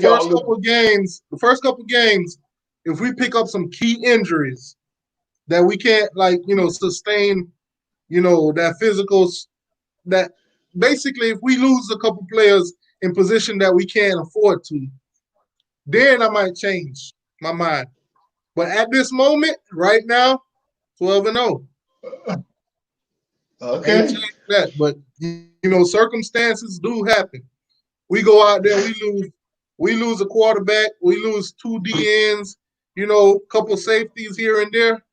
first couple games, if we pick up some key injuries that we can't sustain, that physicals that basically if we lose a couple players in position that we can't afford to, then I might change my mind. But at this moment, right now, 12-0. Okay. Ain't changed that. But circumstances do happen. We go out there, we lose a quarterback, we lose 2 DNs, couple safeties here and there.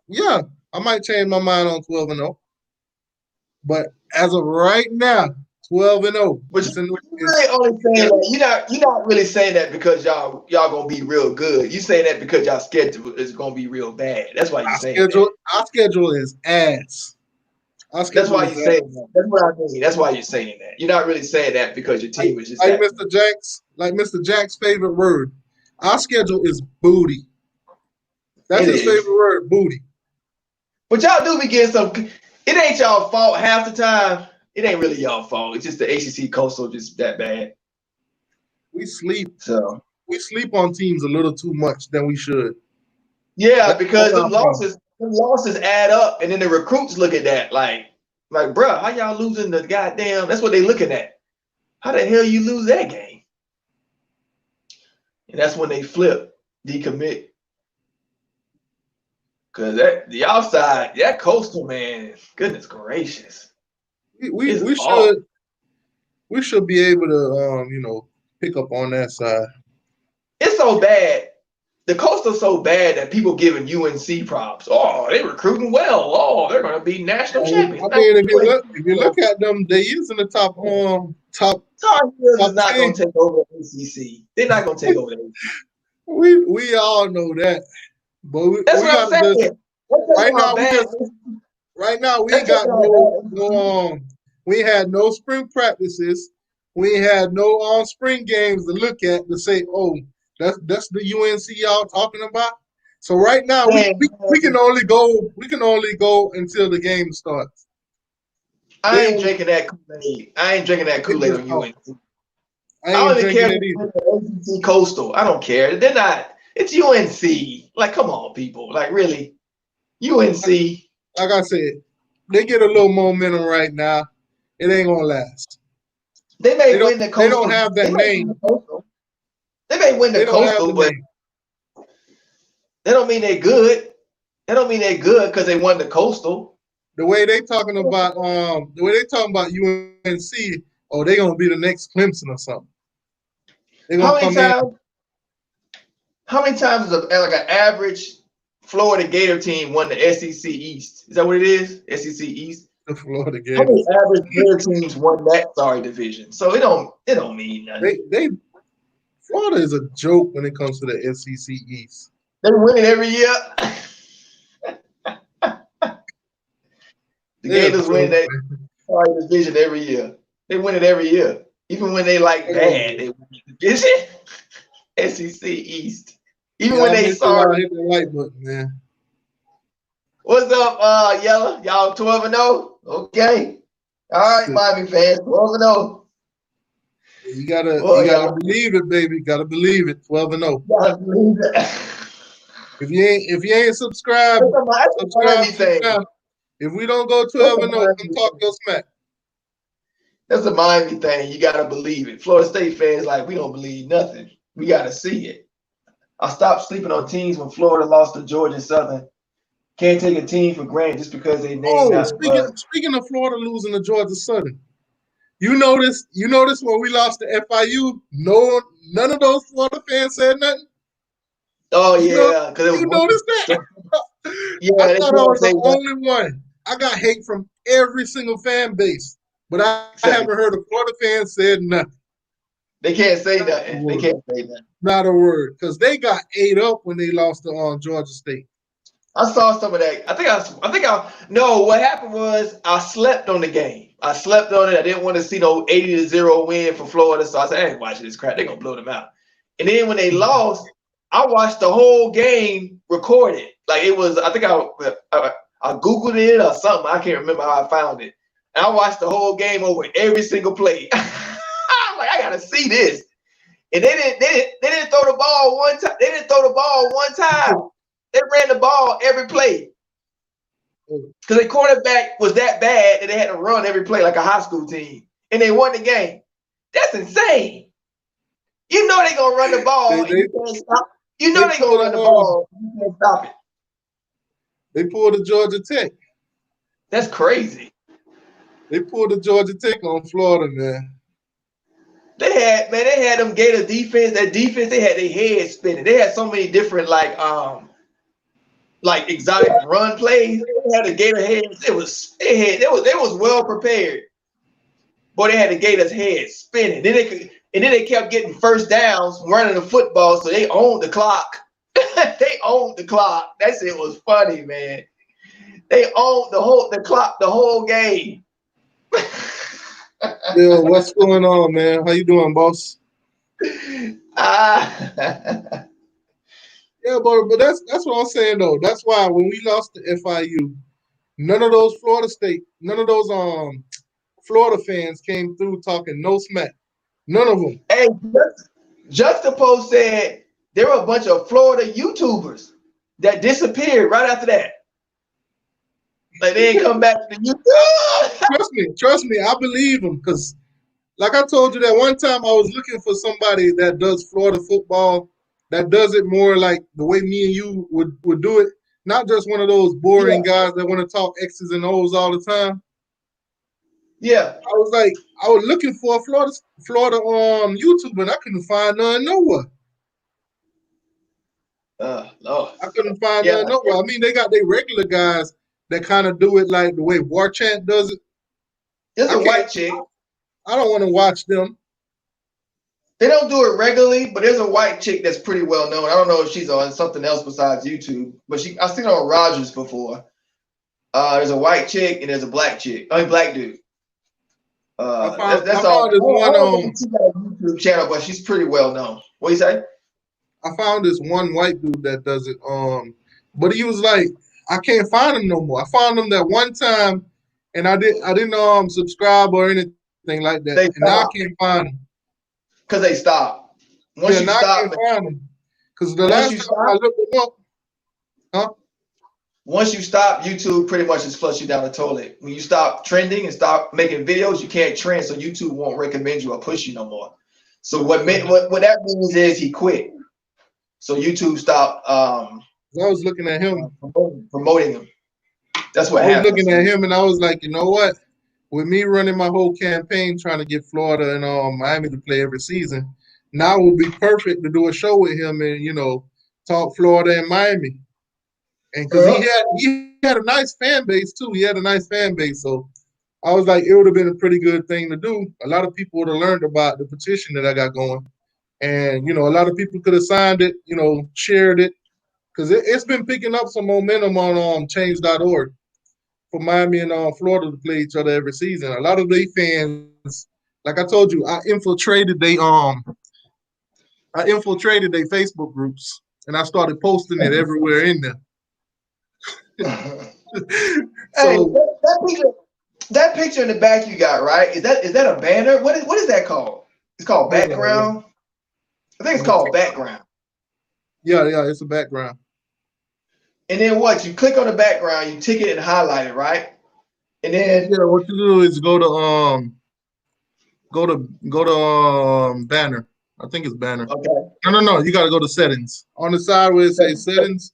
Yeah, I might change my mind on 12-0. But as of right now, 12-0. But It's in, you it's, really only saying that you're not really saying that because y'all gonna be real good. You saying that because y'all schedule is gonna be real bad. That's why you're saying that. our schedule is ass. Our That's schedule why is you're saying ass. that. That's what I mean. That's why you're saying that. You're not really saying that because your Like, team is just that. like Mr. Jack's favorite word. Our schedule is booty. That's It his favorite is. word, booty. But y'all do be getting some. It ain't y'all fault half the time. It ain't really y'all fault. It's just the ACC Coastal just that bad. We sleep. So We sleep on teams a little too much than we should. yeah, because That's our problem. them losses add up, and then the recruits look at that like, bruh, how y'all losing the goddamn? That's what they looking at. How the hell you lose that game? And that's when they flip, decommit. Cause the outside, that Coastal man, goodness gracious, it's We awful. should be able to pick up on that side. It's so bad. The Coastal's so bad that people giving UNC props. Oh, they recruiting well. Oh, they're going to be national champions. I mean, if you look at them, they is in the Tar Heels is top not going 10. to take over the ACC. They're not going to take over the ACC. We all know that, but That's we what I'm gotta just saying. They're taking right how now bad. we They're ain't got taking how we had no spring practices. We had no spring games to look at to say, oh, that's the UNC y'all talking about. So right now bad. we can only go until the game starts. I They ain't only drinking that Kool-Aid. I ain't drinking that they Kool-Aid just on talk. UNC. I I ain't don't even care drinking if it either. it's the ACC Coastal. I don't care. They're not. It's UNC. Like, come on, people. Like, really, UNC. Like I said, they get a little momentum right now. It ain't gonna last. They may win the They don't Coastal. have They that may win name. the Coastal. They may win the They don't have Coastal, the but name. that don't mean they're good. That don't mean they're good because they won the Coastal. The way they talking about UNC, oh, they gonna be the next Clemson or something. They gonna How many come in times? How many times is like an average Florida Gator team won the SEC East? Is that what it is? SEC East. to Florida How many Gators. average Gator teams won that division? So it don't mean nothing. They Florida is a joke when it comes to the SEC East. They win it every year. The They're a Gators win joke, that man. division every year. They win it every year. Even when they like bad, they win the division. SEC East. Even when Y'all they make sure y'all sorry. hit the like button, man. What's up, Yella? Y'all 12-0? Okay. All right, Shit. Miami fans, 12-0. You gotta Boy, y'all believe it, baby. Gotta believe it. 12-0. gotta believe that. If you ain't subscribed, That's a subscribe Miami to the thing. channel. If we don't go That's a 12-0, come Miami talk thing. your smack. That's a Miami thing. You gotta believe it. Florida State fans like we don't believe nothing. We gotta see it. I stopped sleeping on teams when Florida lost to Georgia Southern. Can't take a team for granted just because they named Oh, after us. speaking of Florida losing to Georgia Southern, you notice when we lost to FIU, none of those Florida fans said nothing. Oh You know, yeah, because it you was noticed that? I yeah, they thought I can't was say the nothing. only one. I got hate from every single fan base, but I Except haven't heard a Florida fan said nothing. they can't say Not a nothing. They word. can't say nothing. Not a word, because they got ate up when they lost to Georgia State. I saw some of that. No, what happened was I slept on the game. I slept on it. I didn't want to see no 80-0 win for Florida. So I said, I ain't watching this crap. They're gonna blow them out. And then when they lost, I watched the whole game recorded. Like it was, I Googled it or something. I can't remember how I found it. And I watched the whole game over every single play. I'm like, I gotta see this. And they didn't throw the ball one time. They didn't throw the ball one time. They ran the ball every play because their quarterback was that bad that they had to run every play like a high school team, and they won the game. That's insane. You know they're gonna run the ball They and they you can't stop. You they know they're gonna pulled run the ball and you can't stop it. they pulled the Georgia Tech. That's crazy. They pulled the Georgia Tech on Florida, man. They had them Gator defense. That defense, they had their heads spinning. They had so many different like exotic run plays. They had the Gator heads. They was well prepared. boy, they had the Gators' head spinning. And then they kept getting first downs running the football, so they owned the clock. They owned the clock. That shit was funny, man. They owned the clock, the whole game. Yeah, what's going on, man? How you doing, boss? Ah. Yeah, but that's what I'm saying though. That's why when we lost to FIU, none of those Florida fans came through talking no smack. None of them. Hey, Juxtapost said there were a bunch of Florida YouTubers that disappeared right after that. Like they didn't come back to the YouTube. Trust me, I believe them because, like I told you that one time, I was looking for somebody that does Florida football, that does it more like the way me and you would do it, not just one of those boring guys that want to talk X's and O's all the time. Yeah. I was looking for a Florida YouTuber, and I couldn't find none nowhere. I couldn't find none nowhere. I mean, they got their regular guys that kind of do it like the way War Chant does it. There's a white chick. I don't want to watch them. They don't do it regularly, but there's a white chick that's pretty well known. I don't know if she's on something else besides YouTube, but I've seen her on Rogers before. There's a white chick and there's a black chick. I mean, black dude. That's all. I don't think she got a YouTube channel, but she's pretty well known. What you say? I found this one white dude that does it. But he was like, I can't find him no more. I found him that one time, and I didn't subscribe or anything like that. And now I can't find him. Because they stopped. Once you stop, I can't find him. Because the last time I looked him up, once you stop, YouTube pretty much just flush you down the toilet. When you stop trending and stop making videos, you can't trend, so YouTube won't recommend you or push you no more. So what that means is he quit. So YouTube stopped. I was looking at him promoting him. That's what happened. I was looking at him and I was like, you know what? With me running my whole campaign trying to get Florida and Miami to play every season, now would be perfect to do a show with him and talk Florida and Miami. And because he had a nice fan base too. He had a nice fan base. So I was like, it would have been a pretty good thing to do. A lot of people would have learned about the petition that I got going. And, a lot of people could have signed it, shared it. Because it's been picking up some momentum on change.org for Miami and Florida to play each other every season. A lot of their fans, like I told you, I infiltrated their Facebook groups and I started posting it everywhere in there. So that picture in the back you got, right? Is that a banner? What is that called? It's called background. I think it's called background. Yeah, it's a background. And then what? You click on the background, you tick it and highlight it, right? And then what you do is go to banner. I think it's banner. Okay. No. You got to go to settings. On the side where it says settings.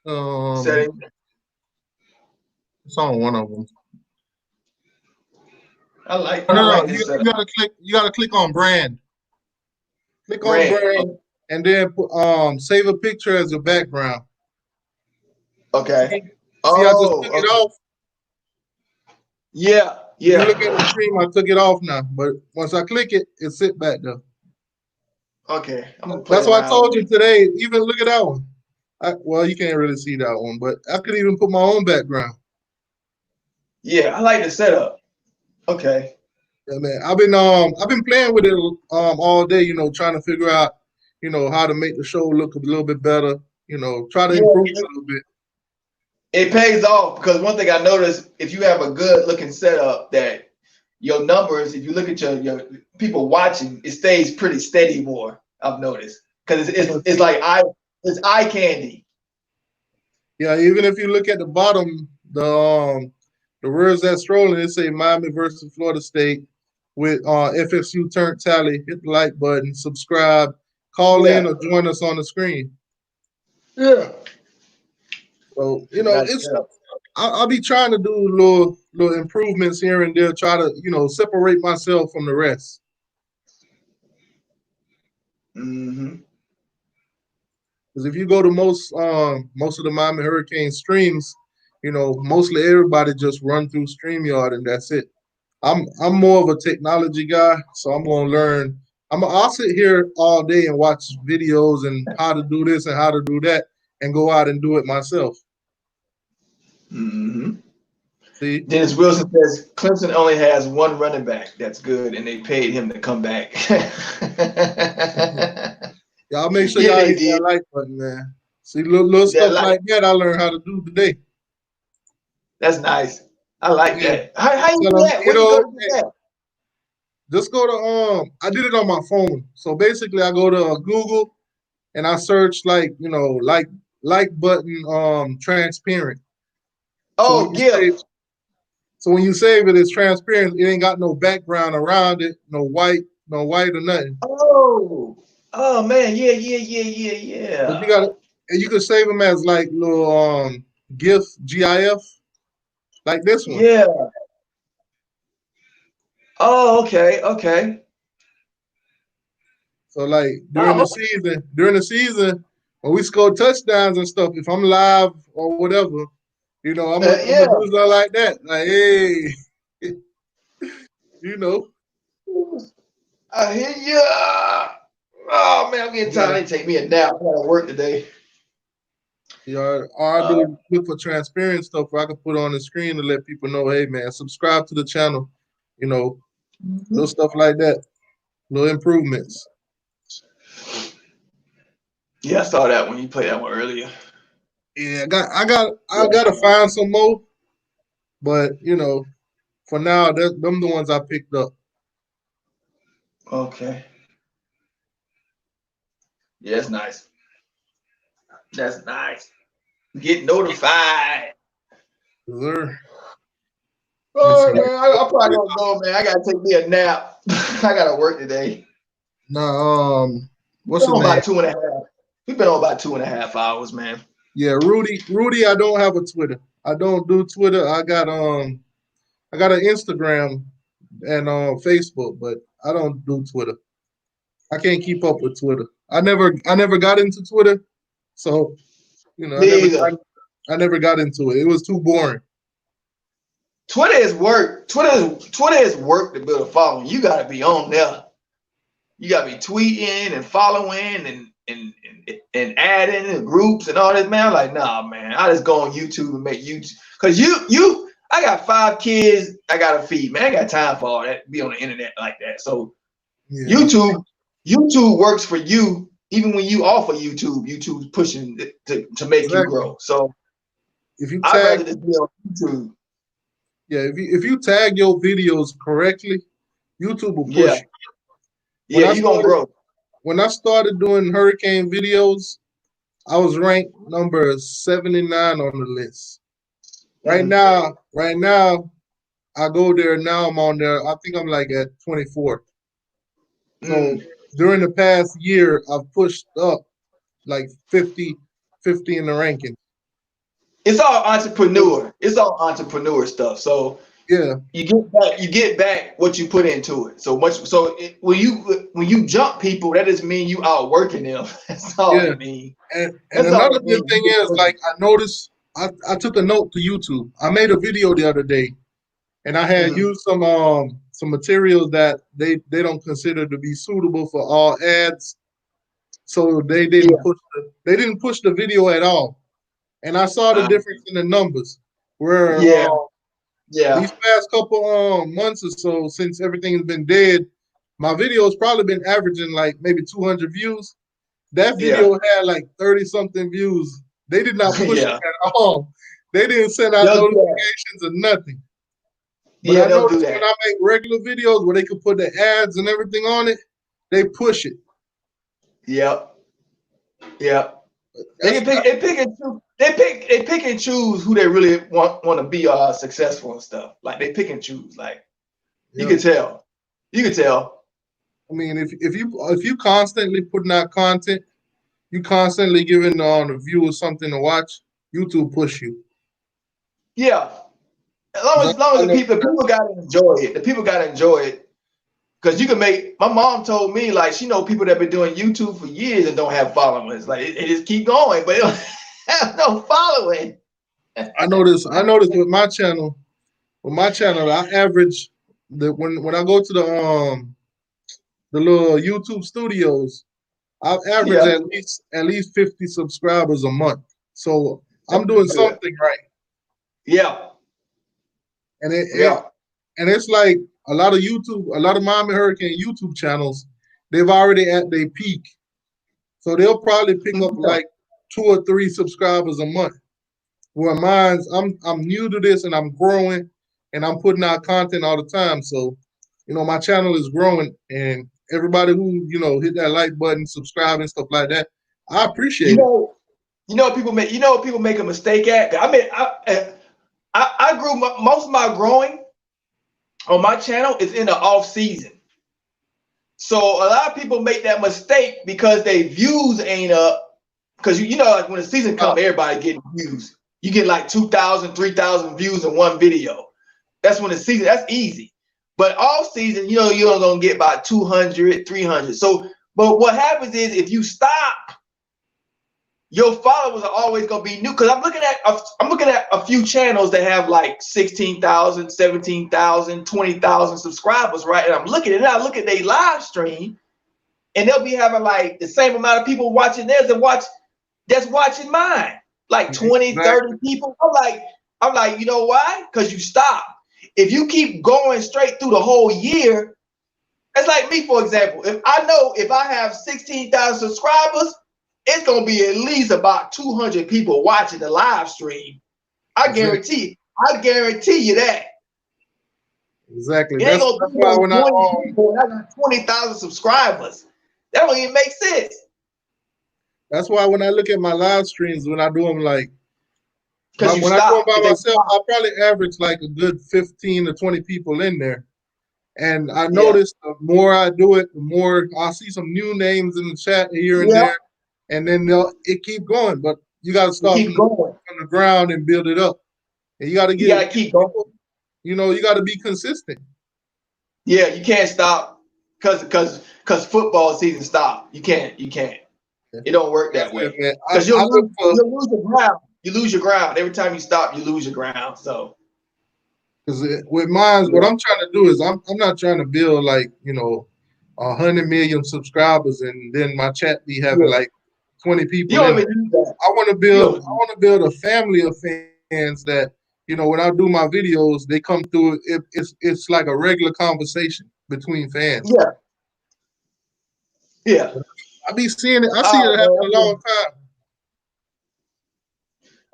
Settings. It's on one of them. I like. You gotta click on brand. Click on brand, and then save a picture as your background. Okay. See, I just took it off. Yeah. You look at the stream, I took it off now, but once I click it, it sit back there. Okay. That's why I told you today. Even look at that one. Well, you can't really see that one, but I could even put my own background. Yeah, I like the setup. Okay. Yeah, man. I've been playing with it all day, trying to figure out, how to make the show look a little bit better, try to improve it a little bit. It pays off because one thing I noticed, if you have a good looking setup, that your numbers, if you look at your people watching, it stays pretty steady more, I've noticed. Because it's like it's eye candy. Yeah, even if you look at the bottom, the words that's scrolling, it say Miami versus Florida State with FSU turnt tally. Hit the like button, subscribe, call in, or join us on the screen. Yeah. So I'll be trying to do little improvements here and there, try to separate myself from the rest. Mm-hmm. Because if you go to most of the Miami Hurricane streams, mostly everybody just run through StreamYard and that's it. I'm more of a technology guy, so I'm gonna learn. I'll sit here all day and watch videos and how to do this and how to do that, and go out and do it myself. Mm-hmm. See, Dennis Wilson says Clemson only has one running back that's good, and they paid him to come back. y'all make sure Yeah, y'all they hit that did. like button, man. See, little That stuff like that I learned how to do today. that's nice. I like Yeah, that. How you tell do them, that? Where you go to do that? just go to I did it on my phone. So basically, I go to Google and I search like button transparent. So when Oh, you save, GIF. so when you save it, it's transparent. It ain't got no background around it, no white or nothing. Oh man, yeah. But you can save them as like little GIF like this one. Yeah. Oh, okay. So like Oh, during the season, when we score touchdowns and stuff, if I'm live or whatever, I'm yeah. gonna do something like that. Like, hey, you know, I hear you. Oh man, I'm getting you tired. gotta, They take me a nap. I gotta work today. or I Uh, do look for transparent stuff where I can put on the screen to let people know, hey man, subscribe to the channel, you know, little stuff like that, little improvements. yeah, I saw that when you played that one earlier. Yeah, I gotta find some more, but for now, them the ones I picked up. Okay. Yeah, that's nice. That's nice. Get notified. Sure. Let me All see. right, man. I'm probably gonna go, man. I gotta take me a nap. I gotta work today. Nah, We've what's been his on name? about 2.5. We've been on about 2.5 hours, man. Yeah, Rudy. I don't have a Twitter. I don't do Twitter. I got an Instagram and Facebook, but I don't do Twitter. I can't keep up with Twitter. I never got into Twitter, so Me either. I never got into it. It was too boring. Twitter is work. Twitter is work to build a following. You gotta be on there. You gotta be tweeting and following and adding and groups and all this, man. I'm like, nah, man. I just go on YouTube and make YouTube. Cause I got 5 kids I gotta feed, man. I ain't got time for all that, be on the internet like that. So Yeah, YouTube works for you, even when you off of YouTube's pushing it to make you exactly. grow. So If you I'd tag, rather just be on YouTube. yeah, if you tag your videos correctly, YouTube will Yeah, push you. When yeah, I you gonna started grow. when I started doing hurricane videos, I was ranked number 79 on the list. Mm. Right now, I go there now. I'm on there. I think I'm like at 24. So Mm. during the past year, I've pushed up like 50 in the ranking. It's all entrepreneur. It's all entrepreneur stuff. So Yeah, you get back what you put into it. When you jump people, that doesn't mean you outworking them. That's all yeah. it means. And That's all another it good means. thing is, like, I noticed I took a note to YouTube. I made a video the other day, and I had Mm-hmm. used some materials that they don't consider to be suitable for all ads. So Yeah, they didn't push the video at all. And I saw the uh, difference in the numbers where yeah, these yeah, past couple months or so since everything's been dead, my video's probably been averaging like maybe 200 views. That yeah, video had like 30 something views. They did not push it yeah. at all. They didn't send out They'll do that. notifications or nothing. But Yeah, I they'll do noticed when that. I make regular videos where they could put the ads and everything on it, they push it. Yep, yep. They That's can pick. They pick and choose. They pick and choose who they really want to be successful and stuff. Like they pick and choose. Like you yeah. can tell. You can tell. I mean, if you constantly putting out content, you constantly giving the viewers something to watch, YouTube push you. Yeah. As 'Cause long as I the know people gotta enjoy it. The people gotta enjoy it. Because you can make, my mom told me, like, she know people that been doing YouTube for years and don't have followers. Like, it just keep going, but it don't have no following. I noticed with my channel. With my channel, I average when I go to the little YouTube studios, I average Yeah. at least 50 subscribers a month. So I'm doing something right. Yeah. And Yeah. it's like a lot of Miami Hurricane YouTube channels, they've already at their peak. So they'll probably pick up like 2 or 3 subscribers a month. Where mine's, I'm new to this and I'm growing and I'm putting out content all the time. So, my channel is growing and everybody who, hit that like button, subscribe and stuff like that, I appreciate it. People make a mistake at. I mean, I grew most of my growing on my channel is in the off season. So a lot of people make that mistake because their views ain't up. Because like when the season comes, everybody getting views. You get like 2,000, 3,000 views in one video. That's when the season, that's easy. But off season, you're gonna get about 200, 300. So, but what happens is if you stop, your followers are always gonna be new. Because I'm looking at a few channels that have like 16,000, 17,000, 20,000 subscribers, right? And I'm looking at it, I look at their live stream, and they'll be having like the same amount of people watching theirs that's watching mine. Like 20, 30 people. I'm like, you know why? Because you stop. If you keep going straight through the whole year, it's like me, for example. If I have 16,000 subscribers, it's gonna be at least about 200 people watching the live stream. I guarantee you that. Exactly. It ain't gonna be why when 20 people that got 20,000 subscribers. That don't even make sense. That's why when I look at my live streams, when I do them like, when I do them by myself, I probably average like a good 15 to 20 people in there. And I noticed the more I do it, the more I'll see some new names in the chat here and there. And then it keep going. But you got to start from the ground and build it up. And you got to keep going. You got to be consistent. Yeah, you can't stop because football season stopped. You can't. It don't work that way. Because you'll lose your ground. You lose your ground. Every time you stop, you lose your ground. So because with mine, what I'm trying to do is I'm not trying to build like 100 million subscribers and then my chat be having like 20 people. You don't even do that. I want to build a family of fans that when I do my videos, they come through. It's like a regular conversation between fans. Yeah. I be seeing it. I see it happen a long time.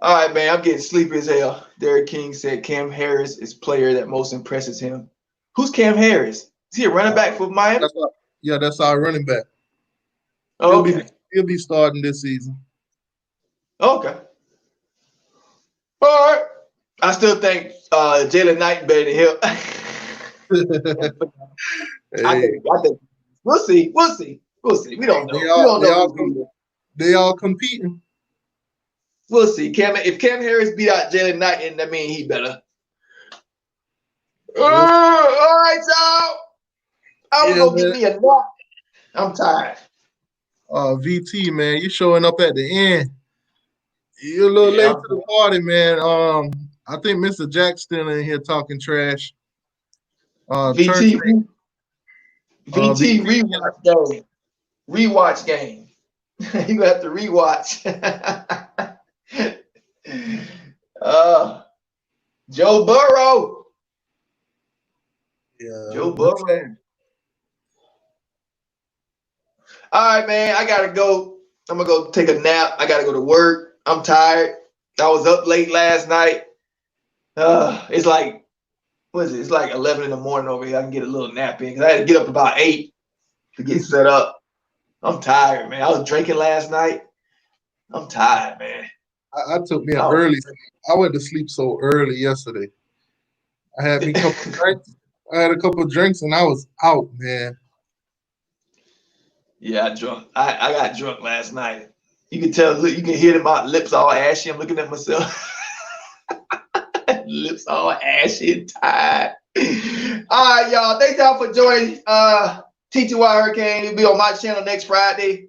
All right, man. I'm getting sleepy as hell. Derek King said Cam Harris is player that most impresses him. Who's Cam Harris? Is he a running back for Miami? That's our running back. Oh, he'll be starting this season. Okay. All right. I still think Jalen Knight better than him. I think we'll see. We don't know. They all competing. We'll see. If Cam Harris beat out Jalen Knight, and that means he better. All right, y'all. I'm gonna go get me a nap. I'm tired. VT, man, you showing up at the end. You're a little late to the party, man. I think Mr. Jack's still in here talking trash. VT rewatch game. You gonna have to rewatch. Joe Burrow. Yeah. Joe Burrow. All right, man. I gotta go. I'm gonna go take a nap. I gotta go to work. I'm tired. I was up late last night. It's like, what is it? It's like 11 in the morning over here. I can get a little nap in because I had to get up about 8 to get set up. I'm tired, man. I was drinking last night. I'm tired, man. I took me an early sleep. I went to sleep so early yesterday. I had me a couple drinks. I had a couple of drinks and I was out, man. Yeah, I got drunk last night. You can tell, you can hear my lips all ashy. I'm looking at myself. Lips all ashy and tired. All right, y'all. Thanks y'all for joining T2Y Hurricane. We'll be on my channel next Friday.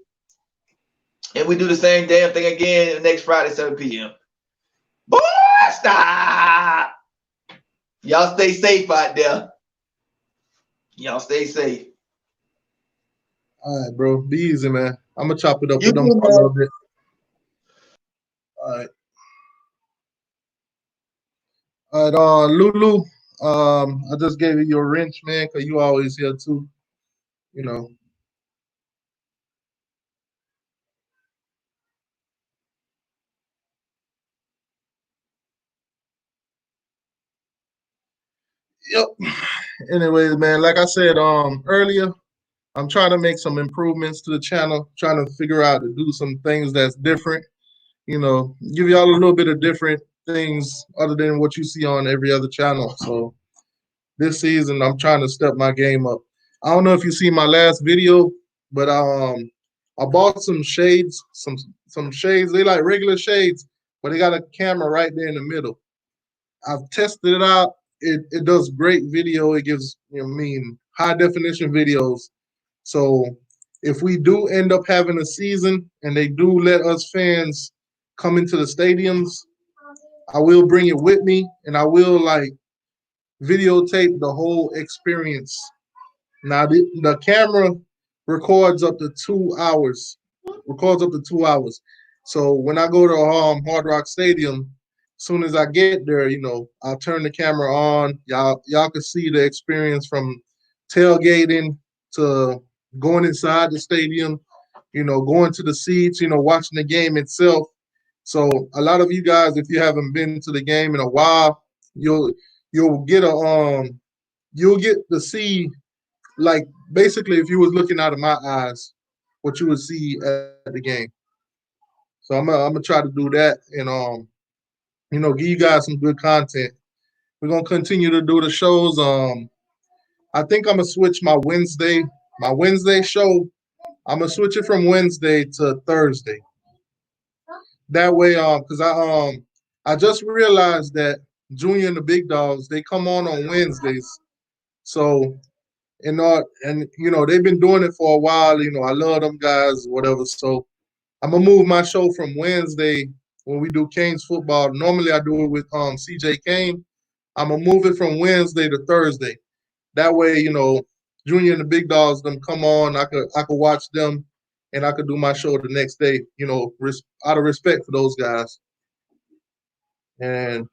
And we do the same damn thing again next Friday, 7 p.m. Boy, stop. Y'all stay safe out there. Y'all stay safe. All right, bro. Be easy, man. I'm gonna chop it up You with them too, for a man. little bit. All right. All right, Lulu. I just gave you your wrench, man, because you always here too. You know. Yep. Anyways, man, like I said earlier, I'm trying to make some improvements to the channel, trying to figure out to do some things that's different, give y'all a little bit of different things other than what you see on every other channel. So this season I'm trying to step my game up. I don't know if you see my last video, but I bought some shades, some shades. They like regular shades, but they got a camera right there in the middle. I've tested it out. It does great video. It gives high definition videos. So if we do end up having a season and they do let us fans come into the stadiums, I will bring it with me and I will like videotape the whole experience. Now the camera records up to 2 hours. Records up to 2 hours. So when I go to Hard Rock Stadium, as soon as I get there, I'll turn the camera on. Y'all can see the experience from tailgating to going inside the stadium, going to the seats, watching the game itself. So a lot of you guys, if you haven't been to the game in a while, you'll you'll get a you'll get to see like basically if you was looking out of my eyes, what you would see at the game. So I'm gonna try to do that and give you guys some good content. We're gonna continue to do the shows. I think I'm gonna switch my Wednesday show. I'm gonna switch it from Wednesday to Thursday. That way, because I just realized that Junior and the Big Dogs they come on Wednesdays. So and they've been doing it for a while. I love them guys, whatever. So I'm gonna move my show from Wednesday when we do Canes football. Normally I do it with CJ Kane. I'm gonna move it from Wednesday to Thursday. That way, Junior and the Big Dogs them come on. I could watch them, and I could do my show the next day. Out of respect for those guys. And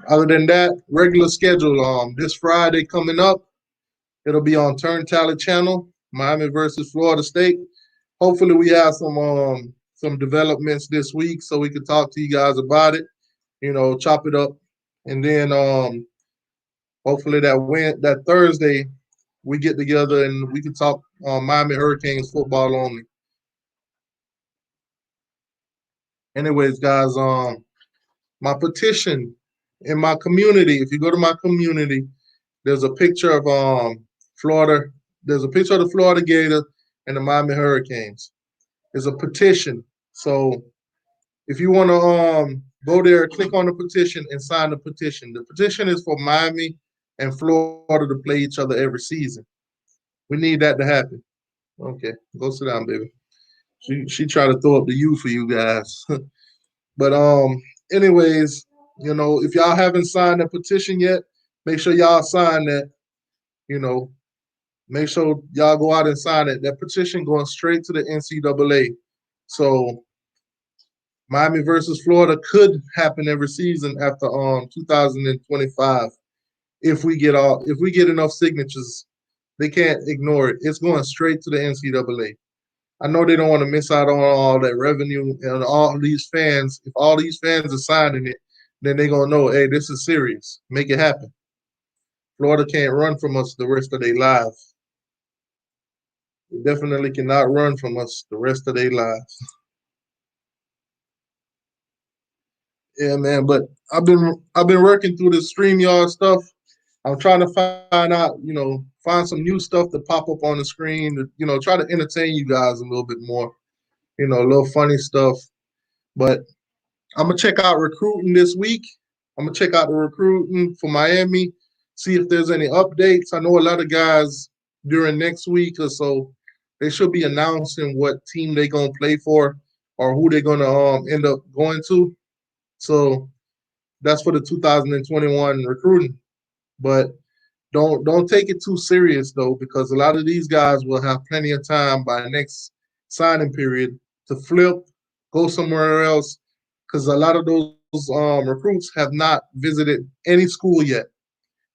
other than that, regular schedule. This Friday coming up, it'll be on Turn Talent Channel, Miami versus Florida State. Hopefully, we have some developments this week so we can talk to you guys about it. Chop it up, and then hopefully that Thursday we get together and we can talk Miami Hurricanes football only. Anyways, guys, my petition in my community. If you go to my community, there's a picture of Florida. There's a picture of the Florida Gators and the Miami Hurricanes. There's a petition. So if you want to go there, click on the petition and sign the petition. The petition is for Miami and Florida to play each other every season. We need that to happen. Okay, go sit down, baby. She tried to throw up the U for you guys. But anyways, if y'all haven't signed the petition yet, make sure y'all sign that. You know, make sure y'all go out and sign it. That petition going straight to the NCAA. So Miami versus Florida could happen every season after 2025 if we get enough signatures. They can't ignore it. It's going straight to the NCAA. I know they don't want to miss out on all that revenue and all these fans. If all these fans are signing it, then they're gonna know, hey, this is serious. Make it happen. Florida can't run from us the rest of their lives. They definitely cannot run from us the rest of their lives. Yeah, man. But I've been working through the StreamYard stuff. I'm trying to find out, find some new stuff to pop up on the screen. Try to entertain you guys a little bit more. A little funny stuff. But I'm gonna check out recruiting this week. I'm gonna check out the recruiting for Miami, see if there's any updates. I know a lot of guys during next week or so, they should be announcing what team they're gonna play for or who they're gonna end up going to. So that's for the 2021 recruiting. But don't take it too serious though, because a lot of these guys will have plenty of time by next signing period to flip, go somewhere else, because a lot of those recruits have not visited any school yet.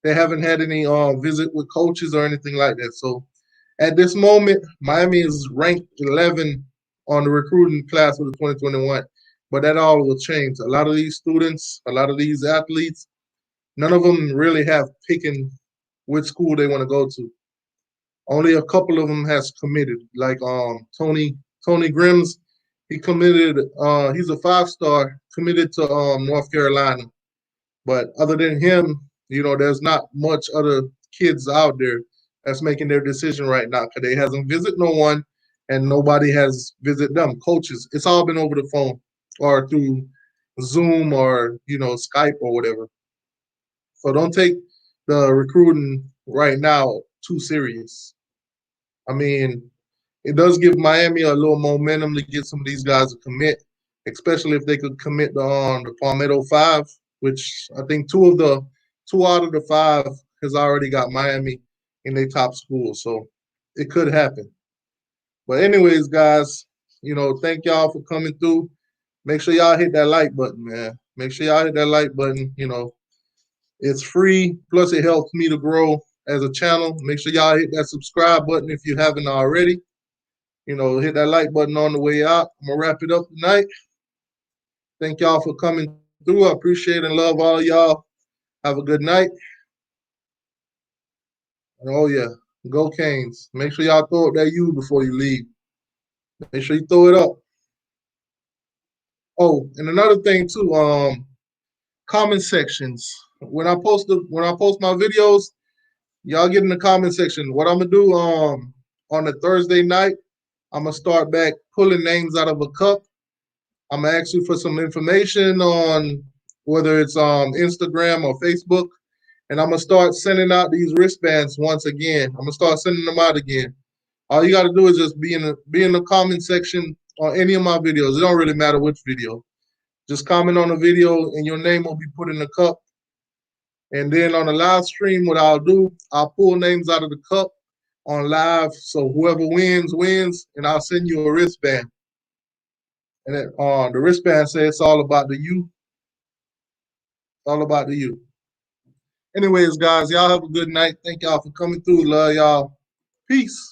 They haven't had any visit with coaches or anything like that. So at this moment, Miami is ranked 11 on the recruiting class for the 2021. But that all will change. A lot of these students, a lot of these athletes, none of them really have picking which school they want to go to. Only a couple of them has committed, like Tony Grims. He committed. He's a 5-star, committed to North Carolina. But other than him, there's not much other kids out there that's making their decision right now because they hasn't visited no one, and nobody has visited them. Coaches, it's all been over the phone or through Zoom or Skype or whatever. So don't take the recruiting right now too serious. I mean, it does give Miami a little momentum to get some of these guys to commit, especially if they could commit the Palmetto Five, which I think two out of the five has already got Miami in their top school. So it could happen. But anyways, guys, thank y'all for coming through. Make sure y'all hit that like button, man. Make sure y'all hit that like button. It's free. Plus, it helps me to grow as a channel. Make sure y'all hit that subscribe button if you haven't already. Hit that like button on the way out. I'm going to wrap it up tonight. Thank y'all for coming through. I appreciate and love all y'all. Have a good night. And oh, yeah, go Canes. Make sure y'all throw up that U before you leave. Make sure you throw it up. Oh, and another thing, too, comment sections. When I post my videos, y'all get in the comment section. What I'm going to do on a Thursday night, I'm going to start back pulling names out of a cup. I'm going to ask you for some information on whether it's Instagram or Facebook. And I'm going to start sending out these wristbands once again. I'm going to start sending them out again. All you got to do is just be in the comment section on any of my videos. It don't really matter which video. Just comment on the video and your name will be put in the cup. And then on the live stream, what I'll do, I'll pull names out of the cup on live. So whoever wins, and I'll send you a wristband. And the wristband says it's all about the you. All about the you. Anyways, guys, y'all have a good night. Thank y'all for coming through. Love y'all. Peace.